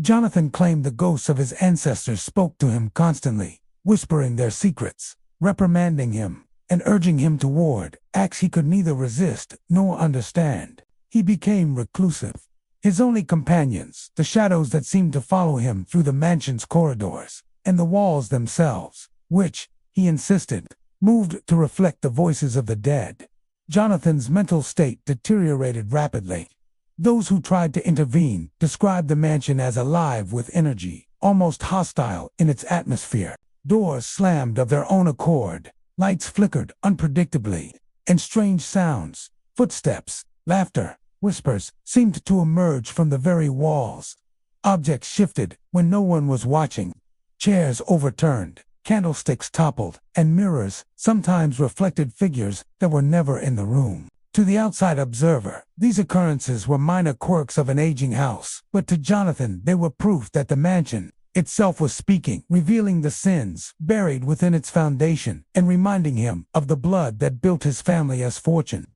Jonathan claimed the ghosts of his ancestors spoke to him constantly, whispering their secrets, reprimanding him, and urging him toward acts he could neither resist nor understand. He became reclusive. His only companions, the shadows that seemed to follow him through the mansion's corridors, and the walls themselves, which, he insisted, moved to reflect the voices of the dead. Jonathan's mental state deteriorated rapidly. Those who tried to intervene described the mansion as alive with energy, almost hostile in its atmosphere. Doors slammed of their own accord, lights flickered unpredictably, and strange sounds, footsteps, laughter, whispers, seemed to emerge from the very walls. Objects shifted when no one was watching. Chairs overturned, candlesticks toppled, and mirrors sometimes reflected figures that were never in the room. To the outside observer, these occurrences were minor quirks of an aging house, but to Jonathan they were proof that the mansion itself was speaking, revealing the sins buried within its foundation, and reminding him of the blood that built his family's fortune.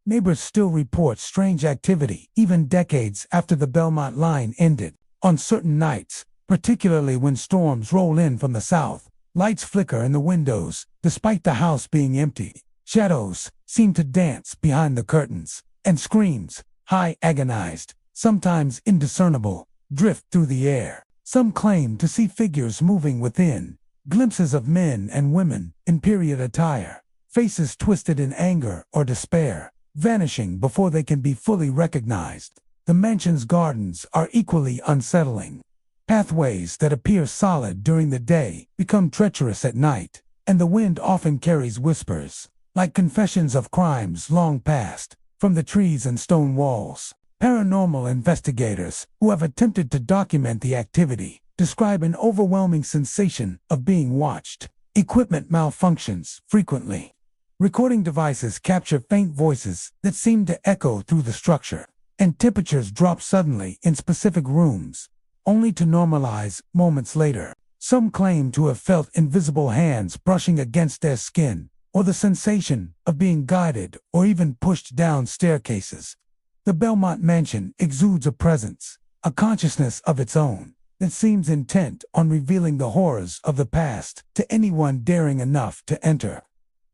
Neighbors still report strange activity, even decades after the Belmont line ended. On certain nights, particularly when storms roll in from the south, lights flicker in the windows, despite the house being empty. Shadows seem to dance behind the curtains, and screams, high agonized, sometimes indiscernible, drift through the air. Some claim to see figures moving within, glimpses of men and women in period attire, faces twisted in anger or despair, vanishing before they can be fully recognized. The mansion's gardens are equally unsettling. Pathways that appear solid during the day become treacherous at night, and the wind often carries whispers, like confessions of crimes long past, from the trees and stone walls. Paranormal investigators who have attempted to document the activity describe an overwhelming sensation of being watched. Equipment malfunctions frequently. Recording devices capture faint voices that seem to echo through the structure, and temperatures drop suddenly in specific rooms, only to normalize moments later. Some claim to have felt invisible hands brushing against their skin, or the sensation of being guided or even pushed down staircases. The Belmont Mansion exudes a presence, a consciousness of its own, that seems intent on revealing the horrors of the past to anyone daring enough to enter.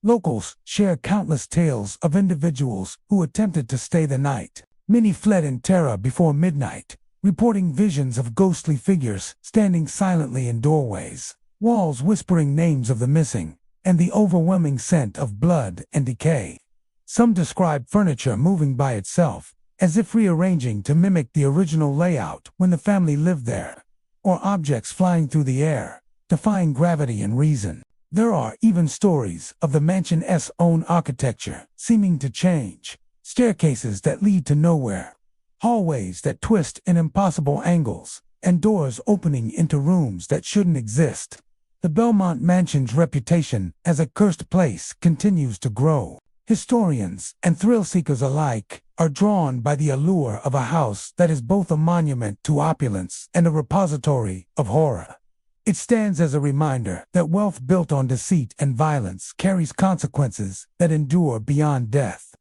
Locals share countless tales of individuals who attempted to stay the night. Many fled in terror before midnight, reporting visions of ghostly figures standing silently in doorways, walls whispering names of the missing, and the overwhelming scent of blood and decay. Some describe furniture moving by itself, as if rearranging to mimic the original layout when the family lived there, or objects flying through the air, defying gravity and reason. There are even stories of the mansion's own architecture seeming to change, staircases that lead to nowhere, hallways that twist in impossible angles, and doors opening into rooms that shouldn't exist. The Belmont Mansion's reputation as a cursed place continues to grow. Historians and thrill-seekers alike are drawn by the allure of a house that is both a monument to opulence and a repository of horror. It stands as a reminder that wealth built on deceit and violence carries consequences that endure beyond death.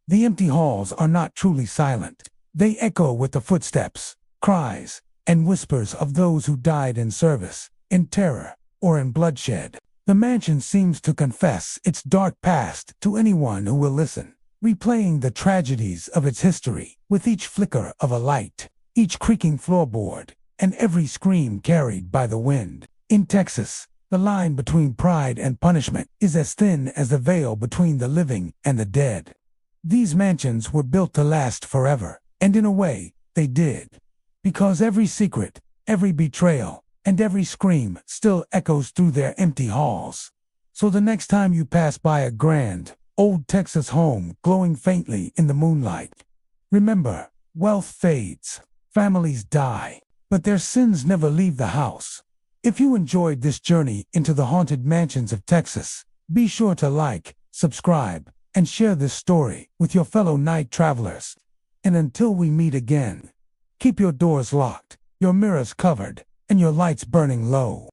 The empty halls are not truly silent. They echo with the footsteps, cries, and whispers of those who died in service, in terror, or in bloodshed. The mansion seems to confess its dark past to anyone who will listen, replaying the tragedies of its history with each flicker of a light, each creaking floorboard, and every scream carried by the wind. In Texas, the line between pride and punishment is as thin as the veil between the living and the dead. These mansions were built to last forever, and in a way, they did. Because every secret, every betrayal, and every scream still echoes through their empty halls. So the next time you pass by a grand, old Texas home glowing faintly in the moonlight, remember, wealth fades, families die, but their sins never leave the house. If you enjoyed this journey into the haunted mansions of Texas, be sure to like, subscribe, and share this story with your fellow night travelers. And until we meet again, keep your doors locked, your mirrors covered, and your lights burning low.